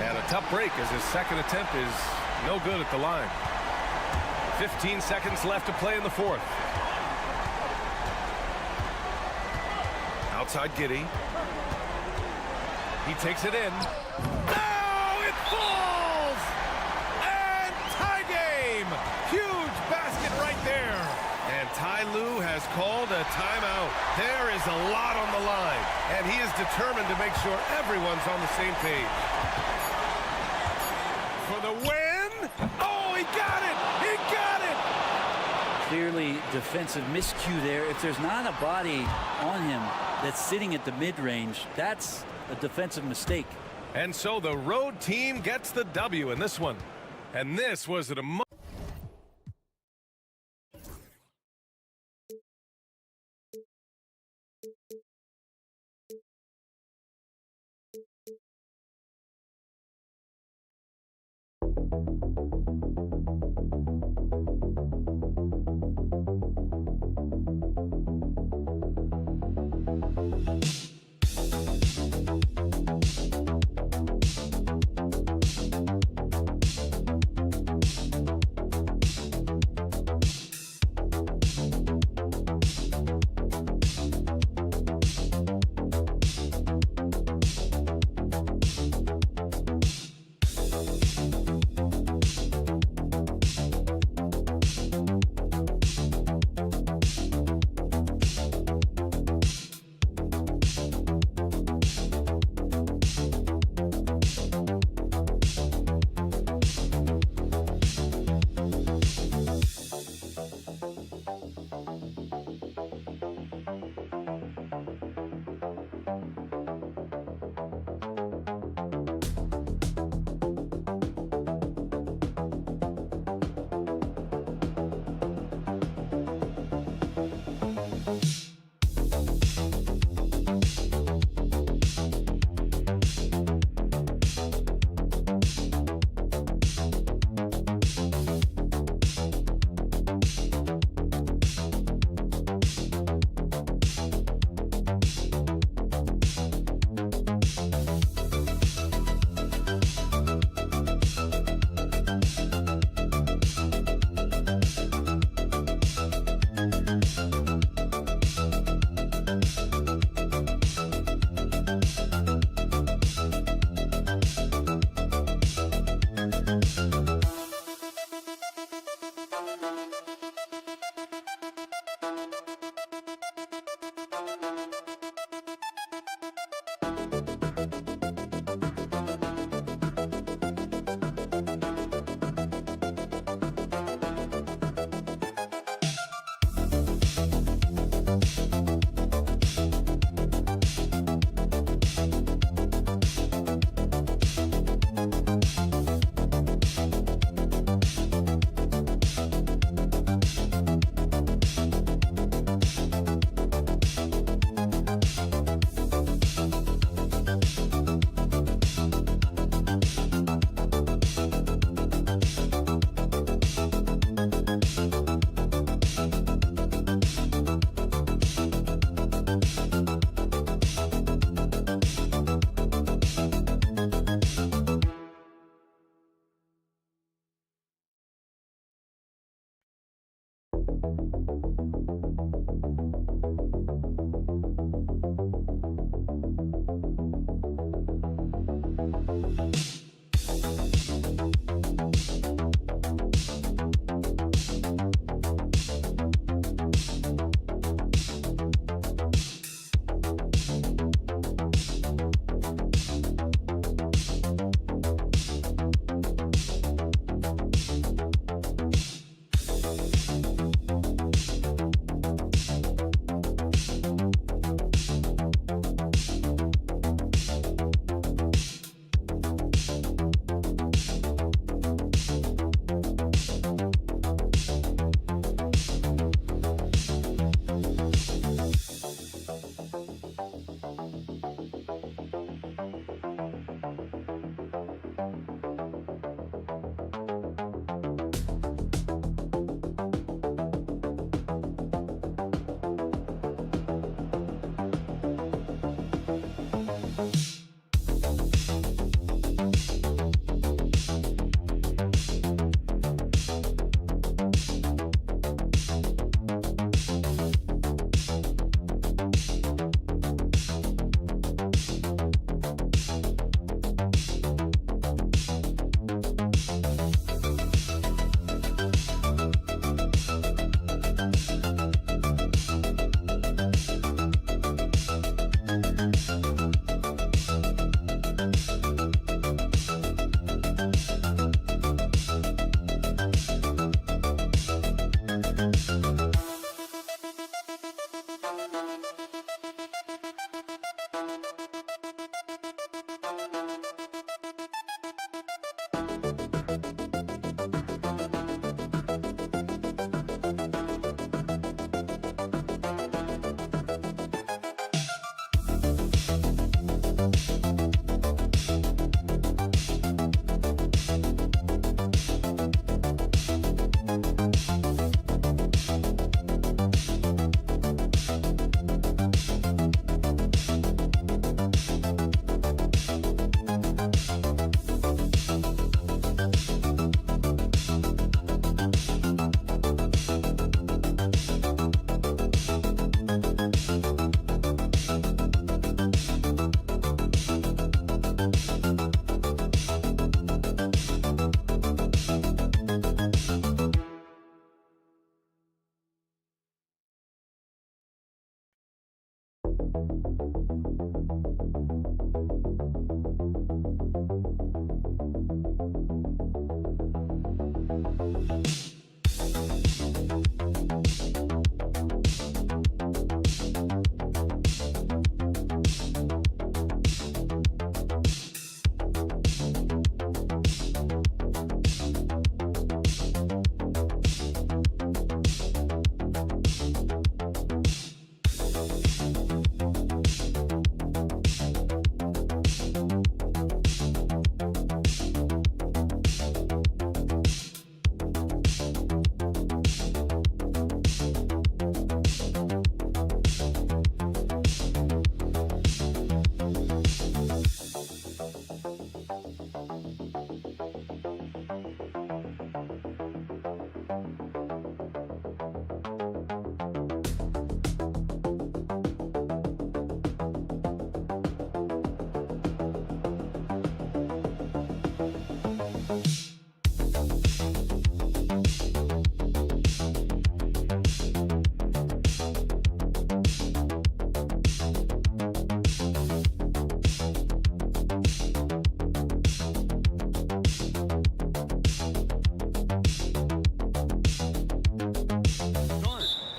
S1: And a tough break as his second attempt is no good at the line. 15 seconds left to play in the fourth. Outside Giddey. He takes it in. Oh, it falls! And tie game! Huge basket right there. And Ty Lue has called a timeout. There is a lot on the line, and he is determined to make sure everyone's on the same page. For the win! Oh, he got it! He got it!
S17: Clearly defensive miscue there. If there's not a body on him that's sitting at the mid-range, that's a defensive mistake.
S1: And so the road team gets the W in this one. And this was an emotional.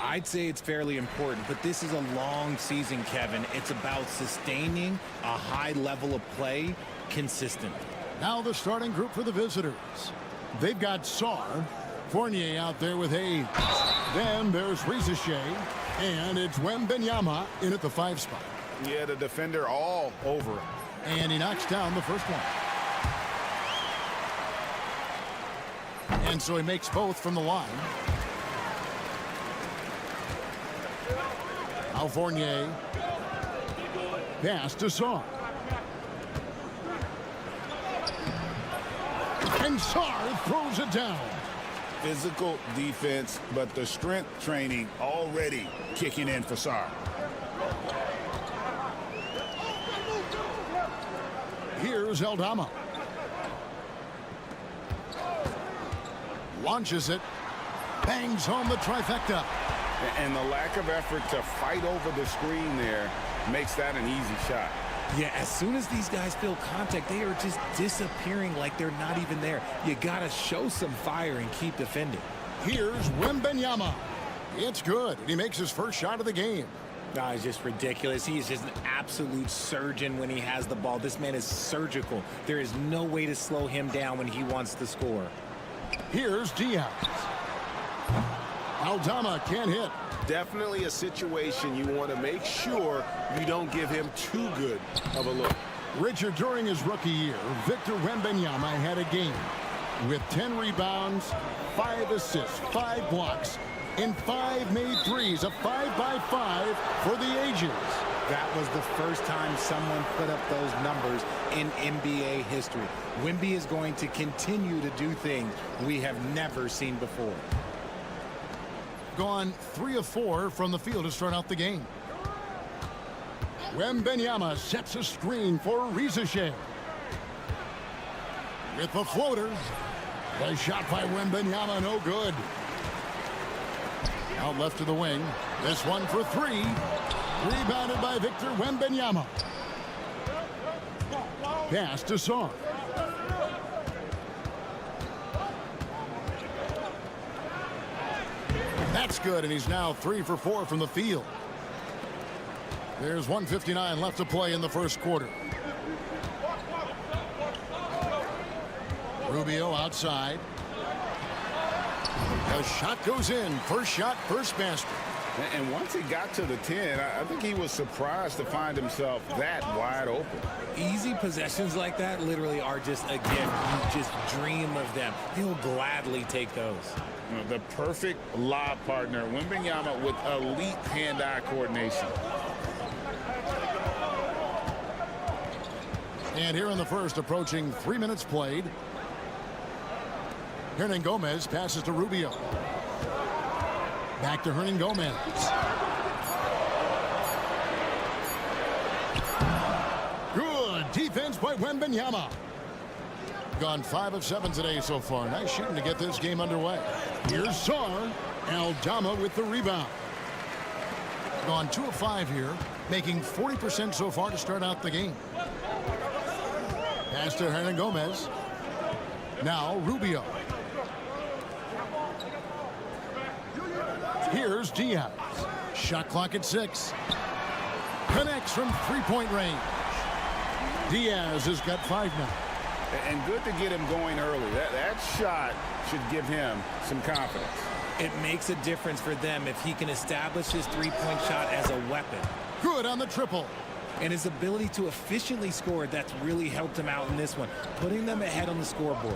S5: I'd say it's fairly important, but this is a long season, Kevin. It's about sustaining a high level of play consistently.
S9: Now the starting group for the visitors. They've got Sar, Fournier out there with Hayes. Then there's Rizachet, and it's Wembenyama in at the 5 spot.
S12: Yeah, the defender all over it.
S9: And he knocks down the first one. And so he makes both from the line. Now Fournier. Pass to Sar. And Sar throws it down.
S10: Physical defense, but the strength training already kicking in for Sar.
S9: Here's Aldama. Launches it. Bangs home the trifecta.
S10: And the lack of effort to fight over the screen there makes that an easy shot.
S5: Yeah, as soon as these guys feel contact, they are just disappearing like they're not even there. You got to show some fire and keep defending.
S9: Here's Wembenyama. It's good. He makes his first shot of the game.
S5: No, it's just ridiculous. He is just an absolute surgeon when he has the ball. This man is surgical. There is no way to slow him down when he wants to score.
S9: Here's Diaz. Aldama can't hit.
S12: Definitely a situation you want to make sure you don't give him too good of a look.
S9: Richard, during his rookie year, Victor Wembanyama had a game with 10 rebounds, 5 assists, 5 blocks, and 5 made threes, a 5-by-5 for the ages.
S5: That was the first time someone put up those numbers in NBA history. Wemby is going to continue to do things we have never seen before.
S9: Gone 3 of 4 from the field to start out the game. Wembenyama sets a screen for Rizachet. With the floater. The shot by Wembenyama, no good. Out left to the wing. This one for 3. Rebounded by Victor Wembanyama. Pass to Sar. That's good, and he's now 3 for 4 from the field. There's 1:59 left to play in the first quarter. Rubio outside. The shot goes in. First shot, first basket.
S10: And once he got to the 10, I think he was surprised to find himself that wide open.
S5: Easy possessions like that literally are just a gift. You just dream of them. He'll gladly take those.
S10: The perfect lob partner, Wembanyama, with elite hand-eye coordination.
S9: And here in the first, approaching 3 minutes played. Hernan Gomez passes to Rubio. Back to Hernan Gomez. Good defense by Wembanyama. Gone 5 of 7 today so far. Nice shooting to get this game underway. Here's Sar. Aldama with the rebound. Gone 2 of 5 here. making 40% so far to start out the game. Pass to Hernan Gomez. Now Rubio. Here's Diaz. Shot clock at 6. Connects from three-point range. Diaz has got 5 now.
S10: And good to get him going early. That shot should give him some confidence.
S5: It makes a difference for them if he can establish his three-point shot as a weapon.
S9: Good on the triple.
S5: And his ability to efficiently score, that's really helped him out in this one, putting them ahead on the scoreboard.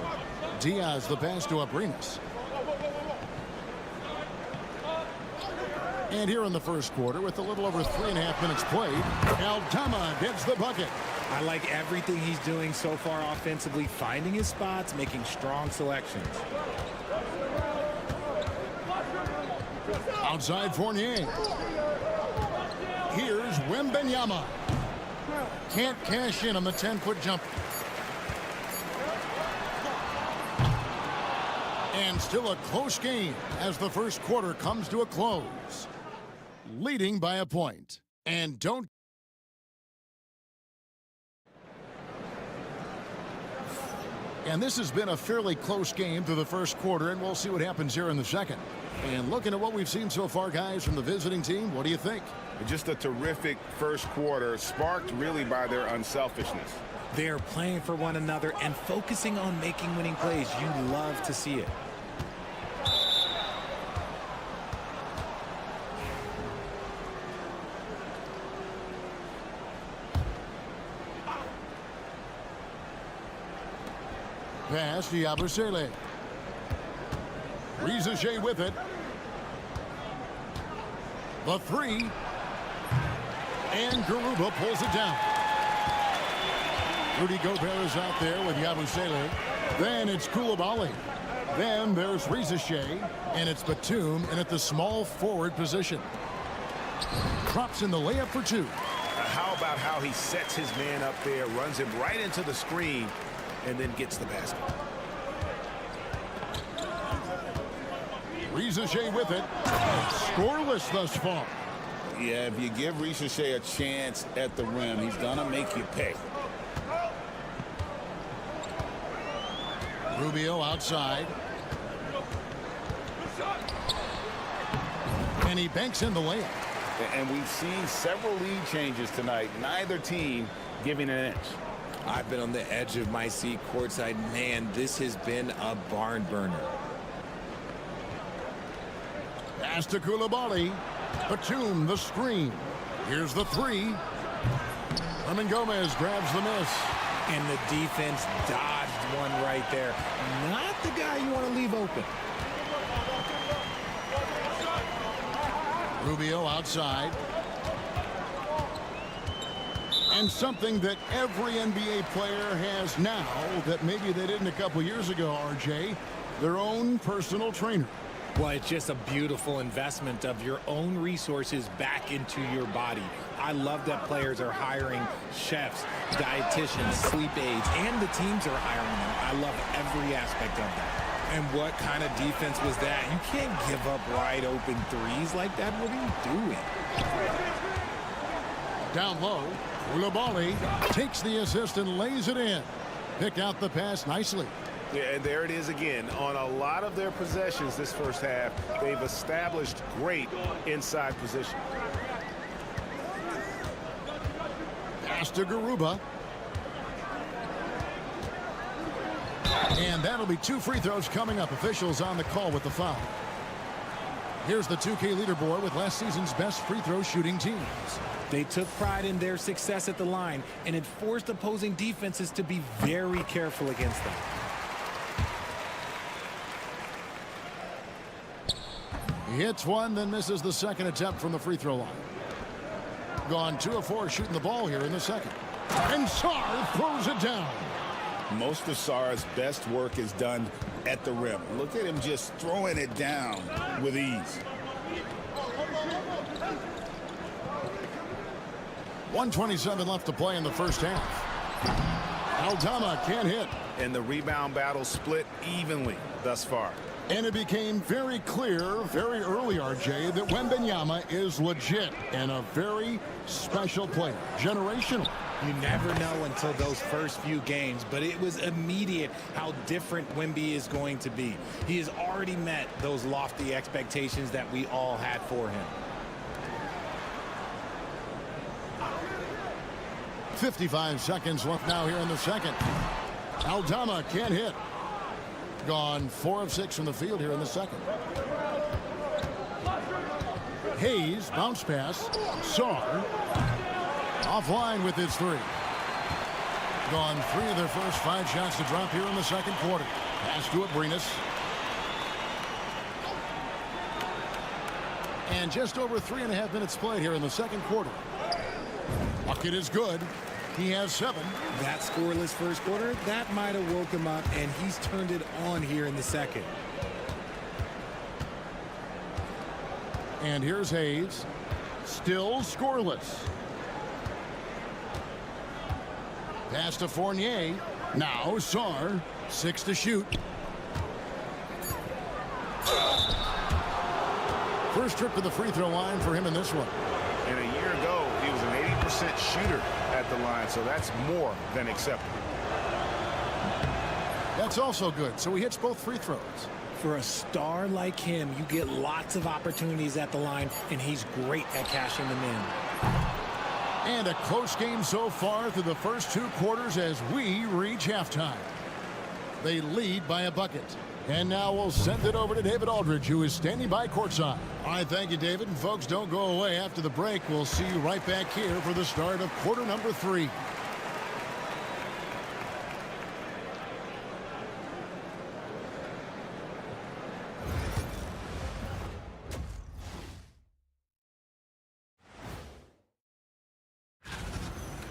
S9: Diaz the pass to Abrinas. And here in the first quarter, with a little over 3.5 minutes played, Aldama gets the bucket.
S5: I like everything he's doing so far offensively, finding his spots, making strong selections.
S9: Outside Fournier. Here's Wembanyama. Can't cash in on the 10-foot jumper. And still a close game as the first quarter comes to a close. Leading by a point. And don't. And this has been a fairly close game through the first quarter, and we'll see what happens here in the second. And looking at what we've seen so far, guys, from the visiting team, what do you think?
S10: Just a terrific first quarter, sparked really by their unselfishness.
S5: They're playing for one another and focusing on making winning plays. You love to see it.
S9: Pass to Yabusele. Rizachet with it. The 3. And Garuba pulls it down. Rudy Gobert is out there with Yabusele. Then it's Koulibaly. Then there's Rizachet. And it's Batum in at the small forward position. Drops in the layup for 2.
S12: How about how he sets his man up there, runs him right into the screen, and then gets the basket.
S9: Rizachet with it. Scoreless thus far.
S10: Yeah, if you give Rizachet a chance at the rim, he's going to make you pay.
S9: Rubio outside. And he banks in the layup.
S10: And we've seen several lead changes tonight. Neither team giving an inch.
S5: I've been on the edge of my seat courtside. Man, this has been a barn burner.
S9: Pass to Koulibaly. Batum the screen. Here's the 3. Hernan Gomez grabs the miss.
S5: And the defense dodged one right there. Not the guy you want to leave open.
S9: Rubio outside. And something that every NBA player has now that maybe they didn't a couple years ago, RJ, their own personal trainer.
S5: Well, it's just a beautiful investment of your own resources back into your body. I love that players are hiring chefs, dietitians, sleep aides, and the teams are hiring them. I love every aspect of that. And what kind of defense was that? You can't give up wide open threes like that. What are you doing?
S9: Down low, Koulibaly takes the assist and lays it in. Picked out the pass nicely.
S12: Yeah, and there it is again. On a lot of their possessions this first half, they've established great inside position.
S9: Pass to Garuba. And that'll be 2 free throws coming up. Officials on the call with the foul. Here's the 2K leaderboard with last season's best free throw shooting teams.
S5: They took pride in their success at the line, and it forced opposing defenses to be very careful against them.
S9: He hits one, then misses the second attempt from the free throw line. Gone 2 of 4 shooting the ball here in the second. And Sarr throws it down.
S10: Most of Sarr's best work is done at the rim. Look at him just throwing it down with ease.
S9: 1:27 left to play in the first half. Aldama can't hit.
S12: And the rebound battle split evenly thus far.
S9: And it became very clear very early, RJ, that Wembanyama is legit and a very special player. Generational.
S5: You never know until those first few games, but it was immediate how different Wemby is going to be. He has already met those lofty expectations that we all had for him.
S9: 55 seconds left now here in the second. Aldama can't hit. Gone 4 of 6 from the field here in the second. Hayes, bounce pass. Sarr offline with his 3. Gone 3 of their first 5 shots to drop here in the second quarter. Pass to Abrinas. And just over 3.5 minutes played here in the second quarter. Bucket is good. He has 7.
S5: That scoreless first quarter, that might have woke him up, and he's turned it on here in the second.
S9: And here's Hayes. Still scoreless. Pass to Fournier. Now Sarr. 6 to shoot. First trip to the free throw line for him in this one.
S10: And a year ago, he was an 80% shooter at the line, so that's more than acceptable.
S9: That's also good, so he hits both free throws.
S5: For a star like him, you get lots of opportunities at the line, and he's great at cashing them in.
S9: And a close game so far through the first 2 quarters as we reach halftime. They lead by a bucket. And now we'll send it over to David Aldridge, who is standing by courtside. All right, thank you, David. And folks, don't go away. After the break, we'll see you right back here for the start of quarter number 3.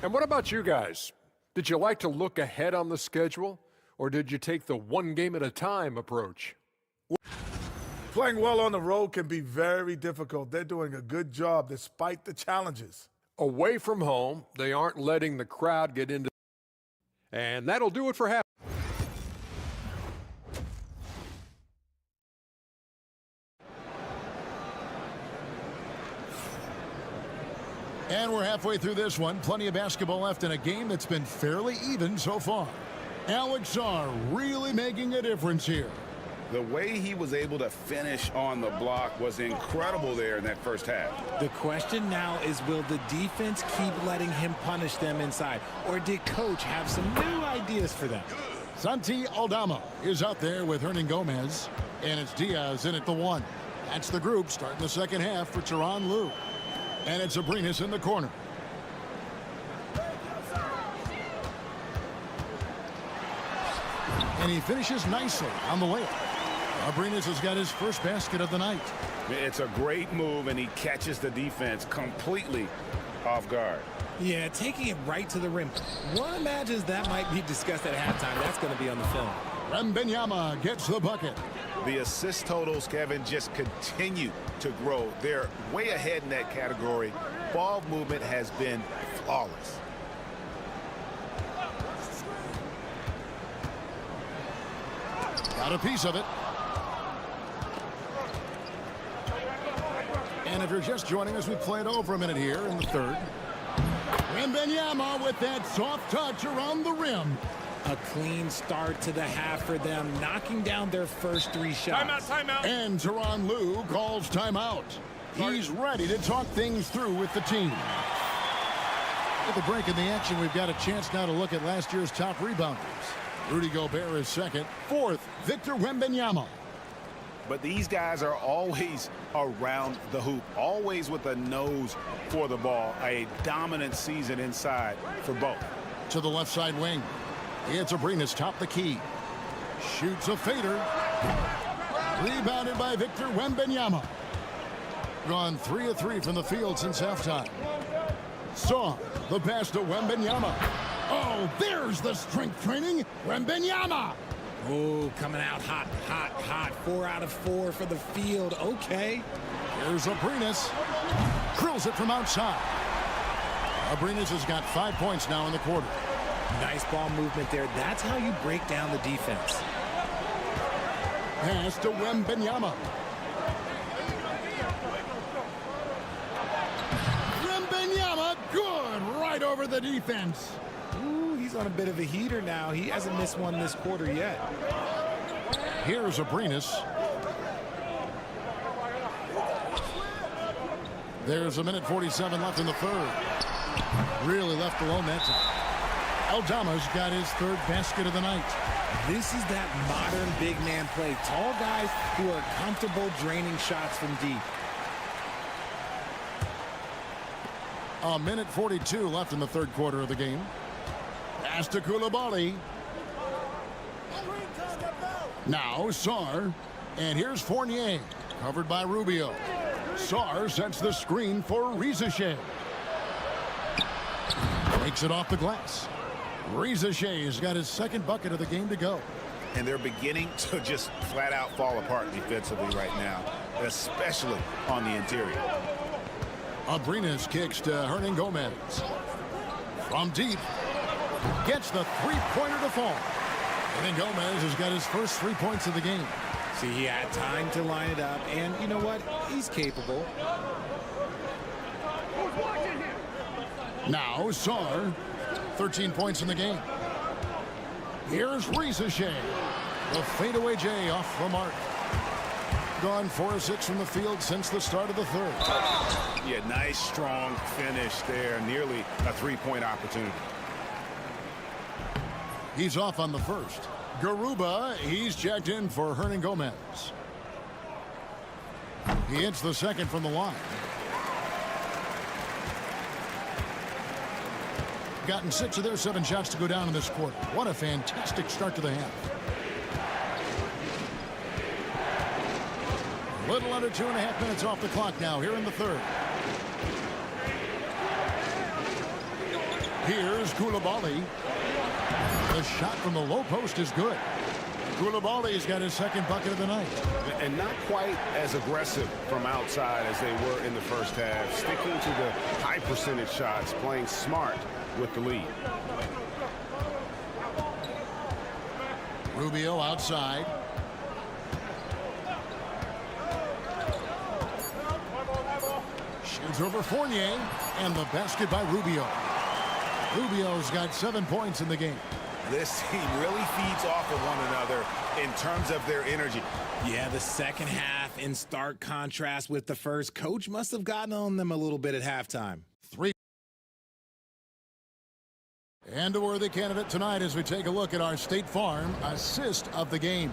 S8: And what about you guys? Did you like to look ahead on the schedule, or did you take the one game at a time approach?
S7: Playing well on the road can be very difficult. They're doing a good job despite the challenges.
S8: Away from home, they aren't letting the crowd get into. And that'll do it for half.
S9: And we're halfway through this one. Plenty of basketball left in a game that's been fairly even so far. Alex Sarr really making a difference here.
S10: The way he was able to finish on the block was incredible there in that first half.
S5: The question now is, will the defense keep letting him punish them inside? Or did coach have some new ideas for them?
S9: Santi Aldama is out there with Hernan Gomez. And it's Diaz in at the 1. That's the group starting the second half for Tyronn Lue. And it's Abrinas in the corner. And he finishes nicely on the layup. Abrinas has got his first basket of the night.
S10: It's a great move, and he catches the defense completely off guard.
S5: Yeah, taking it right to the rim. One imagines that might be discussed at halftime. That's going to be on the film.
S9: Wembanyama gets the bucket.
S10: The assist totals, Kevin, just continue to grow. They're way ahead in that category. Ball movement has been flawless.
S9: Got a piece of it. And if you're just joining us, we played over a minute here in the third. Wembanyama with that soft touch around the rim.
S5: A clean start to the half for them, knocking down their first 3 shots.
S7: Timeout.
S9: And Tyronn Lue calls timeout. He's ready to talk things through with the team. At the break in the action, we've got a chance now to look at last year's top rebounders. Rudy Gobert is second. Fourth, Victor Wembanyama.
S10: But these guys are always around the hoop, always with a nose for the ball. A dominant season inside for both.
S9: To the left side wing. It's Abrinas top the key. Shoots a fader. Rebounded by Victor Wembanyama. Gone 3 of 3 from the field since halftime. Saw the pass to Wembanyama. Oh, there's the strength training. Wembanyama.
S5: Oh, coming out hot, hot, hot. 4 out of 4 for the field. Okay.
S9: Here's Abrinas. Drills it from outside. Abrinas has got 5 points now in the quarter.
S5: Nice ball movement there. That's how you break down the defense.
S9: Pass to Wembanyama. Wembanyama, good, right over the defense.
S5: Ooh, he's on a bit of a heater now. He hasn't missed one this quarter yet.
S9: Here's Abrinas. There's a minute 47 left in the third. Really left alone that time. Aldama's got his third basket of the night.
S5: This is that modern big man play. Tall guys who are comfortable draining shots from deep.
S9: A minute 42 left in the third quarter of the game. Pass to Coulibaly. Now Sarr. And here's Fournier. Covered by Rubio. Sarr sets the screen for Rizachet. Takes it off the glass. Rizachet's got his second bucket of the game to go.
S10: And they're beginning to just flat out fall apart defensively right now, especially on the interior.
S9: Abrinas kicks to Hernangomez. From deep. Gets the three-pointer to fall. Hernangomez has got his first 3 points of the game.
S5: See, he had time to line it up, and you know what? He's capable.
S9: Now Sarr, 13 points in the game. Here's Rizachet. The fadeaway J off the mark. Gone 4 of 6 from the field since the start of the third.
S10: Yeah, nice, strong finish there. Nearly a three-point opportunity.
S9: He's off on the first. Garuba, he's checked in for Hernangomez. He hits the second from the line. Gotten 6 of their 7 shots to go down in this quarter. What a fantastic start to the half. A little under 2.5 minutes off the clock now here in the third. Here's Coulibaly. The shot from the low post is good. Coulibaly's got his second bucket of the night.
S12: And not quite as aggressive from outside as they were in the first half. Sticking to the high percentage shots, playing smart with the lead.
S9: Rubio outside. Shoots over Fournier, and the basket by Rubio. Rubio's got 7 points in the game.
S10: This team really feeds off of one another in terms of their energy.
S5: Yeah, the second half in stark contrast with the first. Coach must have gotten on them a little bit at halftime.
S9: 3. And a worthy candidate tonight as we take a look at our State Farm assist of the game.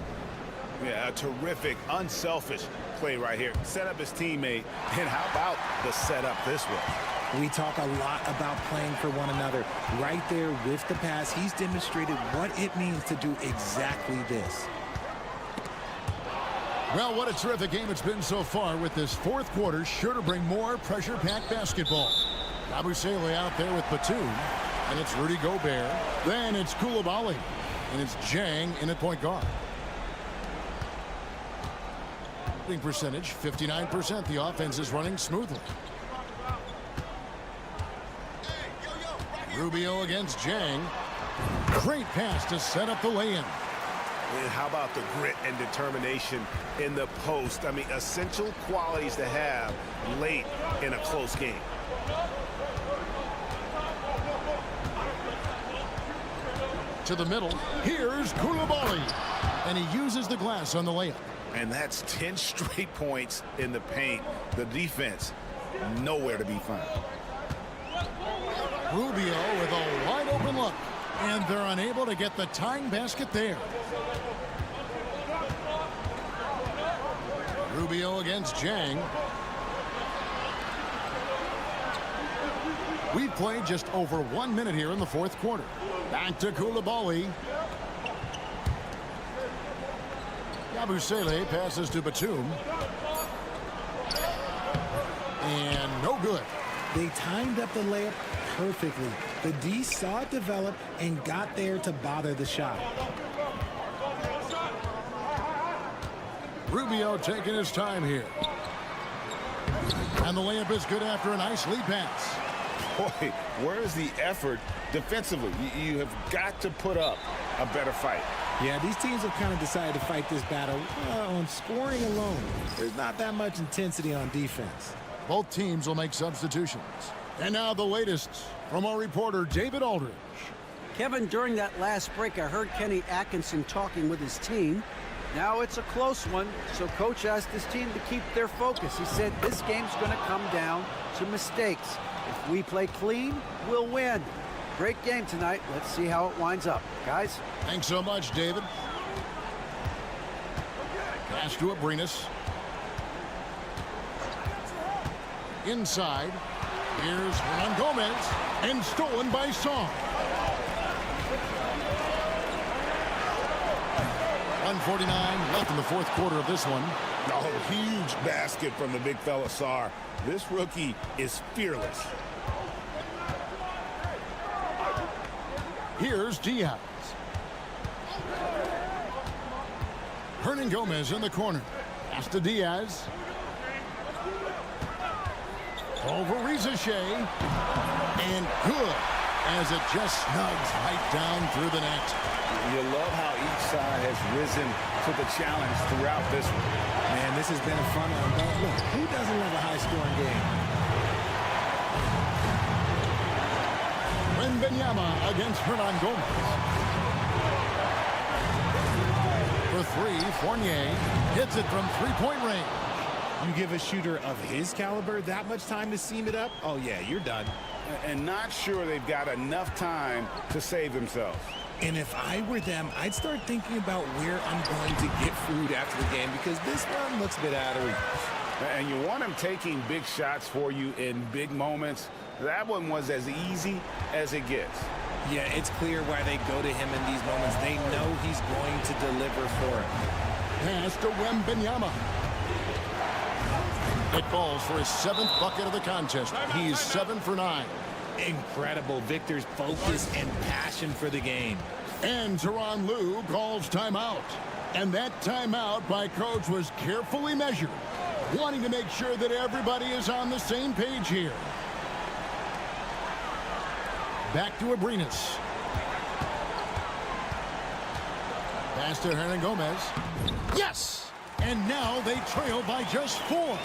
S10: Yeah, a terrific, unselfish play right here. Set up his teammate, and how about the setup this way?
S5: We talk a lot about playing for one another. Right there with the pass, he's demonstrated what it means to do exactly this.
S9: Well, what a terrific game it's been so far, with this fourth quarter sure to bring more pressure-packed basketball. Abusele out there with Batum, and it's Rudy Gobert. Then it's Coulibaly, and it's Jang in at point guard. Shooting percentage, 59%. The offense is running smoothly. Rubio against Jang. Great pass to set up the lay-in.
S10: And how about the grit and determination in the post? I mean, essential qualities to have late in a close game.
S9: To the middle. Here's Coulibaly. And he uses the glass on the layup.
S10: And that's 10 straight points in the paint. The defense, nowhere to be found.
S9: Rubio with a wide open look, and they're unable to get the tying basket there. Rubio against Jang. We've played just over 1 minute here in the fourth quarter. Back to Coulibaly. Abusele passes to Batum. And no good.
S5: They timed up the layup perfectly. The D saw it develop and got there to bother the shot.
S9: Rubio taking his time here. And the layup is good after a nice lead pass.
S10: Boy, where is the effort defensively? You have got to put up a better fight.
S5: Yeah, these teams have kind of decided to fight this battle on scoring alone. There's not that much intensity on defense.
S9: Both teams will make substitutions. And now the latest from our reporter, David Aldridge.
S13: Kevin, during that last break, I heard Kenny Atkinson talking with his team. Now it's a close one, so Coach asked his team to keep their focus. He said this game's going to come down to mistakes. If we play clean, we'll win. Great game tonight. Let's see how it winds up. Guys?
S9: Thanks so much, David. Pass to Abrinas. Inside. Here's Hernan Gomez. And stolen by Song. 1:49 left in the fourth quarter of this one.
S10: Oh, huge basket from the big fella Sarr. This rookie is fearless.
S9: Here's Diaz. Hernan Gomez in the corner. Pass to Diaz. Over Rizashea. And good as it just snugs right down through the net.
S10: You love how each side has risen to the challenge throughout this one.
S5: Man, this has been a fun one. But look, who doesn't love a high-scoring game?
S9: Wembanyama against Hernan Gomez. For three, Fournier hits it from three-point range.
S5: You give a shooter of his caliber that much time to seam it up? Oh, yeah, you're done.
S10: And not sure they've got enough time to save themselves.
S5: And if I were them, I'd start thinking about where I'm going to get food after the game because this one looks a bit out of reach.
S10: And you want him taking big shots for you in big moments. That one was as easy as it gets.
S5: Yeah, it's clear why they go to him in these moments. They know he's going to deliver for him.
S9: Pass to Wembanyama. It falls for his 7th bucket of the contest. He's 7 for 9.
S5: Incredible. Victor's focus and passion for the game.
S9: And Tyronn Lue calls timeout. And that timeout by Coach was carefully measured, wanting to make sure that everybody is on the same page here. Back to Abrinas. Pass to Hernan Gomez. Yes! And now they trail by just 4.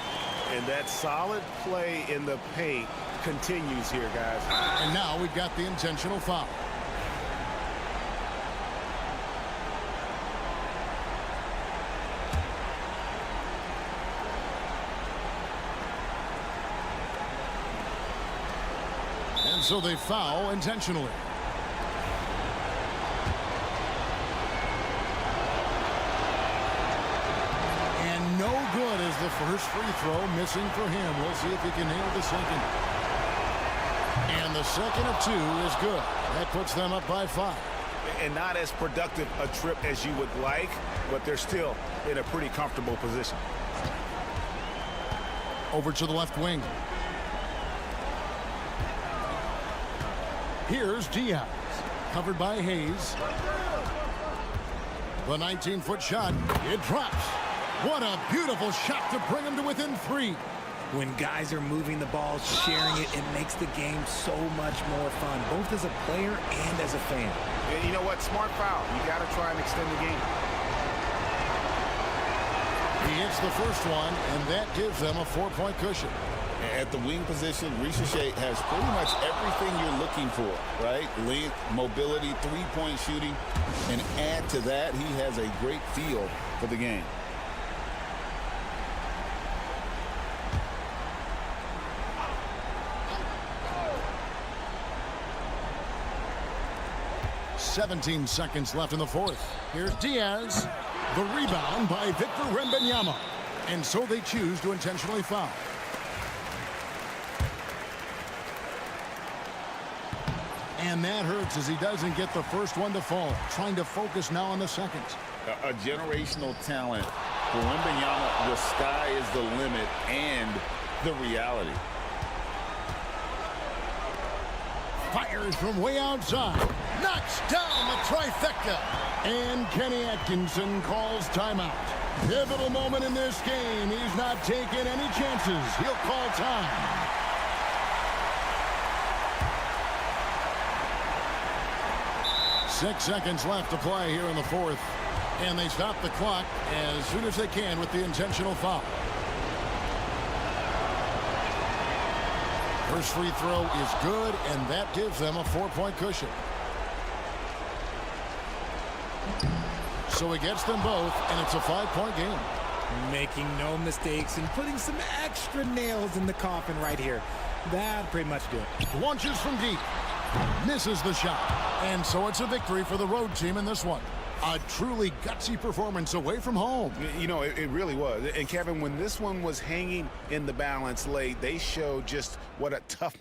S12: And that solid play in the paint continues here, guys.
S9: And now we've got the intentional foul. And so they foul intentionally. And no good as the first free throw missing for him. We'll see if he can nail the second. And the second of 2 is good. That puts them up by 5.
S10: And not as productive a trip as you would like, but they're still in a pretty comfortable position.
S9: Over to the left wing. Here's Diaz. Covered by Hayes. The 19-foot shot. It drops. What a beautiful shot to bring him to within 3.
S5: When guys are moving the ball, sharing it, it makes the game so much more fun, both as a player and as a fan.
S10: And you know what? Smart foul. You got to try and extend the game.
S9: He hits the first one, and that gives them a 4-point cushion.
S16: At the wing position, Rizashea has pretty much everything you're looking for, right? Length, mobility, three-point shooting, and add to that, he has a great feel for the game.
S9: .17 seconds left in the fourth. Here's Diaz. The rebound by Victor Wembanyama. And so they choose to intentionally foul. And that hurts as he doesn't get the first one to fall. Trying to focus now on the second.
S16: A generational talent. For Wembanyama, the sky is the limit and the reality.
S9: Fires from way outside. Knocks down the trifecta. And Kenny Atkinson calls timeout. Pivotal moment in this game. He's not taking any chances. He'll call time. 6 seconds left to play here in the fourth. And they stop the clock as soon as they can with the intentional foul. First free throw is good, and that gives them a 4-point cushion. So he gets them both, and it's a 5-point game.
S5: Making no mistakes and putting some extra nails in the coffin right here. That pretty much do it.
S9: Launches from deep. Misses the shot. And so it's a victory for the road team in this one. A truly gutsy performance away from home.
S10: You know, it really was. And Kevin, when this one was hanging in the balance late, they showed just what a tough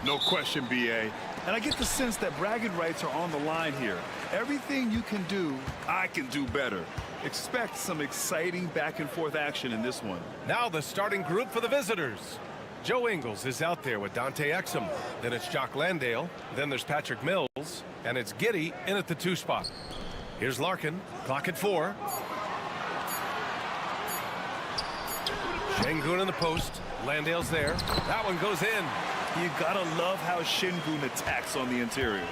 S2: No question, B.A. And I get the sense that bragging rights are on the line here. Everything you can do, I can do better. Expect some exciting back-and-forth action in this one.
S1: Now the starting group for the visitors. Joe Ingles is out there with Dante Exum. Then it's Jock Landale. Then there's Patrick Mills. And it's Giddey in at the 2 spot. Here's Larkin. Clock at 4. Şengün in the post. Landale's there. That one goes in.
S2: You gotta love how Şengün attacks on the interior.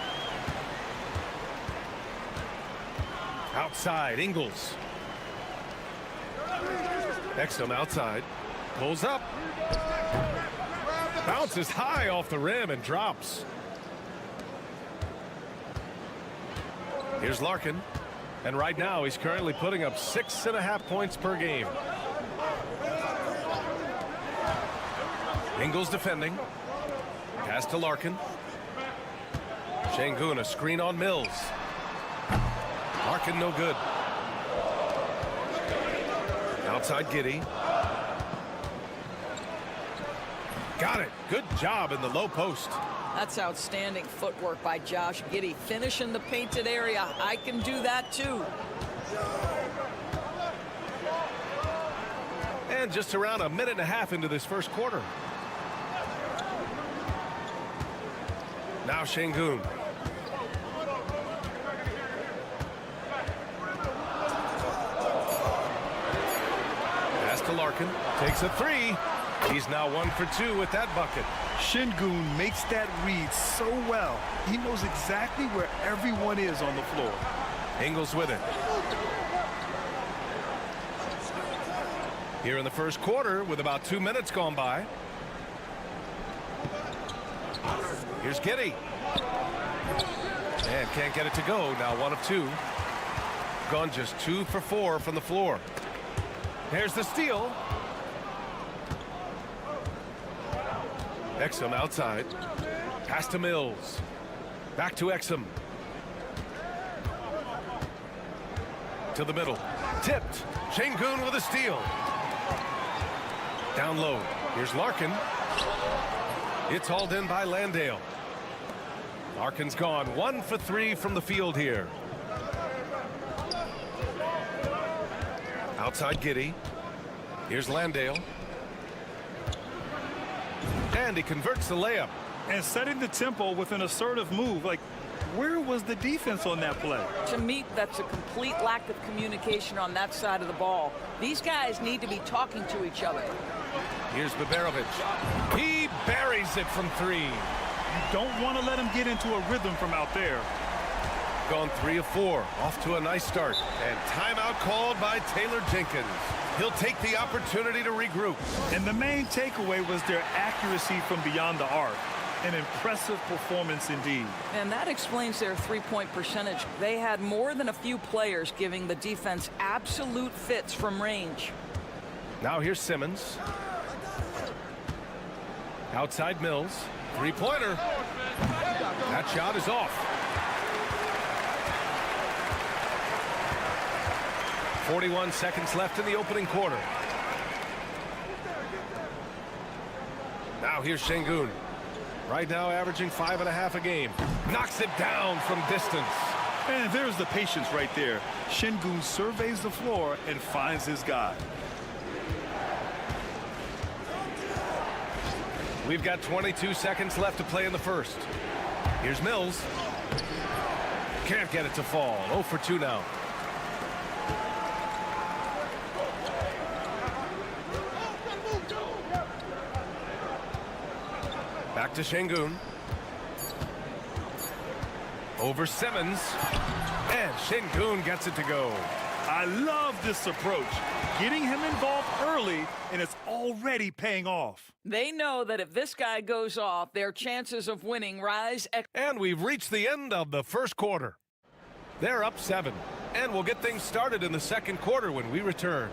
S1: Outside, Ingles. Exum outside. Pulls up. Bounces high off the rim and drops. Here's Larkin. And right now he's currently putting up 6.5 points per game. Ingles defending. Pass to Larkin. Şengün, a screen on Mills. Larkin no good. Outside Giddey. Got it. Good job in the low post.
S11: That's outstanding footwork by Josh Giddey. Finishing the painted area. I can do that too.
S1: And just around a minute and a half into this first quarter. Now Şengün. Pass to Larkin. Takes a 3. He's now 1 for 2 with that bucket.
S2: Şengün makes that read so well. He knows exactly where everyone is on the floor.
S1: Ingles with it. Here in the first quarter with about 2 minutes gone by. Here's Giddey. And can't get it to go. Now 1 of 2. Gone just 2 for 4 from the floor. There's the steal. Exum outside. Pass to Mills. Back to Exum. To the middle. Tipped. Şengün with a steal. Down low. Here's Larkin. It's hauled in by Landale. Larkin's gone 1 for 3 from the field here. Outside Giddey. Here's Landale. And he converts the layup.
S2: And setting the tempo with an assertive move. Like, where was the defense on that play?
S11: To me, that's a complete lack of communication on that side of the ball. These guys need to be talking to each other.
S1: Here's Bobrovich. He buries it from 3.
S2: You don't want to let him get into a rhythm from out there.
S1: Gone 3 of 4. Off to a nice start. And timeout called by Taylor Jenkins. He'll take the opportunity to regroup.
S2: And the main takeaway was their accuracy from beyond the arc. An impressive performance indeed.
S11: And that explains their three-point percentage. They had more than a few players giving the defense absolute fits from range.
S1: Now here's Simmons. Outside Mills. 3-pointer. That shot is off. 41 seconds left in the opening quarter. Now here's Şengün. Right now averaging 5.5 a game. Knocks it down from distance.
S2: And there's the patience right there. Şengün surveys the floor and finds his guy.
S1: We've got 22 seconds left to play in the first. Here's Mills. Can't get it to fall. 0 for 2 now. Back to Şengün. Over Simmons. And Şengün gets it to go.
S2: I love this approach. Getting him involved early, and it's already paying off.
S11: They know that if this guy goes off, their chances of winning rise.
S1: And we've reached the end of the first quarter. They're up 7. And we'll get things started in the second quarter when we return.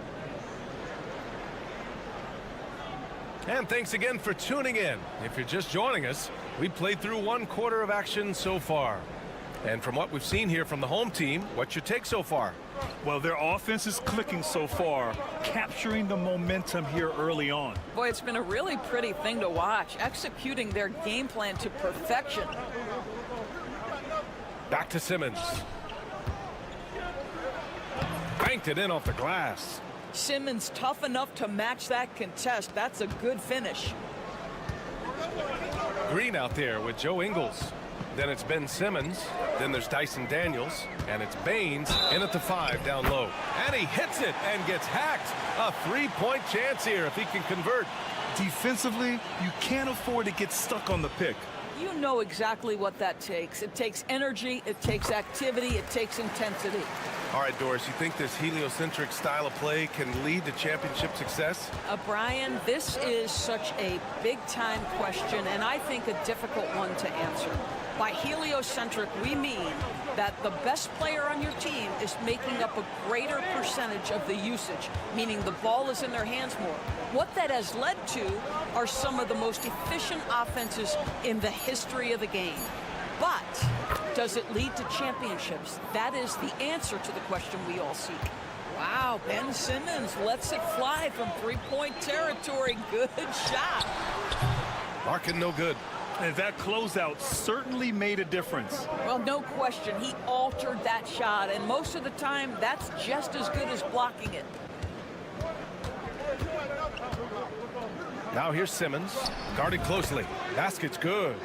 S1: And thanks again for tuning in. If you're just joining us, we played through 1 quarter of action so far. And from what we've seen here from the home team, what's your take so far?
S2: Well, their offense is clicking so far, capturing the momentum here early on.
S11: Boy, it's been a really pretty thing to watch, executing their game plan to perfection.
S1: Back to Simmons. Banked it in off the glass.
S11: Simmons tough enough to match that contest. That's a good finish.
S1: Green out there with Joe Ingles. Then it's Ben Simmons. Then there's Dyson Daniels. And it's Baines in at the 5 down low. And he hits it and gets hacked. A 3-point chance here if he can convert.
S2: Defensively, you can't afford to get stuck on the pick.
S11: You know exactly what that takes. It takes energy, it takes activity, it takes intensity.
S1: All right, Doris, you think this heliocentric style of play can lead to championship success?
S11: Brian, this is such a big-time question, and I think a difficult one to answer. By heliocentric, we mean that the best player on your team is making up a greater percentage of the usage, meaning the ball is in their hands more. What that has led to are some of the most efficient offenses in the history of the game. But does it lead to championships? That is the answer to the question we all seek. Wow, Ben Simmons lets it fly from three-point territory. Good shot.
S1: Larkin no good.
S2: And that closeout certainly made a difference.
S11: Well, no question. He altered that shot, and most of the time, that's just as good as blocking it.
S1: Now here's Simmons, guarded closely. Basket's good.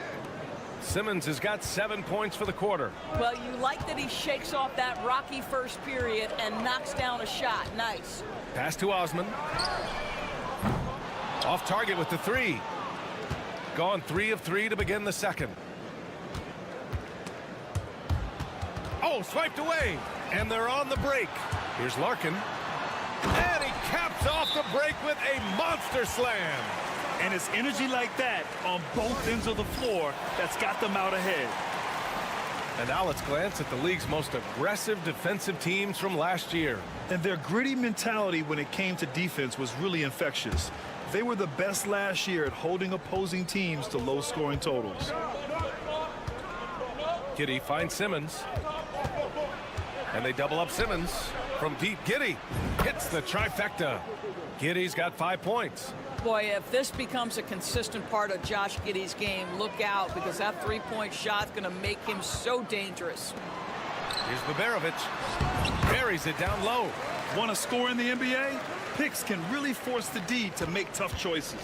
S1: Simmons has got 7 points for the quarter.
S11: Well, you like that he shakes off that rocky first period and knocks down a shot. Nice.
S1: Pass to Osman. Off target with the 3. Gone 3 of 3 to begin the second. Oh, swiped away. And they're on the break. Here's Larkin. And he caps off the break with a monster slam.
S2: And it's energy like that on both ends of the floor that's got them out ahead.
S1: And now let's glance at the league's most aggressive defensive teams from last year.
S2: And their gritty mentality when it came to defense was really infectious. They were the best last year at holding opposing teams to low-scoring totals.
S1: Giddey finds Simmons. And they double up Simmons from deep. Giddey hits the trifecta. Giddey's got 5 points.
S11: Boy, if this becomes a consistent part of Josh Giddey's game, look out, because that three-point shot's going to make him so dangerous.
S1: Here's Baberovic. Buries it down low.
S2: Want to score in the NBA? Picks can really force the D to make tough choices.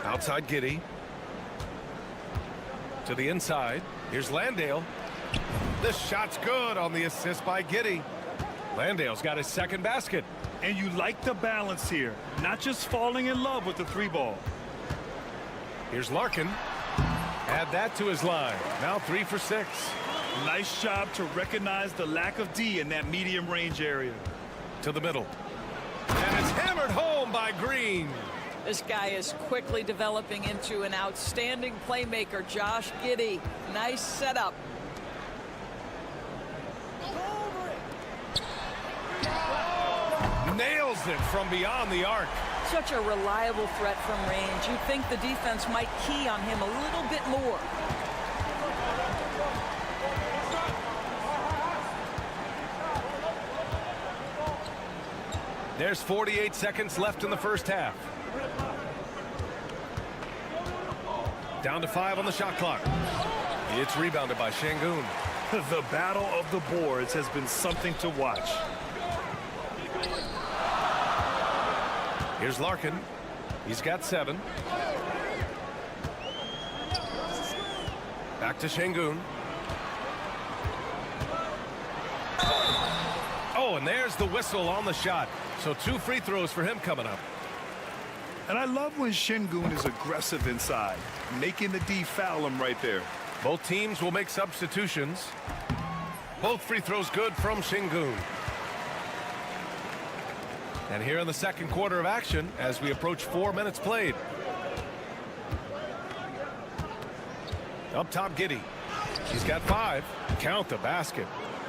S1: Outside Giddey. To the inside. Here's Landale. This shot's good on the assist by Giddey. Landale's got his second basket.
S2: And you like the balance here, not just falling in love with the 3-ball.
S1: Here's Larkin. Add that to his line. Now 3 for 6.
S2: Nice job to recognize the lack of D in that medium range area.
S1: To the middle. And it's hammered home by Green.
S11: This guy is quickly developing into an outstanding playmaker, Josh Giddey. Nice setup.
S1: Nails it from beyond the arc.
S11: Such a reliable threat from range. You'd think the defense might key on him a little bit more.
S1: There's 48 seconds left in the first half. Down to 5 on the shot clock. It's rebounded by Şengün.
S2: The battle of the boards has been something to watch.
S1: Here's Larkin. He's got 7. Back to Şengün. Oh, and there's the whistle on the shot. So 2 free throws for him coming up.
S2: And I love when Şengün is aggressive inside, making the D foul him right there.
S1: Both teams will make substitutions. Both free throws good from Şengün. And here in the second quarter of action, as we approach 4 minutes played. Up top, Giddey. He's got 5. Count the basket.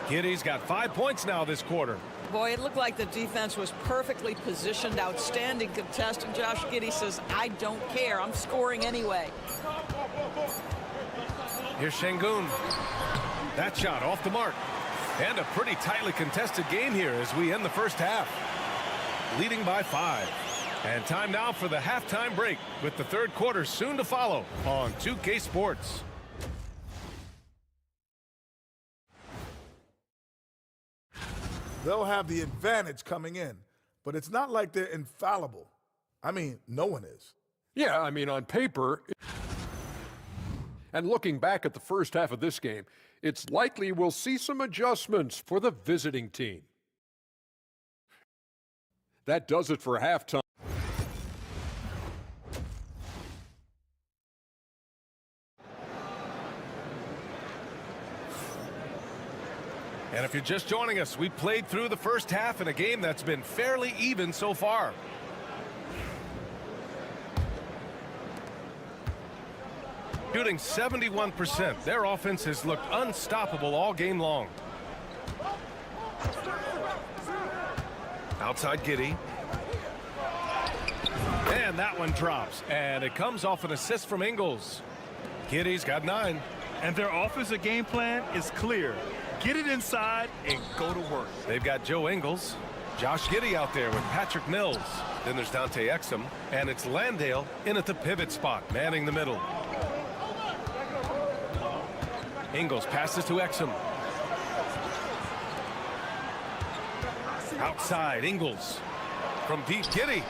S1: Giddey's got 5 points now this quarter.
S11: Boy, it looked like the defense was perfectly positioned. Outstanding contest. And Josh Giddey says, I don't care. I'm scoring anyway.
S1: Here's Şengün. That shot off the mark. And a pretty tightly contested game here as we end the first half. Leading by 5. And time now for the halftime break with the third quarter soon to follow on 2K Sports.
S7: They'll have the advantage coming in, but it's not like they're infallible. I mean, no one is.
S8: Yeah, I mean, on paper. And looking back at the first half of this game, it's likely we'll see some adjustments for the visiting team. That does it for halftime.
S1: And if you're just joining us, we played through the first half in a game that's been fairly even so far. Shooting 71%. Their offense has looked unstoppable all game long. Outside Giddey. And that one drops. And it comes off an assist from Ingles. Giddey's got 9.
S2: And their offensive game plan is clear. Get it inside and go to work.
S1: They've got Joe Ingles, Josh Giddey out there with Patrick Mills. Then there's Dante Exum, and it's Landale in at the pivot spot, manning the middle. Ingles passes to Exum. Outside, Ingles. From deep, Giddey.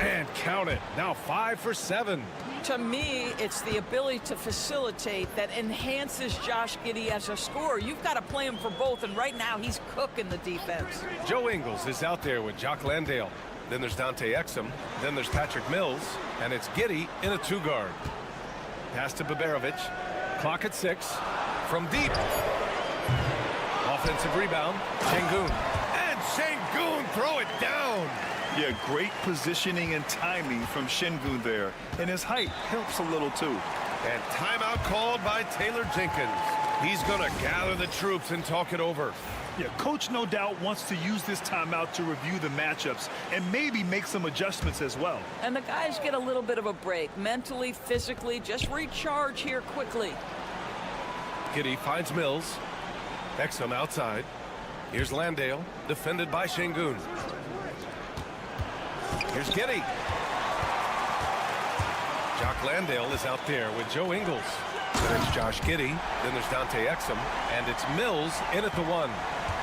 S1: And count it. Now 5 for 7.
S11: To me, it's the ability to facilitate that enhances Josh Giddey as a scorer. You've got to play him for both, and right now he's cooking the defense.
S1: Joe Ingles is out there with Jock Landale. Then there's Dante Exum. Then there's Patrick Mills. And it's Giddey in a 2-guard. Pass to Baberovic. Clock at 6. From deep. Offensive rebound. Şengün. And Şengün throw it down.
S2: Yeah, great positioning and timing from Şengün there. And his height helps a little too.
S1: And timeout called by Taylor Jenkins. He's going to gather the troops and talk it over.
S2: Yeah, coach no doubt wants to use this timeout to review the matchups and maybe make some adjustments as well.
S11: And the guys get a little bit of a break. Mentally, physically, just recharge here quickly.
S1: Giddey finds Mills. Exum outside. Here's Landale, defended by Şengün. Here's Giddey. Jock Landale is out there with Joe Ingles. Then it's Josh Giddey. Then there's Dante Exum. And it's Mills in at the 1.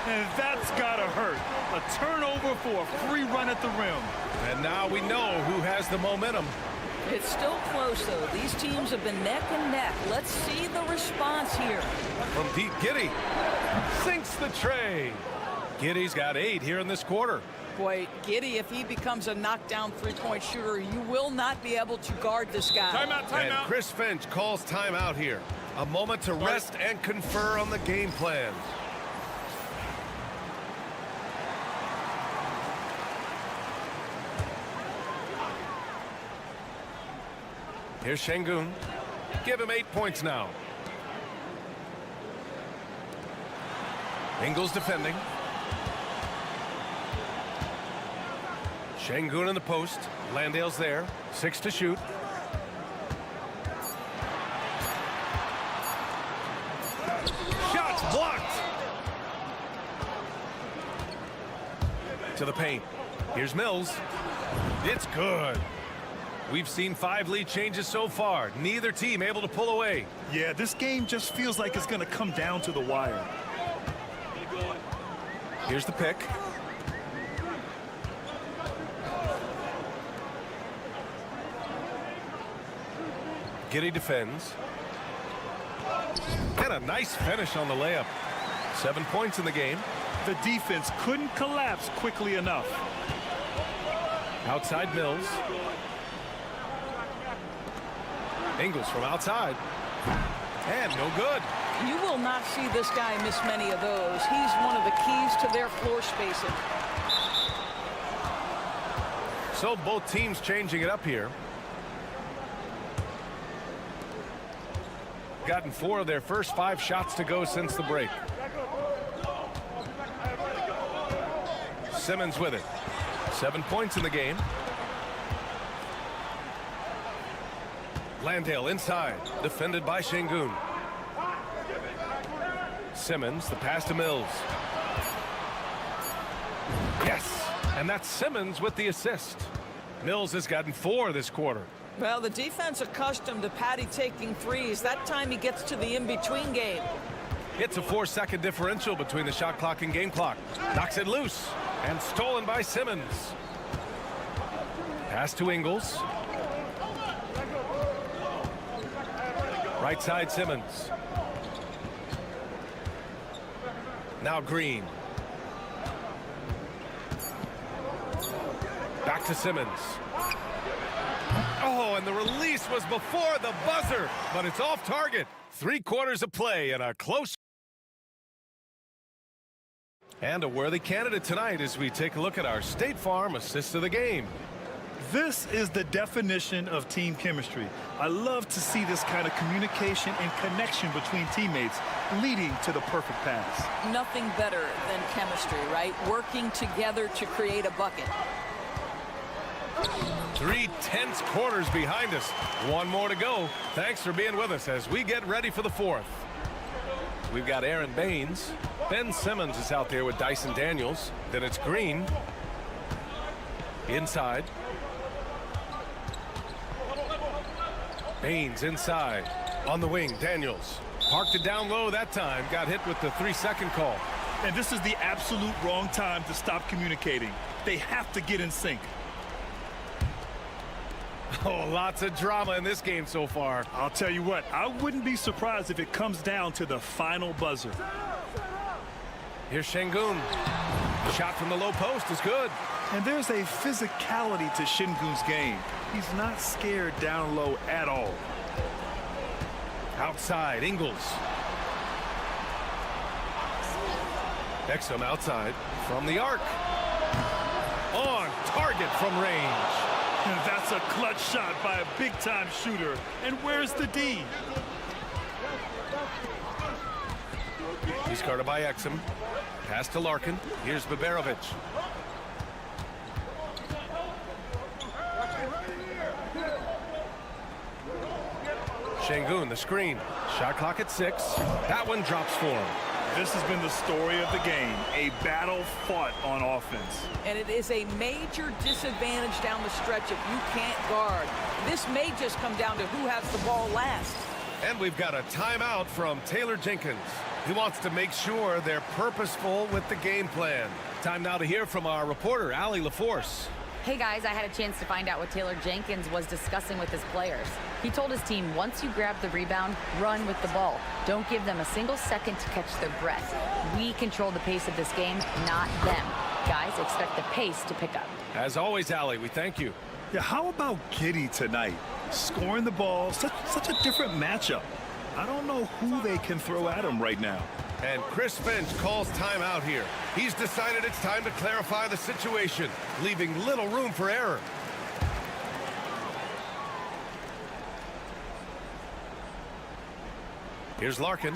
S2: And that's gotta hurt. A turnover for a free run at the rim.
S1: And now we know who has the momentum.
S11: It's still close, though. These teams have been neck and neck. Let's see the response here.
S1: From deep, Giddey sinks the tray. Giddey's got 8 here in this quarter.
S11: Boy, Giddey, if he becomes a knockdown three-point shooter, you will not be able to guard this guy.
S1: Timeout. And Chris Finch calls timeout here. A moment to rest and confer on the game plan. Here's Şengün. Give him 8 points now. Ingles defending. Şengün in the post. Landale's there. 6 to shoot. Shots blocked. To the paint. Here's Mills. It's good. We've seen 5 lead changes so far. Neither team able to pull away.
S2: Yeah, this game just feels like it's going to come down to the wire.
S1: Here's the pick. Giddey defends. And a nice finish on the layup. 7 points in the game.
S2: The defense couldn't collapse quickly enough.
S1: Outside Mills. Ingles from outside. And no good.
S11: You will not see this guy miss many of those. He's one of the keys to their floor spacing.
S1: So both teams changing it up here. Gotten 4 of their first 5 shots to go since the break. Simmons with it. 7 points in the game. Landale inside, defended by Şengün. Simmons, the pass to Mills. Yes, and that's Simmons with the assist. Mills has gotten 4 this quarter.
S11: Well, the defense accustomed to Patty taking threes. That time he gets to the in-between game.
S1: It's a 4-second differential between the shot clock and game clock. Knocks it loose and stolen by Simmons. Pass to Ingles. Right side Simmons. Now Green. Back to Simmons. Oh, and the release was before the buzzer, but it's off target. 3 quarters of play and a close. And a worthy candidate tonight as we take a look at our State Farm assist of the game.
S2: This is the definition of team chemistry. I love to see this kind of communication and connection between teammates leading to the perfect pass.
S11: Nothing better than chemistry, right? Working together to create a bucket.
S1: 3 tense quarters behind us. 1 more to go. Thanks for being with us as we get ready for the 4th. We've got Aaron Baines. Ben Simmons is out there with Dyson Daniels. Then it's Green. Inside. Baines inside. On the wing, Daniels. Parked it down low that time. Got hit with the 3-second call.
S2: And this is the absolute wrong time to stop communicating. They have to get in sync.
S1: Oh, lots of drama in this game so far.
S2: I'll tell you what, I wouldn't be surprised if it comes down to the final buzzer.
S1: Here's Şengün. Shot from the low post is good.
S2: And there's a physicality to Şengün's game. He's not scared down low at all.
S1: Outside, Ingles. Exum outside from the arc. On target from range.
S2: And that's a clutch shot by a big-time shooter. And where's the D?
S1: He's guarded by Exum. Pass to Larkin. Here's Baberovic. Şengün, the screen. Shot clock at 6. That one drops for him.
S2: This has been the story of the game, a battle fought on offense.
S11: And it is a major disadvantage down the stretch if you can't guard. This may just come down to who has the ball last.
S1: And we've got a timeout from Taylor Jenkins. He wants to make sure they're purposeful with the game plan. Time now to hear from our reporter, Allie LaForce.
S3: Hey guys, I had a chance to find out what Taylor Jenkins was discussing with his players. He told his team, once you grab the rebound, run with the ball. Don't give them a single second to catch their breath. We control the pace of this game, not them. Guys, expect the pace to pick up.
S1: As always, Allie, we thank you.
S2: Yeah, how about Giddey tonight? Scoring the ball, such a different matchup. I don't know who they can throw at him right now.
S1: And Chris Finch calls timeout here. He's decided it's time to clarify the situation, leaving little room for error. Here's Larkin.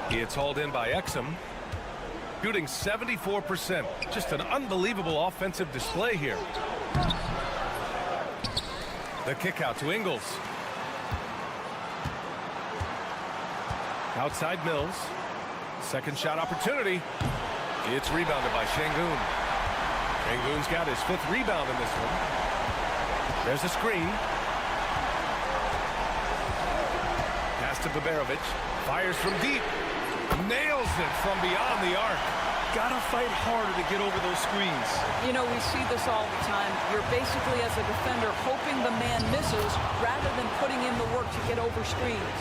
S1: It's hauled in by Exum. Shooting 74%. Just an unbelievable offensive display here. The kick out to Ingles. Outside Mills. Second shot opportunity. It's rebounded by Şengün. Şengün's got his 5th rebound in this one. There's a screen. Pass to Baberovic. Fires from deep. Nails it from beyond the arc.
S2: Gotta fight harder to get over those screens.
S11: You know, we see this all the time. You're basically, as a defender, hoping the man misses rather than putting in the work to get over screens.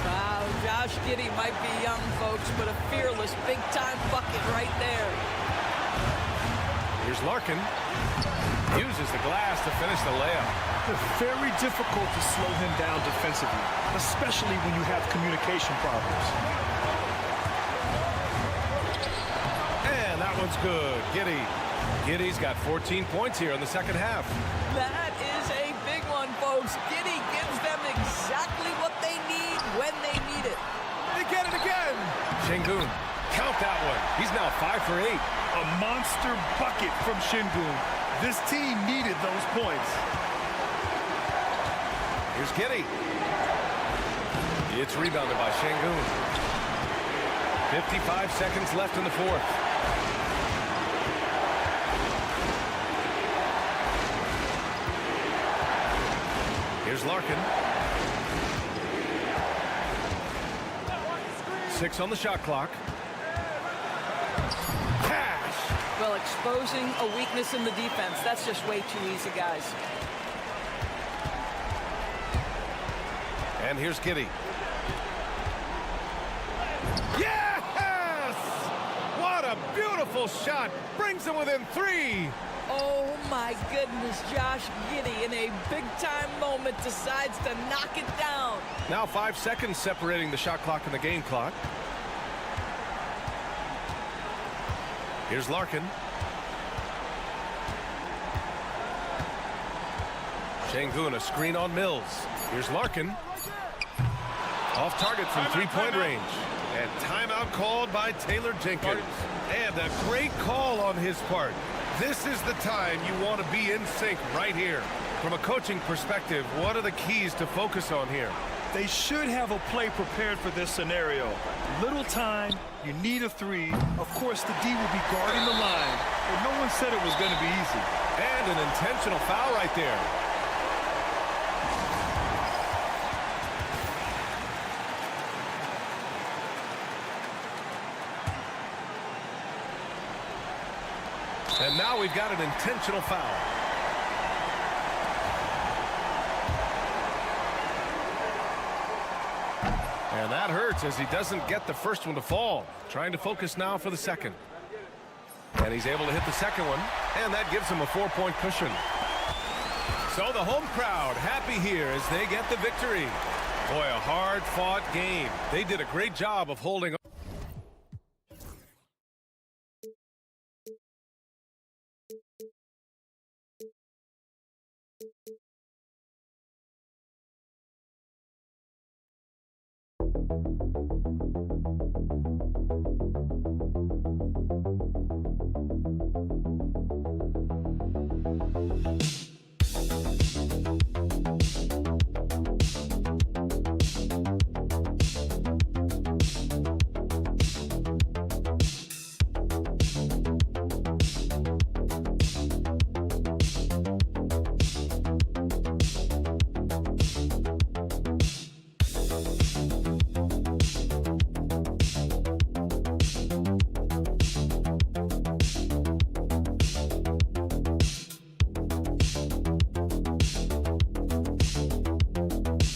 S11: Wow, Josh Giddey might be young, folks, but a fearless big-time bucket right there.
S1: Here's Larkin. Uses the glass to finish the layup.
S2: It's very difficult to slow him down defensively, especially when you have communication problems.
S1: And that one's good. Giddey's got 14 points here in the second half.
S11: That is a big one, folks. Giddey gives them exactly what they need when they need it.
S1: They get it again. Şengün, count that one. He's now 5 for 8.
S2: A monster bucket from Şengün. This team needed those points.
S1: Here's Giddy. It's rebounded by Şengün. 55 seconds left in the fourth. Here's Larkin. 6 on the shot clock. Cash!
S11: Well, exposing a weakness in the defense, that's just way too easy, guys.
S1: And here's Giddy. Yes! What a beautiful shot. Brings them within 3.
S11: Oh, my goodness, Josh Giddey in a big-time moment decides to knock it down.
S1: Now 5 seconds separating the shot clock and the game clock. Here's Larkin. Şengün, a screen on Mills. Here's Larkin. Off target from three-point range. And timeout called by Taylor Jenkins. And a great call on his part. This is the time you want to be in sync right here. From a coaching perspective, what are the keys to focus on here?
S2: They should have a play prepared for this scenario. Little time, you need a 3. Of course, the D will be guarding the line, but no one said it was going to be easy.
S1: And an intentional foul right there. And now we've got an intentional foul. And that hurts as he doesn't get the first one to fall. Trying to focus now for the second. And he's able to hit the second one. And that gives him a 4-point cushion. So the home crowd happy here as they get the victory. Boy, a hard-fought game. They did a great job of holding on.